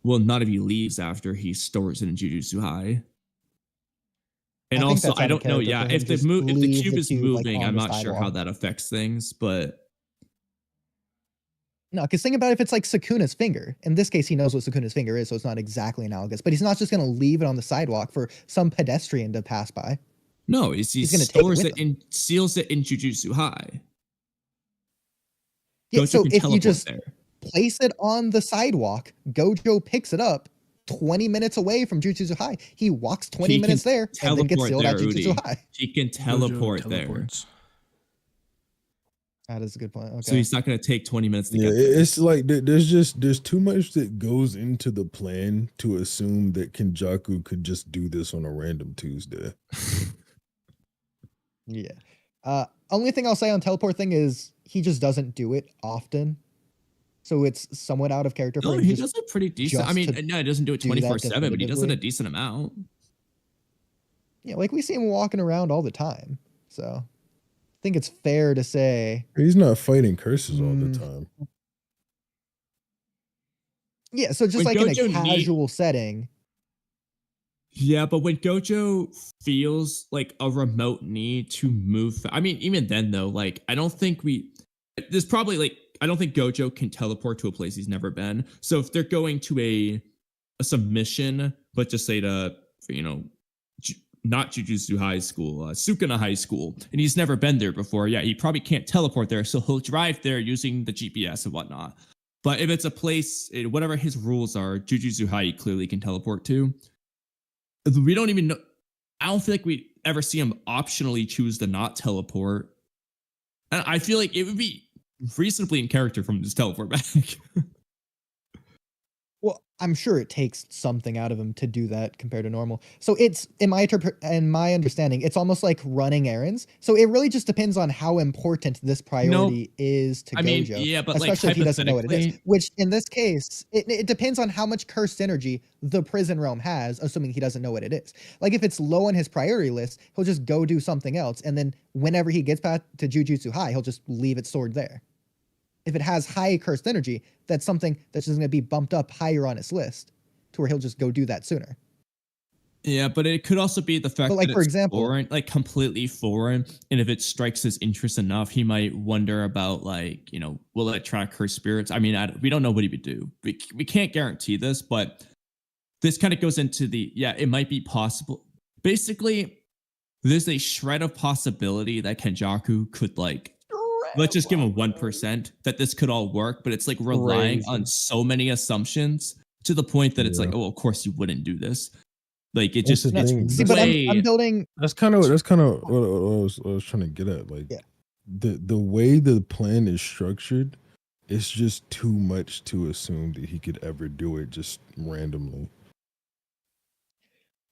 Well, not if he leaves after he stores it in Jujutsu High. And I think also, that's I out of don't know. character Yeah, for him if to just if the leave cube the is cube, like, moving, on I'm the not sure how sidewalk. that affects things. But No, because think about if it's like Sukuna's finger. In this case, he knows what Sukuna's finger is, so it's not exactly analogous. But he's not just going to leave it on the sidewalk for some pedestrian to pass by. no, he He's gonna take it stores with it and seals it in Jujutsu High. Yeah, Gojo so can if you teleport just there. place it on the sidewalk, Gojo picks it up 20 minutes away from Jujutsu High. He walks 20 He can minutes there and then gets teleport sealed there, at Jujutsu Oodie. High. He can Gojo teleport there. teleports. That is a good point. Okay. So he's not going to take 20 minutes to Yeah, get there. it's like there's too much that goes into the plan to assume that Kenjaku could just do this on a random Tuesday. Yeah. Only thing I'll say on teleport thing is he just doesn't do it often. So it's somewhat out of character for No, him. he just- does it pretty decent. I just mean, to no, he doesn't do it do that 24/7, but he does it a definitively. decent amount. Yeah, like we see him walking around all the time. So I think it's fair to say. He's not fighting curses all the Mm. time. Yeah, so just When like in Gojo a casual setting. Yeah, but when Gojo feels like a remote need to move, I mean, even then though, like I don't think there's probably like I don't think Gojo can teleport to a place he's never been. So if they're going to a submission, but just say to not Jujutsu High School, Sukuna High School, and he's never been there before, yeah, he probably can't teleport there, so he'll drive there using the GPS and whatnot. But if it's a place, whatever his rules are, Jujutsu High he clearly can teleport to. We don't even know. I don't feel like we ever see him optionally choose to not teleport. And I feel like it would be reasonably in character from just teleport back. Well, I'm sure it takes something out of him to do that compared to normal. So it's in my understanding, it's almost like running errands. So it really just depends on how important this priority is to I mean, Gojo. yeah, but like especially if he doesn't know what it is. hypothetically, Which in this case, it depends on how much cursed energy the prison realm has, assuming he doesn't know what it is. Like if it's low on his priority list, he'll just go do something else, and then whenever he gets back to Jujutsu High, he'll just leave it stored there. If it has high cursed energy, that's something that's just going to be bumped up higher on his list to where he'll just go do that sooner. Yeah, but it could also be the fact But, like, that for it's example- foreign, like completely foreign, and if it strikes his interest enough, he might wonder about like, will it attract her spirits? I mean, we don't know what he would do. We can't guarantee this, but this kind of goes into it might be possible. Basically, there's a shred of possibility that Kenjaku could like, let's just give him 1% that this could all work, but it's like relying on so many assumptions to the point that it's like, oh, of course you wouldn't do this. Like it That's just the it's thing. See, but way- I'm building. That's kind of what I was trying to get at. Like Yeah. the way the plan is structured, it's just too much to assume that he could ever do it just randomly.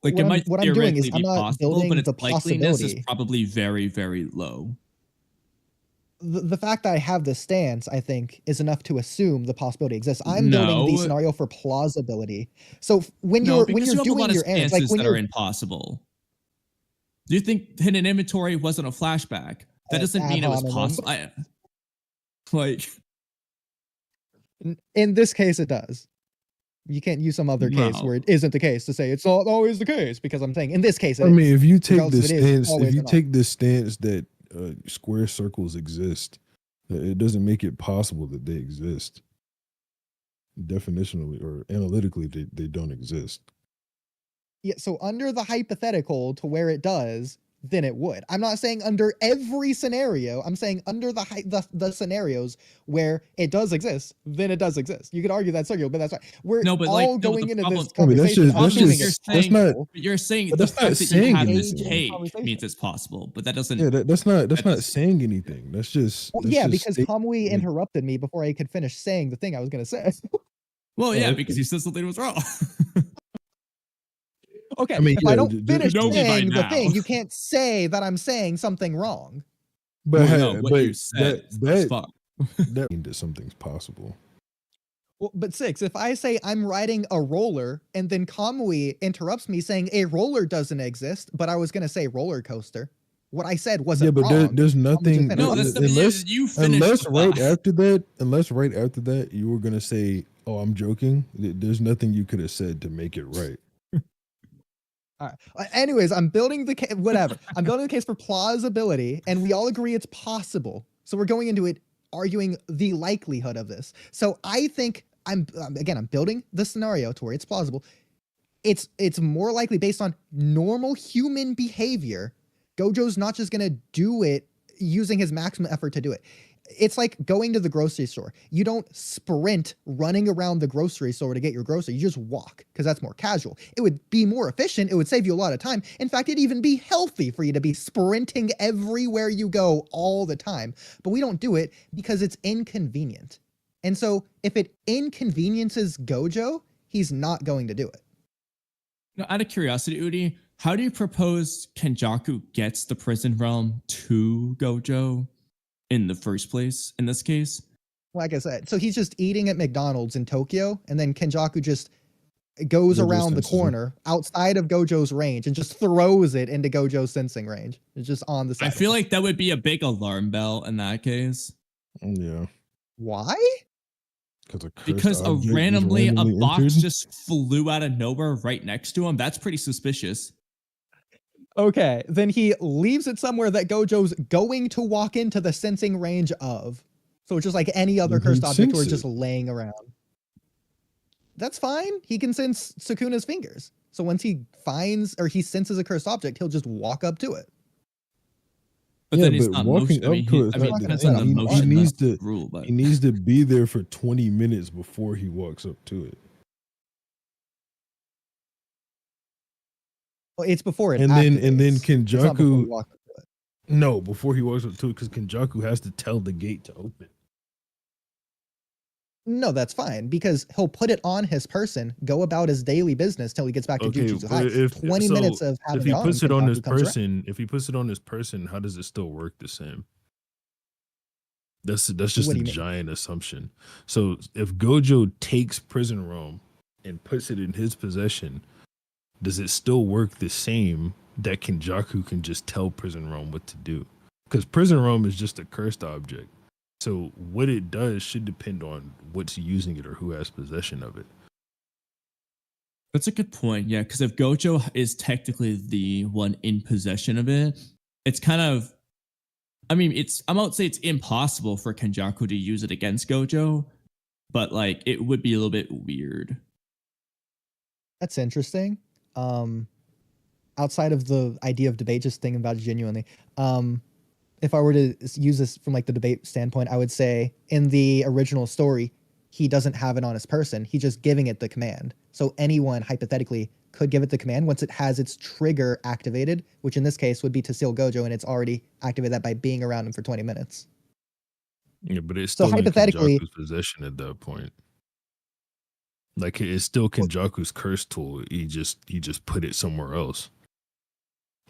like what it I'm- might what I'm doing is theoretically I'm be not possible, building but its the likeliness is possibility. probably very, very low. The fact that I have this stance, I think, is enough to assume the possibility exists. I'm building the No. scenario for plausibility. So when No, you're because you have a doing lot of your errands, like stances when that you're are impossible. Do you think hidden inventory wasn't a flashback? That doesn't ad mean it was hominem. possible. Like in this case, it does. You can't use some other case No. where it isn't the case to say it's not always the case, because I'm saying in this case, it I is. mean, if you take Regardless the if it is, stance, always if you or not. take the stance that square circles exist, it doesn't make it possible that they exist. Definitionally or analytically, they don't exist. Yeah, so under the hypothetical to where it does, then it would. I'm not saying under every scenario. I'm saying under the scenarios where it does exist, then it does exist. You could argue that's circular, but that's right. We're No, but, all like, no, going the into problem- this I mean, that's conversation. just- that's assuming just- it's that's not- possible. But you're saying But the that's not fact that you saying have this anything. take Conversation. means it's possible, but that doesn't. Yeah, that's not that's- saying anything. That's just Well, that's yeah, just because state- Kamui interrupted me before I could finish saying the thing I was going to say. Well, yeah, okay. because you said something was wrong. Okay, I mean, if yeah, I don't d- d- finish you know me by saying the now. thing, you can't say that I'm saying something wrong. But Well, no, what you said is that fuck. that means that something's possible. Well, but Six, if I say I'm riding a roller and then Kamui interrupts me saying a roller doesn't exist, but I was gonna say roller coaster, what I said wasn't Yeah, but wrong. there's Kamui just nothing No, interrupted that's me. unless you finished unless the right thought. after that you were gonna say, "Oh, I'm joking." There's nothing you could have said to make it right. All right. Anyways, I'm building the case. Whatever. I'm building the case for plausibility, and we all agree it's possible. So we're going into it arguing the likelihood of this. So I think I'm building the scenario to where it's plausible. It's more likely based on normal human behavior. Gojo's not just gonna do it using his maximum effort to do it. It's like going to the grocery store. You don't sprint running around the grocery store to get your grocery. You just walk because that's more casual. It would be more efficient. It would save you a lot of time. In fact, it'd even be healthy for you to be sprinting everywhere you go all the time. But we don't do it because it's inconvenient. And so if it inconveniences Gojo, he's not going to do it. Now, out of curiosity, Oodie, how do you propose Kenjaku gets the prison realm to Gojo in the first place in this case? Like I said, so he's just eating at McDonald's in Tokyo, and then Kenjaku just goes Gojo around the senses him. corner outside of Gojo's range and just throws it into Gojo's sensing range. It's just on the side. I feel like that would be a big alarm bell in that case. Yeah, Why? Because randomly a box just flew out of nowhere right next to him. That's pretty suspicious. Okay, then he leaves it somewhere that Gojo's going to walk into the sensing range of. So it's just like any other Then cursed he'd object or sense just it. laying around. That's fine. He can sense Sukuna's fingers. So once he finds or he senses a cursed object, he'll just walk up to it. But Yeah, then he's but not walking motion. I mean, up to it is I mean, not it the depends on the thing. motion. He needs That's the to rule, but he needs to be there for 20 minutes before he walks up to it. Well, it's before it And then activates. It's not before you Kenjaku walk up to it. no, before he walks up to it, because Kenjaku has to tell the gate to open. No, that's fine because he'll put it on his person, go about his daily business till he gets back to Okay, Jujutsu but Kaisen. 20 minutes of if having he it on, puts it on his Kenjaku comes around. person, if he puts it on his person, how does it still work the same? That's just What a do you mean? giant assumption. So if Gojo takes prison realm and puts it in his possession, does it still work the same that Kenjaku can just tell prison realm what to do? Because prison realm is just a cursed object. So what it does should depend on what's using it or who has possession of it. that's a good point. Yeah, because if Gojo is technically the one in possession of it, it's kind of, I mean, I won't say it's impossible for Kenjaku to use it against Gojo, but like it would be a little bit weird. That's interesting. Outside of the idea of debate, just thinking about it genuinely. If I were to use this from like the debate standpoint, I would say in the original story, he doesn't have it on his person. He's just giving it the command. So anyone hypothetically could give it the command once it has its trigger activated, which in this case would be to seal Gojo, and it's already activated that by being around him for 20 minutes. Yeah, but it's So still in hypothetically- Kenjaku's possession at that point. Like it's still Kenjaku's curse tool. He just put it somewhere else.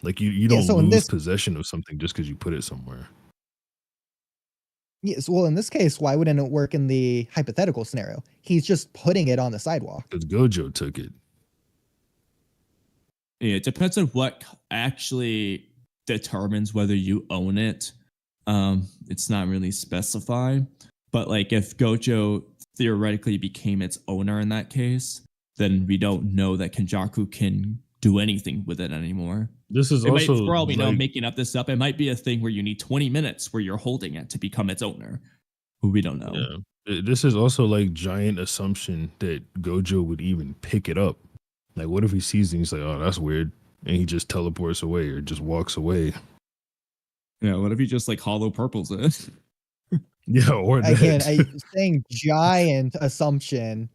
Like you don't so in lose this- possession of something just because you put it somewhere. Yes, well, in this case, why wouldn't it work in the hypothetical scenario? He's just putting it on the sidewalk. Because Gojo took it. Yeah, it depends on what actually determines whether you own it. It's not really specified, but like if Gojo theoretically became its owner in that case, then we don't know that Kenjaku can do anything with it anymore. This is It might, also for all we know, like- making up this up, it might be a thing where you need 20 minutes where you're holding it to become its owner. Who we don't know. Yeah. This is also like giant assumption that Gojo would even pick it up. Like, what if he sees it and he's like, oh, that's weird. And he just teleports away or just walks away. Yeah, what if he just like hollow purples it? Yeah, or that. Again, saying giant assumption.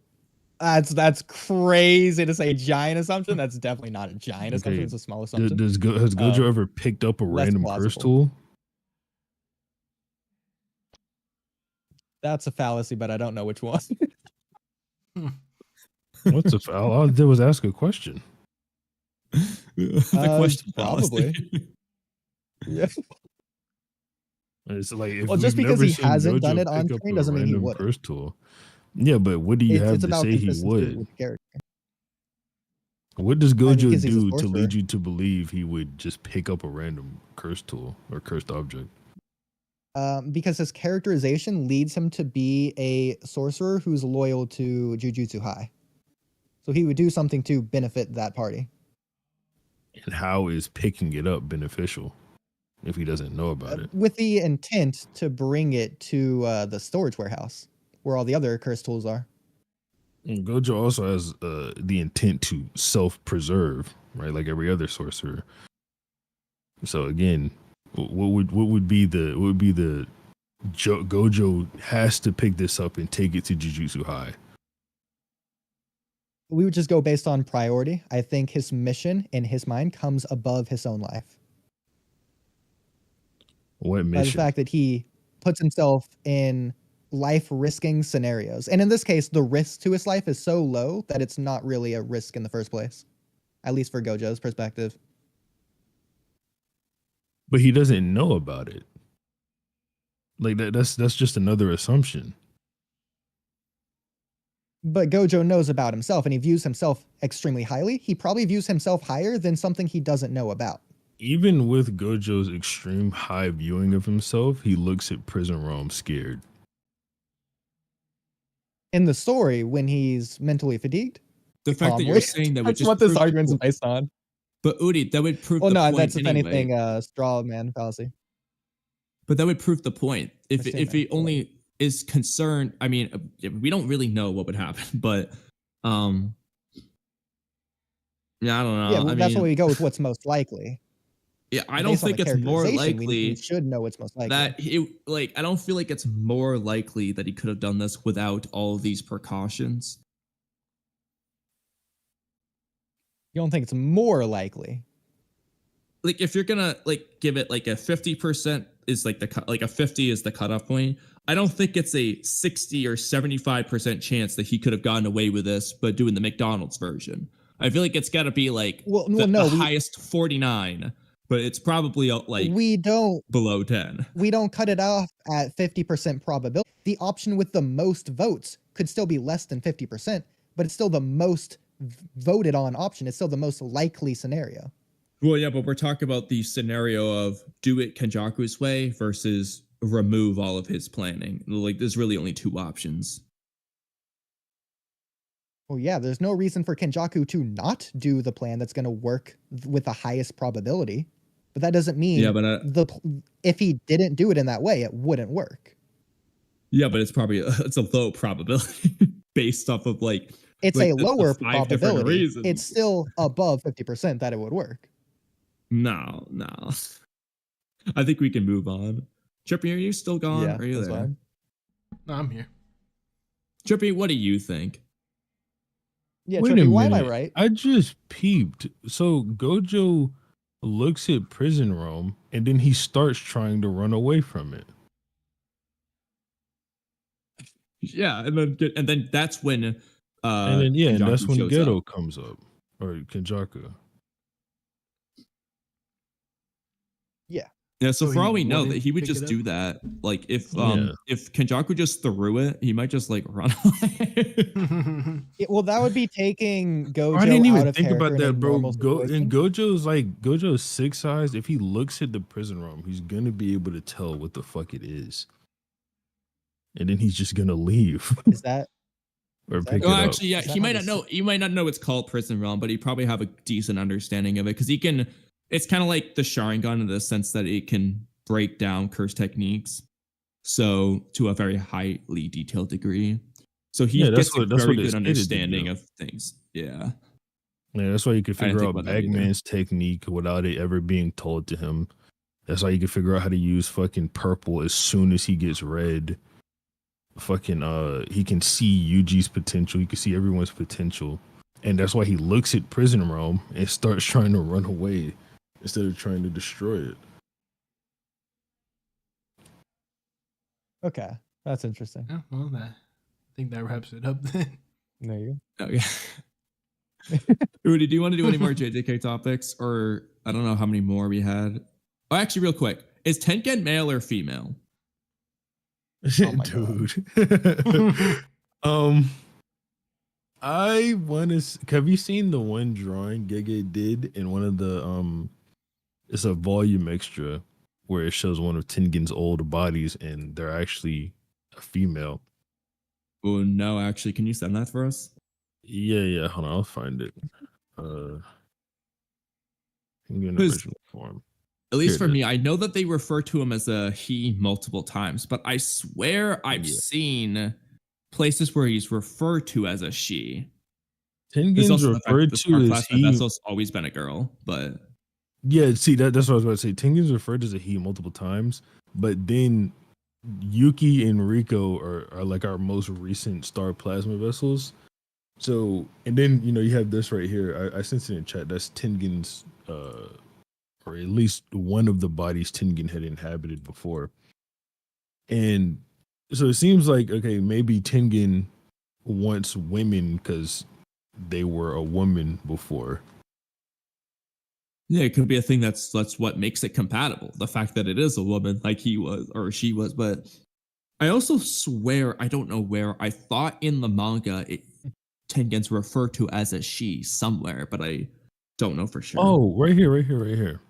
That's crazy to say giant assumption. That's definitely not a giant Okay. assumption. It's a small assumption. Has Gojo ever picked up a less random curse plausible. tool? That's a fallacy, but I don't know which one. What's a foul? All I did was ask a question. The question probably. fallacy. Yeah. It's like if Well, just we've because never he seen hasn't done Gojo it on pick up screen a doesn't mean he random would. curse tool. Yeah, but what do you have It's to about say he consistency would? with the character. What does I mean, Gojo 'cause he's a do to sorcerer. lead you to believe he would just pick up a random curse tool or cursed object? Because his characterization leads him to be a sorcerer who's loyal to Jujutsu High. So he would do something to benefit that party. And how is picking it up beneficial if he doesn't know about it? With the intent to bring it to the storage warehouse where all the other curse tools are. And Gojo also has the intent to self-preserve, right? Like every other sorcerer. So again, what would be the Gojo has to pick this up and take it to Jujutsu High? We would just go based on priority. I think his mission in his mind comes above his own life. What By the mission? fact that he puts himself in life-risking scenarios. And in this case, the risk to his life is so low that it's not really a risk in the first place. At least for Gojo's perspective. But he doesn't know about it. Like that's just another assumption. But Gojo knows about himself and he views himself extremely highly. He probably views himself higher than something he doesn't know about. Even with Gojo's extreme high viewing of himself, he looks at prison realm scared. In the story, when he's mentally fatigued. The fact that calmly. you're saying that would That's just what this prove the argument's point. based on. But Oodie, that would prove Well, the no, point that's if anyway. anything, straw man fallacy. But that would prove the point. If Understand he that. only is concerned, I mean, we don't really know what would happen, but yeah, I don't know. Yeah, well, I that's mean, why we go with what's most likely. yeah, I don't Based on think the it's more characterization, we likely should know what's most likely. that he like. I don't feel like it's more likely that he could have done this without all of these precautions. You don't think it's more likely? Like, if you're gonna like give it like a 50% is like like a 50 is the cutoff point. I don't think it's a 60 or 75% chance that he could have gotten away with this, but doing the McDonald's version. I feel like it's got to be like the highest 49, but it's probably like we don't below 10. We don't cut it off at 50% probability. The option with the most votes could still be less than 50%, but it's still the most voted on option. It's still the most likely scenario. Well, yeah, but we're talking about the scenario of do it Kenjaku's way versus remove all of his planning. Like, there's really only two options. Well, yeah, there's no reason for Kenjaku to not do the plan that's going to work with the highest probability. But that doesn't mean if he didn't do it in that way, it wouldn't work. Yeah, but it's probably it's a low probability based off of it's a lower probability. It's still above 50% that it would work. No. I think we can move on. Trippy, are you still gone? Yeah, are you that's there? fine. No, I'm here. Trippy, what do you think? Yeah, Wait Trippy, a why am I minute. right? I just peeped. So Gojo looks at prison realm and then he starts trying to run away from it. Yeah, and then that's when and that's when Geto up. comes up, or Kenjaku. Yeah, so So for he all we know, that wouldn't he would pick just it do up? that. Like if Kenjaku just threw it, he might just like run away. Well, that would be taking Gojo I didn't out even of think character about in a that, bro. normal And situation. Gojo's six size. If he looks at the prison room, he's gonna be able to tell what the fuck it is, and then he's just gonna leave. Is that? Or pick Well, it up. actually, yeah, he might not know. He might not know it's called prison realm, but he probably have a decent understanding of it because he can. It's kind of like the Sharingan in the sense that it can break down curse techniques, so to a very highly detailed degree. So he gets a very good understanding of things. Yeah. Yeah, that's why you could figure out Bagman's Bagman's technique without it ever being told to him. That's why you can figure out how to use fucking purple as soon as he gets red. Fucking he can see Yuji's potential. He can see everyone's potential. And that's why he looks at prison realm and starts trying to run away instead of trying to destroy it. Okay, that's interesting. Yeah, well, I think that wraps it up then. There you Oh yeah. Oodie, do you want to do any more JJK topics? Or I don't know how many more we had. Oh, actually, real quick. Is Tengen male or female? Oh my Dude. I want to. Have you seen the one drawing Gege did in one of the It's a volume extra where it shows one of Tengen's old bodies, and they're actually a female. Oh no, actually, can you send that for us? Yeah. Hold on, I'll find it. Tengen 'Cause- original form. At least Here for it me, I know that they refer to him as a he multiple times, but I swear I've Yeah. seen places where he's referred to as a she. There's Tengen's also the fact that referred the to Star as Class he. Vessel's always been a girl, but Yeah, see that's what I was about to say. Tengen's referred to as a he multiple times, but then Yuki and Riko are like our most recent star plasma vessels. So, and then you have this right here. I sent it in chat. That's Tengen's, or at least one of the bodies Tengen had inhabited before. And so it seems like okay, maybe Tengen wants women because they were a woman before. yeah, it could be a thing that's what makes it compatible. The fact that it is a woman like he was or she was, but I also swear I don't know where I thought in the manga Tengen's referred to as a she somewhere, but I don't know for sure. Oh, right here.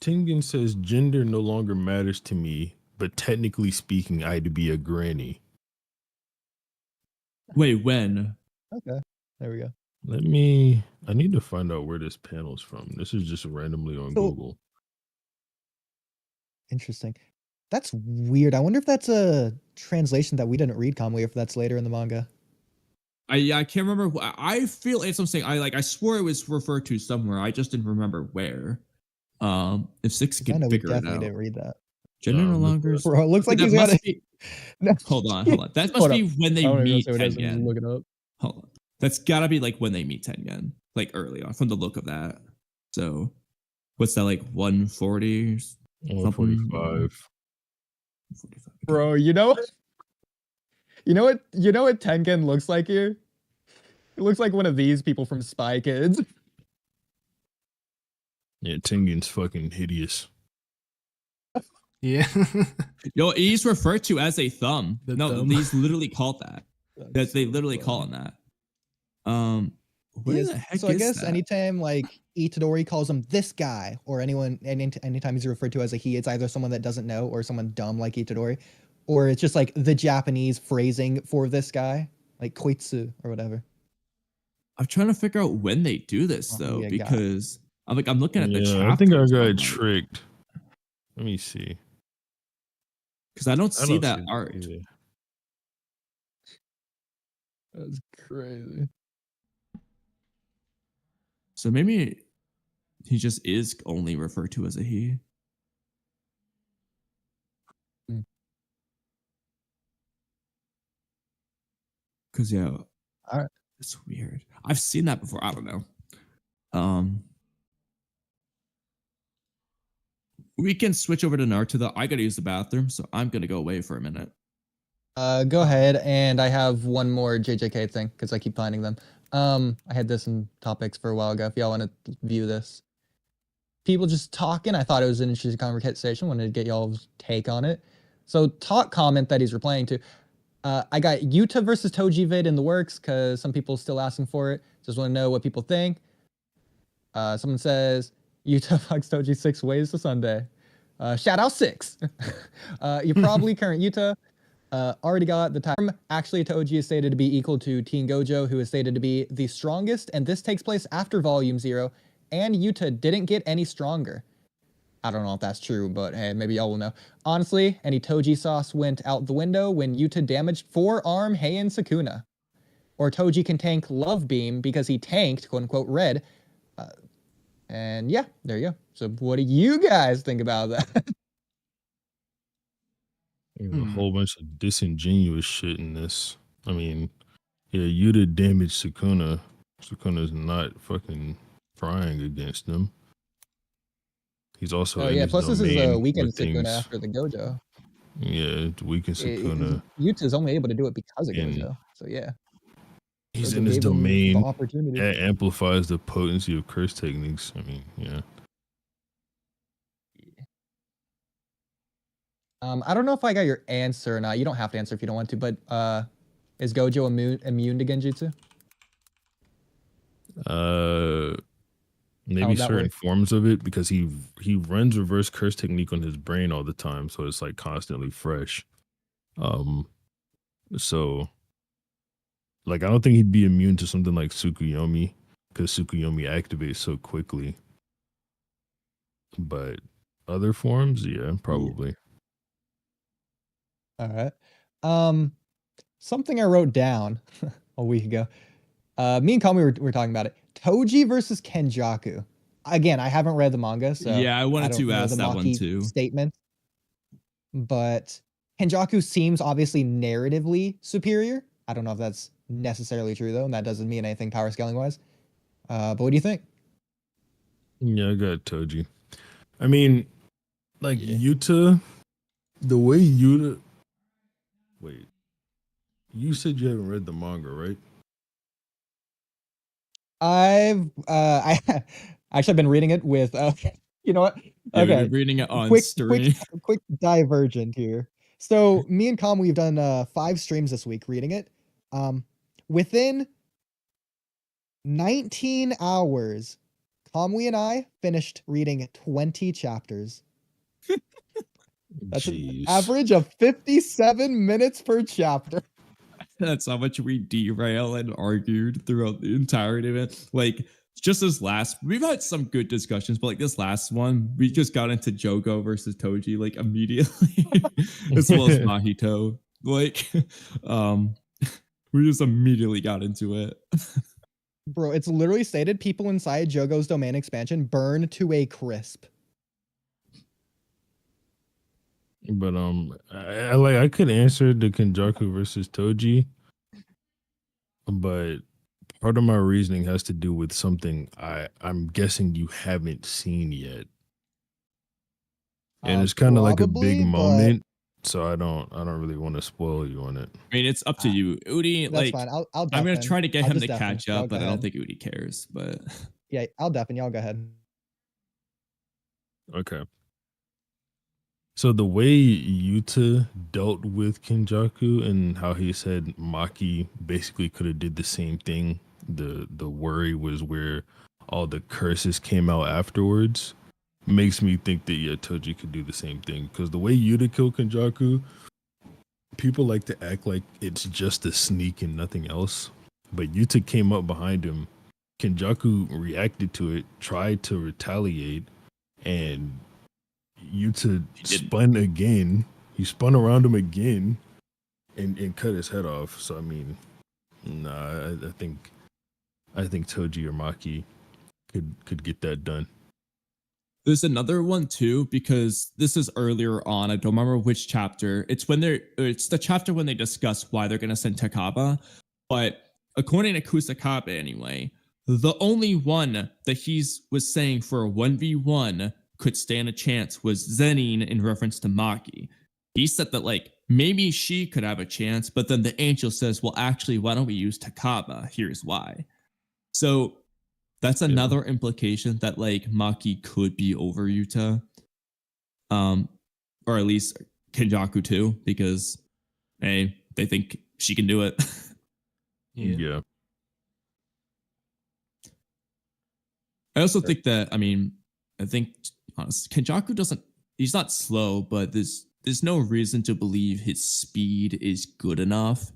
Tengen says gender no longer matters to me, but technically speaking, I'd be a granny. Wait, when? Okay, there we go. I need to find out where this panel's from. This is just randomly on So- Google. Interesting. That's weird. I wonder if that's a translation that we didn't read, Kamui, if that's later in the manga. I can't remember. I feel it's something I swore it was referred to somewhere. I just didn't remember where. If Six 'Cause I can know we figure it definitely out. didn't read that. Gender no look longer. it up. Bro, it looks like That he's got must a. be- No. Hold on. That must Hold be up. when they I don't even meet say what it is. I'm just Tengen. looking up. Hold on. That's gotta be like when they meet Tengen, like early on, from the look of that. So, what's that like 140? 145. 45. Bro, you know what Tengen looks like here? It looks like one of these people from Spy Kids. Yeah, Tengen's fucking hideous. Yeah. Yo, he's referred to as a thumb. The No, thumb. he's literally called that. That they literally call him that. What Yes, the heck so I is guess that? anytime like Itadori calls him this guy or anytime he's referred to as a he, it's either someone that doesn't know or someone dumb like Itadori, or it's just like the Japanese phrasing for this guy, like koitsu or whatever. I'm trying to figure out when they do this Oh, though, yeah, got it. because I'm looking at the Yeah, chapter. I think I got tricked. Let me see. because I don't I see don't that see art. either. That's crazy. So maybe he just is only referred to as a he. Hmm. Because yeah, Alright. it's weird. I've seen that before. I don't know. We can switch over to Naruto though. I gotta use the bathroom, so I'm gonna go away for a minute. Go ahead, and I have one more JJK thing because I keep finding them. I had this in topics for a while ago. If y'all want to view this, people just talking. I thought it was an interesting conversation. Wanted to get y'all's take on it. So, talk comment that he's replying to. I got Yuta versus Toji vid in the works because some people still asking for it. Just want to know what people think. Someone says Yuta fucks Toji 6 ways to Sunday. Shout out 6. You probably current Yuta. Already got the time. Actually, Toji is stated to be equal to Teen Gojo, who is stated to be the strongest, and this takes place after Volume 0, and Yuta didn't get any stronger. I don't know if that's true, but hey, maybe y'all will know. Honestly, any Toji sauce went out the window when Yuta damaged forearm Heian Sukuna. Or Toji can tank Love Beam because he tanked, quote-unquote, Red. And yeah, there you go. So what do you guys think about that? There's a whole bunch of disingenuous shit in this. I mean, yeah, Yuta damaged Sukuna. Sukuna's not fucking trying against him. He's also Oh in yeah, his plus this is domain a weekend with Sukuna things. after the Gojo. Yeah, it's weakened Sukuna. Yuta is only able to do it because of And- Gojo. So yeah. He's Gojo in his gave him domain. the opportunity. That amplifies the potency of curse techniques. I mean, yeah. I don't know if I got your answer or not. You don't have to answer if you don't want to, but is Gojo immune to Genjutsu? Maybe would that certain work? forms of it, because he runs reverse curse technique on his brain all the time, so it's like constantly fresh. So like I don't think he'd be immune to something like Tsukuyomi, because Tsukuyomi activates so quickly. But other forms, yeah, probably. All right. Something I wrote down a week ago. Me and Kamui were talking about it. Toji versus Kenjaku. Again, I haven't read the manga, so Yeah, I wanted don't to know ask the that one Maki too. statement. But Kenjaku seems obviously narratively superior. I don't know if that's necessarily true though, and that doesn't mean anything power scaling wise. But what do you think? Yeah, I got Toji. I mean, like Yeah. Yuta, the way Yuta. Wait, you said you haven't read the manga, right? I actually been reading it with you know what? Yeah, we've Okay. been reading it on Quick stream. quick divergent here. So me and Kam, we've done 5 streams this week reading it. Within 19 hours, Kamui and I finished reading 20 chapters. That's an Jeez. average of 57 minutes per chapter. That's how much we derail and argued throughout the entirety of it. Like, just this last, we've had some good discussions, but like this last one, we just got into Jogo versus Toji like immediately, as well as Mahito. Like, we just immediately got into it. Bro, it's literally stated people inside Jogo's domain expansion burn to a crisp. But I could answer the Kenjaku versus Toji, but part of my reasoning has to do with something I'm guessing you haven't seen yet, and it's kind of like a big Probably, but moment. So I don't really want to spoil you on it. I mean, it's up to you, Oodie. that's Like, fine. I'll I'm gonna deafen. try to get I'll him just to deafen. catch Y'all up, go but I don't ahead. think Oodie cares. But Yeah, I'll deafen. Y'all go ahead. Okay. So the way Yuta dealt with Kenjaku and how he said Maki basically could have did the same thing. The worry was where all the curses came out afterwards. Makes me think that Toji could do the same thing, because the way Yuta killed Kenjaku, people like to act like it's just a sneak and nothing else. But Yuta came up behind him. Kenjaku reacted to it, tried to retaliate, and Yuta spun again. He spun around him again and cut his head off. So I mean, nah, I think Toji or Maki could get that done. there's another one too, because this is earlier on. I don't remember which chapter. It's the chapter when they discuss why they're gonna send Takaba. But according to Kusakabe anyway, the only one that was saying for a 1v1 could stand a chance was Zenin, in reference to Maki. He said that like maybe she could have a chance, but then the angel says, well, actually, why don't we use Takaba? Here's why. So that's another implication that like Maki could be over Yuta. Or at least Kenjaku too, because hey, they think she can do it. Yeah. I also think that, I think honestly, Kenjaku he's not slow, but there's no reason to believe his speed is good enough.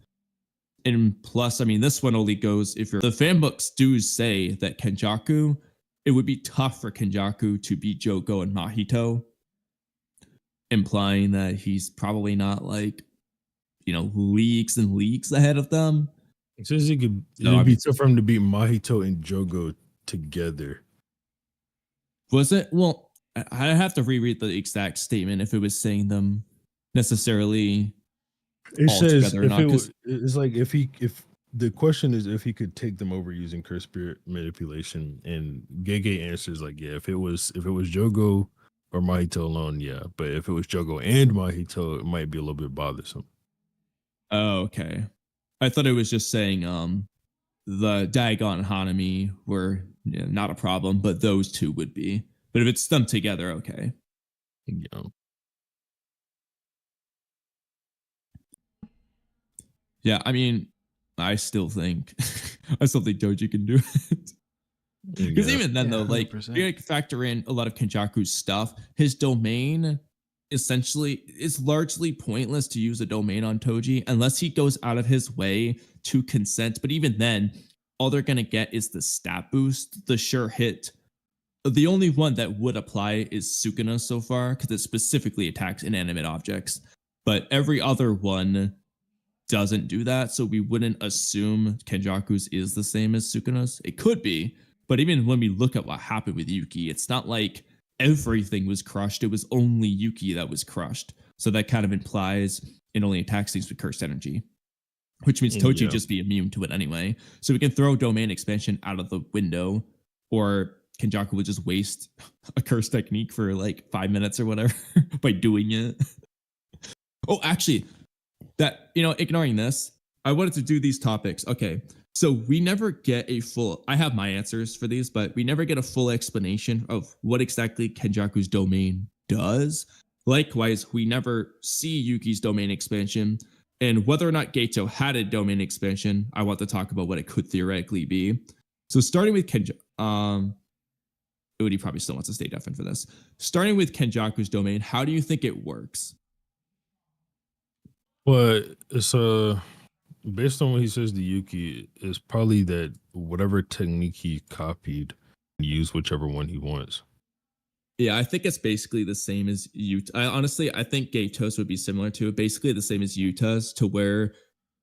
And plus, this one only goes the fan books do say that Kenjaku, it would be tough for Kenjaku to beat Jogo and Mahito, implying that he's probably not like, leagues and leagues ahead of them. It says it'd be tough for him to beat Mahito and Jogo together. Was it? Well, I have to reread the exact statement if it was saying them necessarily. It says together or not, it's like if the question is if he could take them over using curse spirit manipulation, and Gege answers like, yeah, if it was Jogo or Mahito alone, yeah, but if it was Jogo and Mahito, it might be a little bit bothersome. Oh, okay. I thought it was just saying the Dagon and Hanami were not a problem, but those two would be. But if it's them together, okay. Yeah. Yeah, I mean, I still think Toji can do it. Because Yeah. even then, Yeah, though, like 100%. you factor in a lot of Kenjaku's stuff, his domain essentially is largely pointless to use a domain on Toji unless he goes out of his way to consent. But even then, all they're gonna get is the stat boost, the sure hit. The only one that would apply is Sukuna so far because it specifically attacks inanimate objects. But every other one doesn't do that, so we wouldn't assume Kenjaku's is the same as Sukuna's. It could be, but even when we look at what happened with Yuki, it's not like everything was crushed. It was only Yuki that was crushed. So that kind of implies it only attacks things with cursed energy, which means Toji Yeah. just be immune to it anyway. So we can throw domain expansion out of the window, or Kenjaku would just waste a curse technique for like 5 minutes or whatever by doing it. Oh, actually, that, ignoring this, I wanted to do these topics. Okay. So we never get a full, I have my answers for these, but we never get a full explanation of what exactly Kenjaku's domain does. Likewise, we never see Yuki's domain expansion, and whether or not Geto had a domain expansion, I want to talk about what it could theoretically be. So starting with Oodie probably still wants to stay deafened for this. Starting with Kenjaku's domain, how do you think it works? But it's based on what he says to Yuki, it's probably that whatever technique he copied, use whichever one he wants. Yeah, I think it's basically the same as Yuta. I think Gato's would be similar to it. Basically the same as Yuta's, to where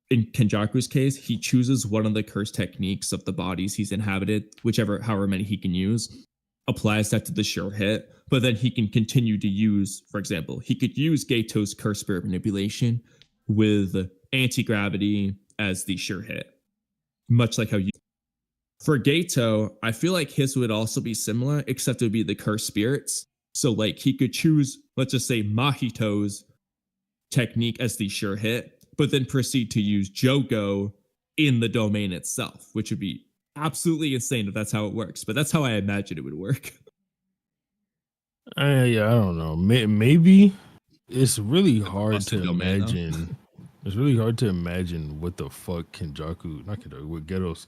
in Kenjaku's case, he chooses one of the curse techniques of the bodies he's inhabited, however many he can use, applies that to the sure hit, but then he can continue to use, for example, he could use Gato's curse spirit manipulation with anti-gravity as the sure hit, much like how you. For Gato, I feel like his would also be similar, except it would be the curse spirits. So like he could choose, let's just say Mahito's technique as the sure hit, but then proceed to use Jogo in the domain itself, which would be absolutely insane if that's how it works. But that's how I imagine it would work. Yeah, I don't know. Maybe it's really hard busted to domain, though. imagine. It's really hard to imagine what the fuck what Geto's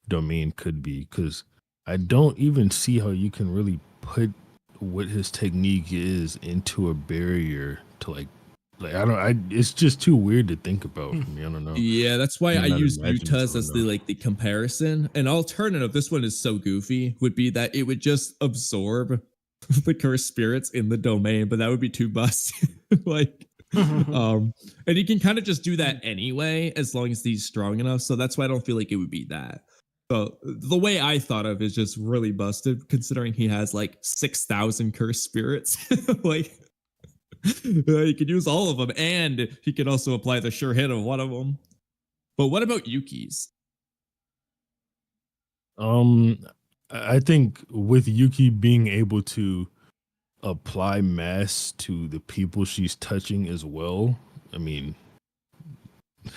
domain could be, because I don't even see how you can really put what his technique is into a barrier to like it's just too weird to think about for me. I don't know. Yeah, that's why I Not use imaginative Yuta's as enough. the comparison. An alternative, this one is so goofy, would be that it would just absorb the cursed spirits in the domain, but that would be too busted. And you can kind of just do that anyway, as long as he's strong enough. So that's why I don't feel like it would be that. So the way I thought of is just really busted, considering he has like 6,000 cursed spirits. He could use all of them, and he could also apply the sure hit of one of them. But what about Yuki's? I think with Yuki being able to apply mass to the people she's touching as well, I mean,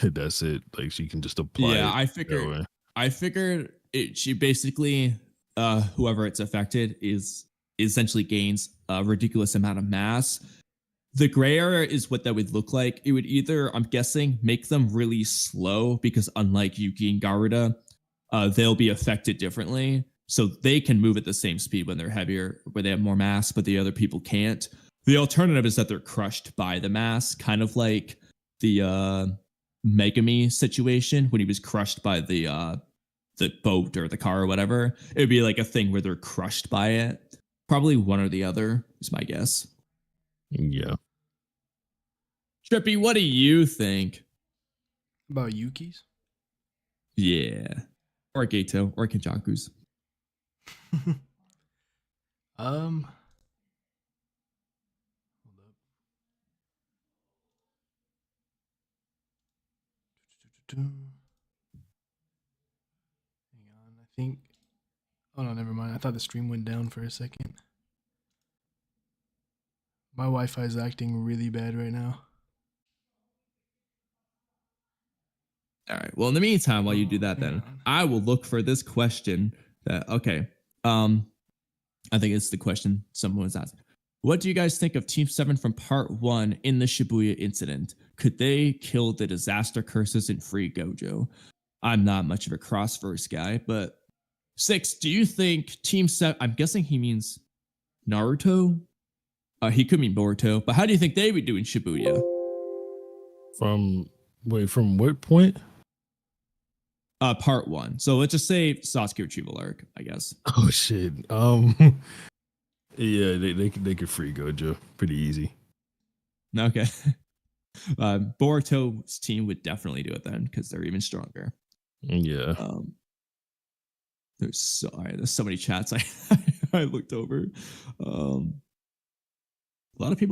that's it. Like she can just apply. Yeah, it I figured she basically, whoever it's affected is essentially gains a ridiculous amount of mass. The gray area is what that would look like. It would either, I'm guessing, make them really slow, because unlike Yuki and Garuda, they'll be affected differently. So they can move at the same speed when they're heavier, where they have more mass, but the other people can't. The alternative is that they're crushed by the mass, kind of like the Megumi situation when he was crushed by the boat or the car or whatever. It would be like a thing where they're crushed by it. Probably one or the other is my guess. Yeah. Trippy, what do you think? About Yuki's? Yeah. Or Gato or Kenjaku's. Hold up. Hang on, I think. Oh no, never mind. I thought the stream went down for a second. My Wi-Fi is acting really bad right now. All right. Well, in the meantime, while you do that, then I will look for this question. I think it's the question someone was asking. What do you guys think of Team 7 from part 1 in the Shibuya incident? Could they kill the disaster curses and free Gojo? I'm not much of a cross-verse guy, but 6, do you think Team 7, I'm guessing he means Naruto? He could mean Boruto, but how do you think they would do in Shibuya? From what point? Part 1. So let's just say Sasuke retrieval arc, I guess. Oh shit. Yeah, they could free Gojo pretty easy. Okay. Boruto's team would definitely do it then because they're even stronger. Yeah. There's so many chats I looked over. A lot of people